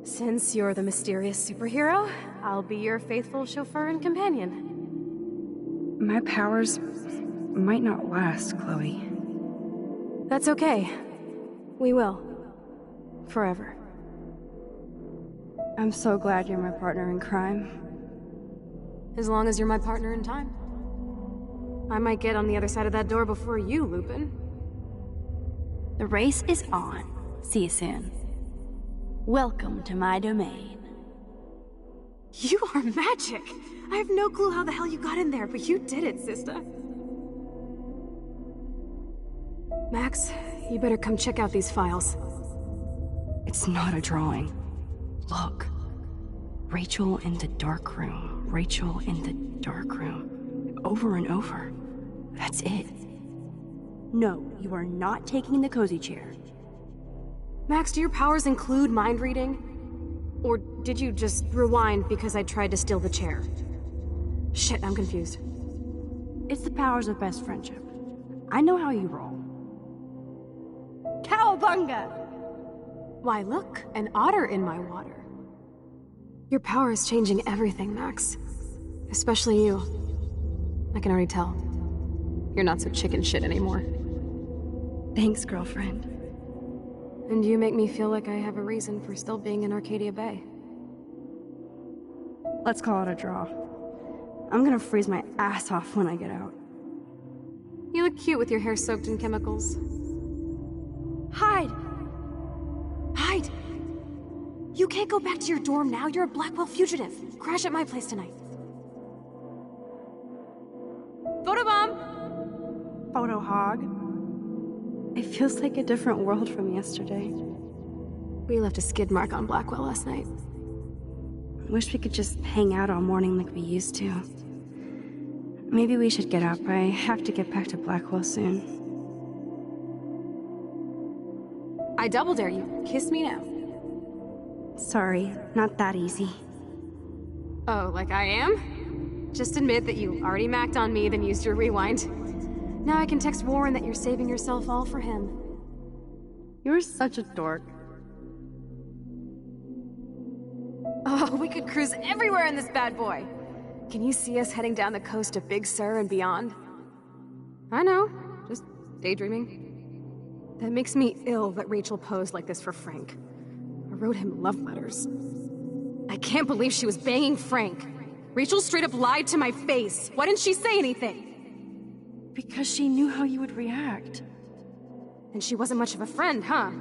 Since you're the mysterious superhero, I'll be your faithful chauffeur and companion. My powers might not last, Chloe. That's okay. We will. Forever. I'm so glad you're my partner in crime. As long as you're my partner in time. I might get on the other side of that door before you, Lupin. The race is on. See you soon. Welcome to my domain. You are magic! I have no clue how the hell you got in there, but you did it, sister. Max, you better come check out these files. It's not a drawing. Look. Rachel in the dark room. Rachel in the dark room. Over and over. That's it. No, you are not taking the cozy chair. Max, do your powers include mind reading? Or did you just rewind because I tried to steal the chair? Shit, I'm confused. It's the powers of best friendship. I know how you roll. Cowabunga! Why, look, an otter in my water. Your power is changing everything, Max. Especially you. I can already tell. You're not so chicken shit anymore. Thanks, girlfriend. And you make me feel like I have a reason for still being in Arcadia Bay. Let's call it a draw. I'm gonna freeze my ass off when I get out. You look cute with your hair soaked in chemicals. Hide! Hide! You can't go back to your dorm now. You're a Blackwell fugitive. Crash at my place tonight. Photobomb! Photo hog. It feels like a different world from yesterday. We left a skid mark on Blackwell last night. I wish we could just hang out all morning like we used to. Maybe we should get up. I have to get back to Blackwell soon. I double dare you. Kiss me now. Sorry, not that easy. Oh, like I am? Just admit that you already macked on me, then used your rewind. Now I can text Warren that you're saving yourself all for him. You're such a dork. Oh, we could cruise everywhere in this bad boy. Can you see us heading down the coast of Big Sur and beyond? I know, just daydreaming. That makes me ill that Rachel posed like this for Frank. I wrote him love letters. I can't believe she was banging Frank. Rachel straight up lied to my face. Why didn't she say anything? Because she knew how you would react. And she wasn't much of a friend, huh?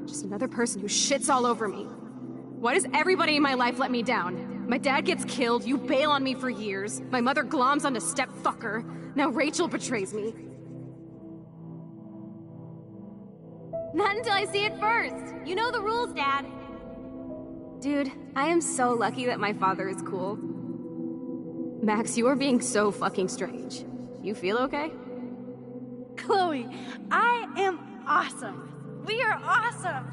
Just another person who shits all over me. Why does everybody in my life let me down? My dad gets killed, you bail on me for years, my mother gloms onto step-fucker, now Rachel betrays me. Not until I see it first. You know the rules, Dad. Dude, I am so lucky that my father is cool. Max, you are being so fucking strange. You feel okay? Chloe, I am awesome. We are awesome.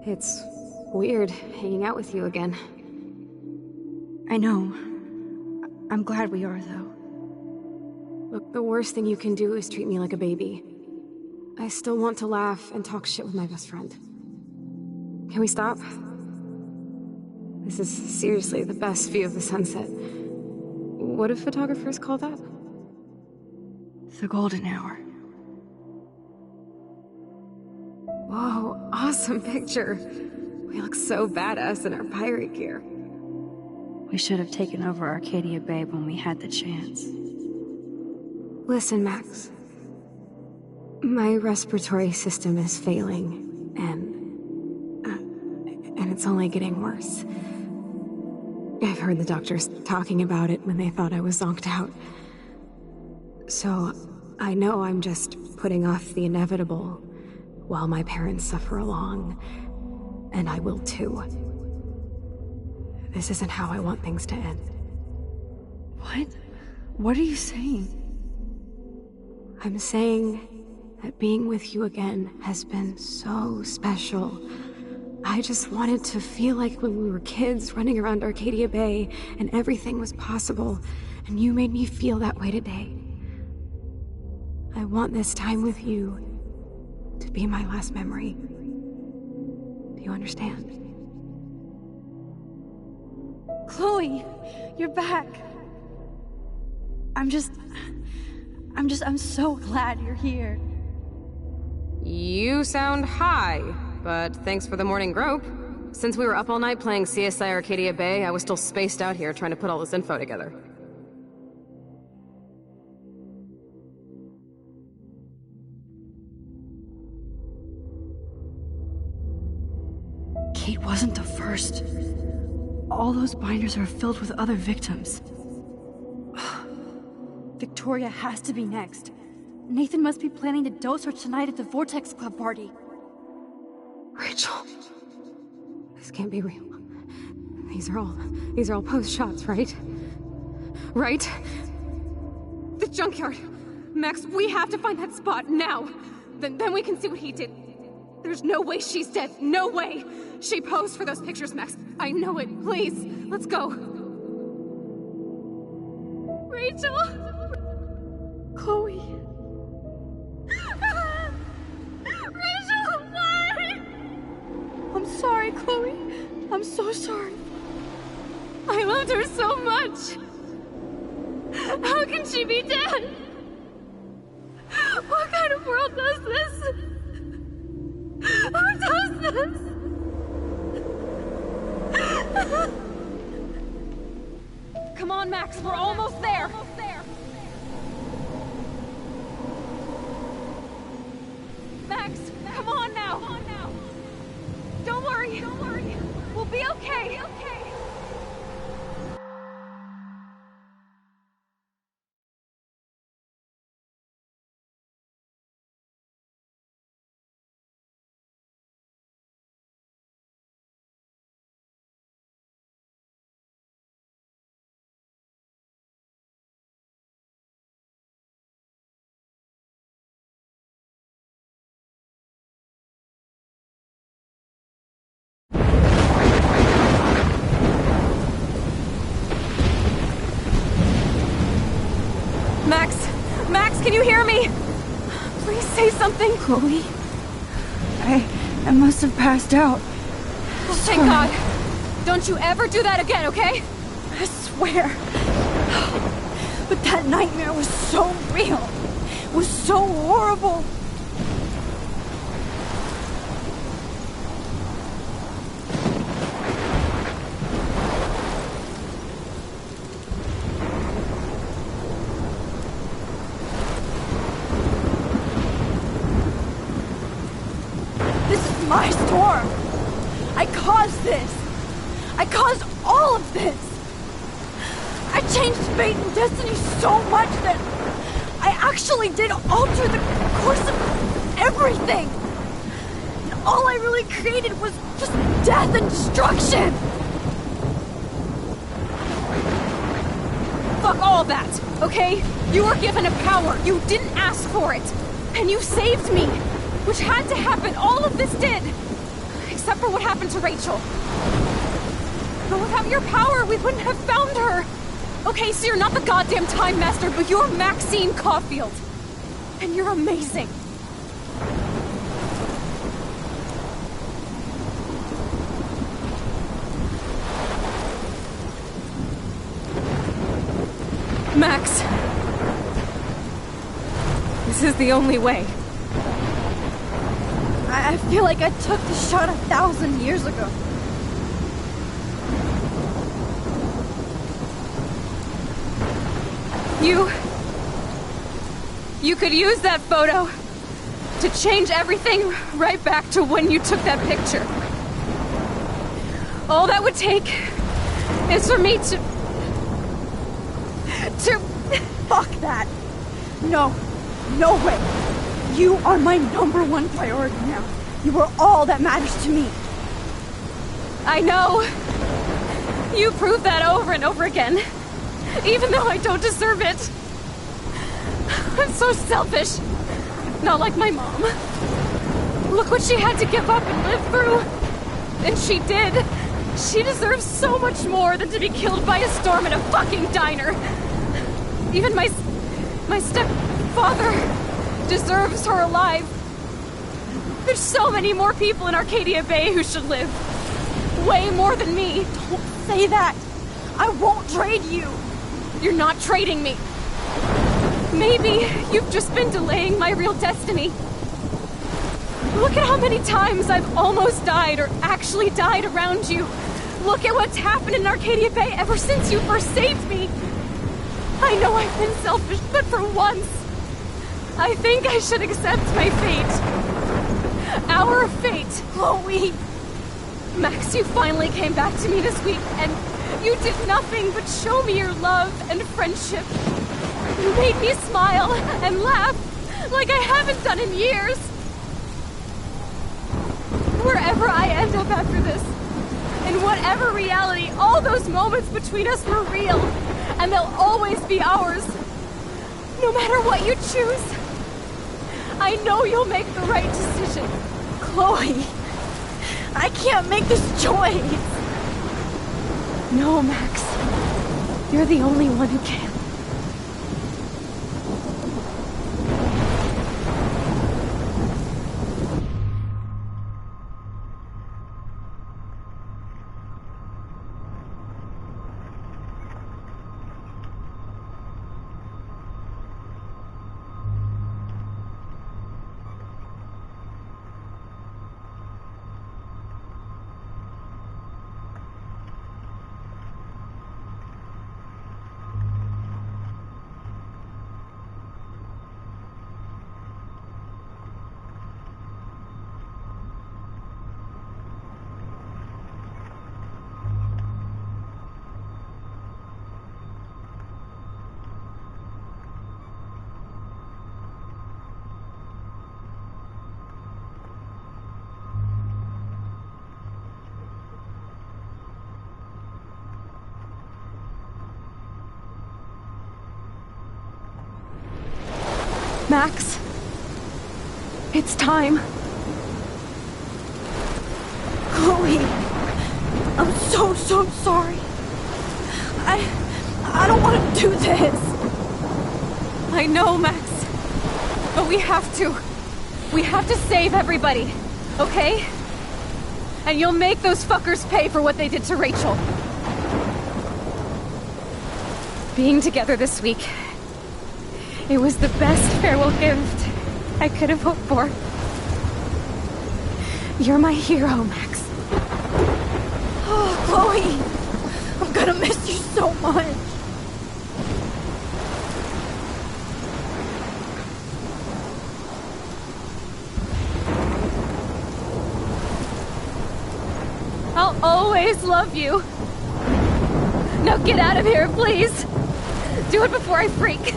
It's weird hanging out with you again. I know. I'm glad we are, though. Look, the worst thing you can do is treat me like a baby. I still want to laugh and talk shit with my best friend. Can we stop? This is seriously the best view of the sunset. What do photographers call that? The golden hour. Whoa, awesome picture. We look so badass in our pirate gear. We should have taken over Arcadia Bay when we had the chance. Listen, Max. My respiratory system is failing, and it's only getting worse. I've heard the doctors talking about it when they thought I was zonked out. So, I know I'm just putting off the inevitable while my parents suffer along, and I will too. This isn't how I want things to end. What? What are you saying? I'm saying that being with you again has been so special. I just wanted to feel like when we were kids running around Arcadia Bay and everything was possible, and you made me feel that way today. I want this time with you to be my last memory. Do you understand? Chloe, you're back. I'm so glad you're here. You sound high, but thanks for the morning grope. Since we were up all night playing CSI Arcadia Bay, I was still spaced out here trying to put all this info together. Kate wasn't the first. All those binders are filled with other victims. Victoria has to be next. Nathan must be planning to dose her tonight at the Vortex Club party. Rachel. This can't be real. These are all post shots, right? Right? The junkyard. Max, we have to find that spot now. Then we can see what he did. There's no way she's dead. No way. She posed for those pictures, Max. I know it. Please, let's go. Rachel! Chloe. Rachel, why? I'm sorry, Chloe. I'm so sorry. I loved her so much. How can she be dead? What kind of world does this? Who does this? Come on, Max, we're almost there. Max, come on now. Don't worry. We'll be okay. Max, can you hear me? Please say something. Chloe, I must have passed out. Oh, thank God. Don't you ever do that again, okay? I swear. But that nightmare was so real. It was so horrible. My storm! I caused this! I caused all of this! I changed fate and destiny so much that I actually did alter the course of everything! And all I really created was just death and destruction! Fuck all that, okay? You were given a power, you didn't ask for it! And you saved me! Which had to happen, all of this did! Except for what happened to Rachel. But without your power, we wouldn't have found her! Okay, so you're not the goddamn Time Master, but you're Maxine Caulfield. And you're amazing. is the only way. I feel like I took the shot 1,000 years ago. You could use that photo to change everything right back to when you took that picture. All that would take is for me to... Fuck that! No way! You are my #1 priority now. You are all that matters to me. I know. You prove that over and over again. Even though I don't deserve it. I'm so selfish. Not like my mom. Look what she had to give up and live through. And she did. She deserves so much more than to be killed by a storm in a fucking diner. Even my stepfather deserves her alive. There's so many more people in Arcadia Bay who should live. Way more than me. Don't say that. I won't trade you. You're not trading me. Maybe you've just been delaying my real destiny. Look at how many times I've almost died or actually died around you. Look at what's happened in Arcadia Bay ever since you first saved me. I know I've been selfish, but for once, I think I should accept my fate. Our fate. Chloe! Max, you finally came back to me this week, and you did nothing but show me your love and friendship. You made me smile and laugh like I haven't done in years. Wherever I end up after this, in whatever reality, all those moments between us were real, and they'll always be ours. No matter what you choose, I know you'll make the right decision. Chloe, I can't make this choice. No, Max. You're the only one who can. Max, it's time. Chloe, I'm so sorry. I don't want to do this. I know, Max, but we have to. We have to save everybody, okay? And you'll make those fuckers pay for what they did to Rachel. Being together this week, it was the best farewell gift I could have hoped for. You're my hero, Max. Oh, Chloe, I'm gonna miss you so much. I'll always love you. Now get out of here, please. Do it before I freak.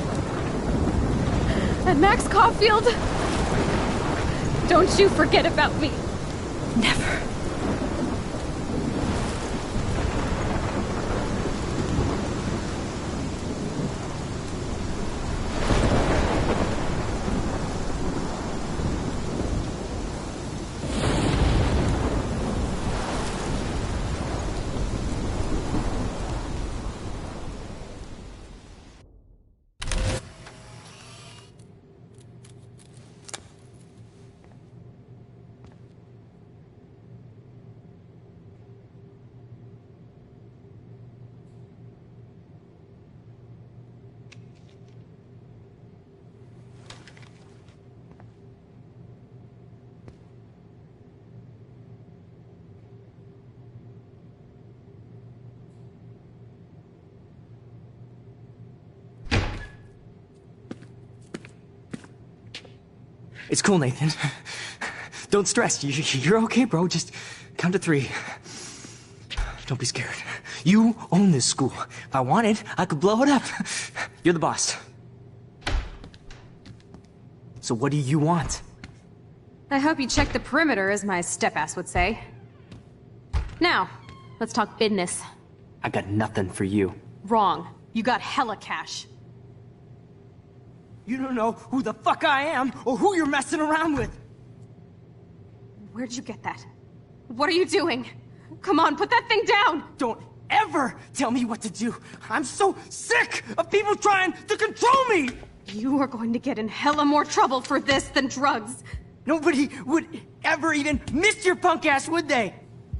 And Max Caulfield, don't you forget about me. Never. It's cool, Nathan. Don't stress. You're okay, bro. Just count to 3. Don't be scared. You own this school. If I wanted, I could blow it up. You're the boss. So what do you want? I hope you checked the perimeter, as my step-ass would say. Now, let's talk business. I got nothing for you. Wrong. You got hella cash. You don't know who the fuck I am or who you're messing around with. Where'd you get that? What are you doing? Come on, put that thing down! Don't ever tell me what to do. I'm so sick of people trying to control me! You are going to get in hella more trouble for this than drugs. Nobody would ever even miss your punk ass, would they?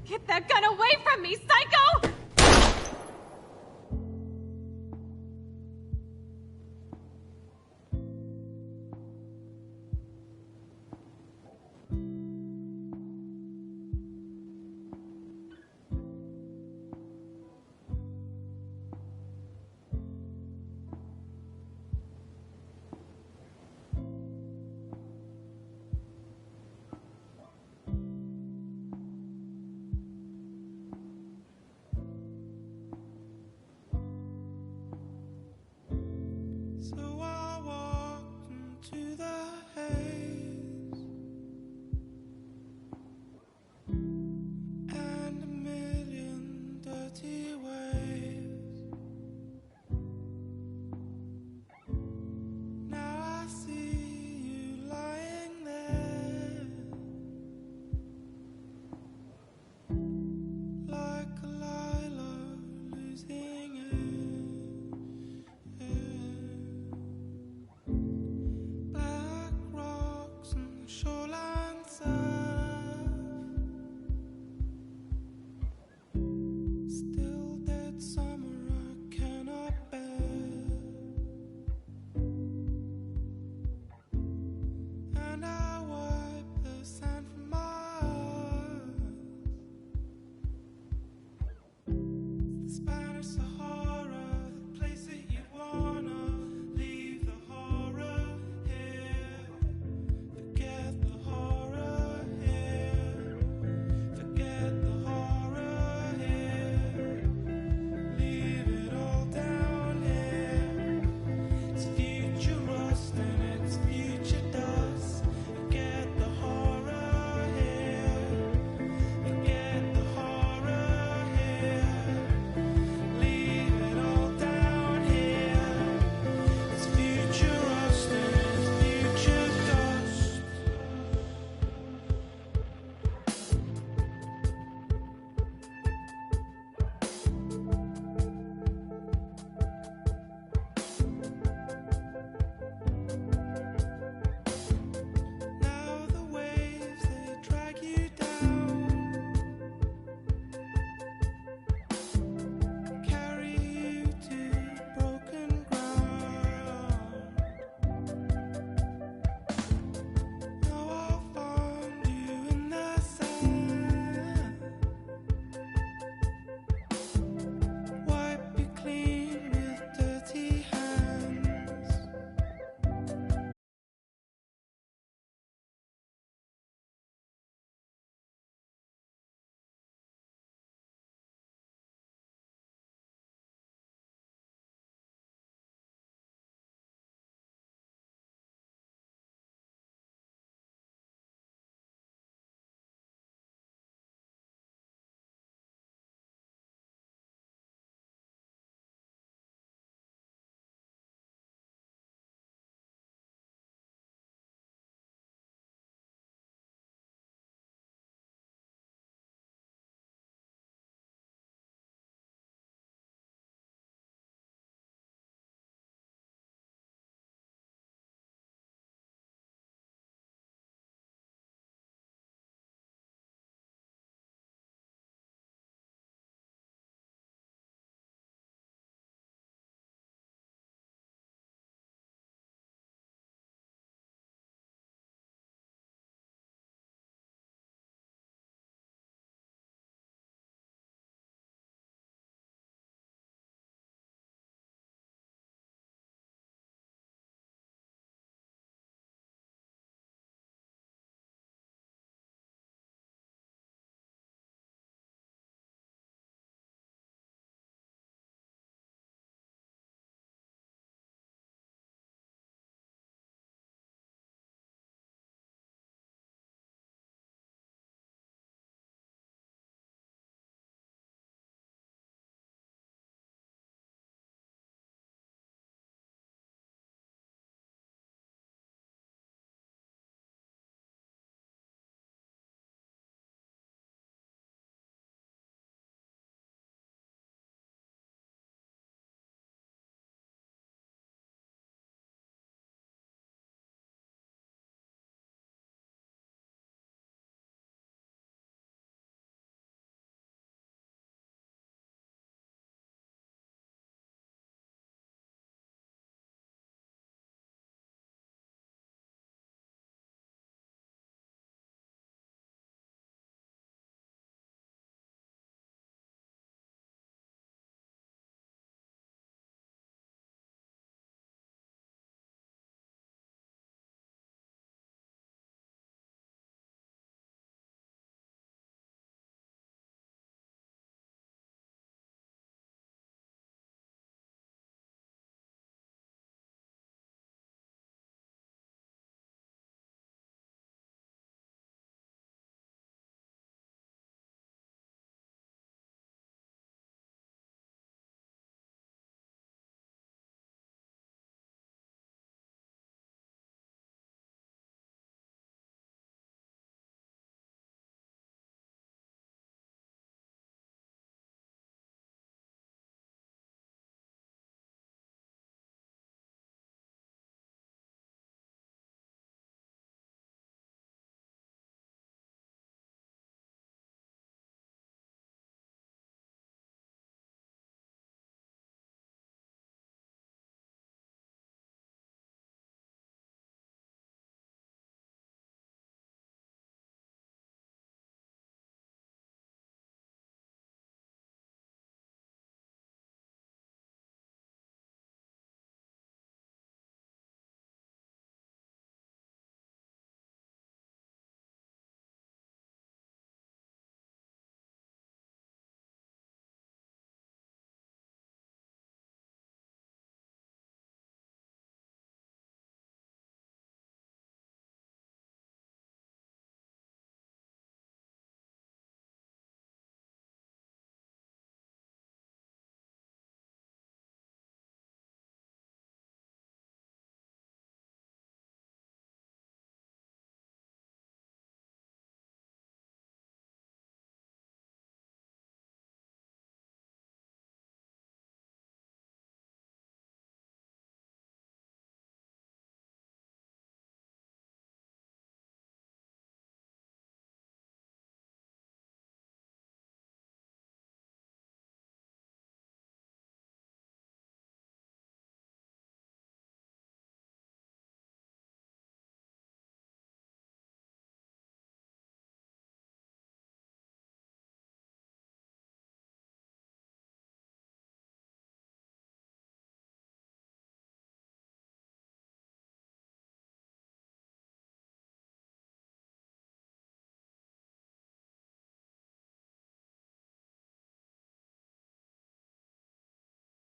Get that gun away from me, psycho!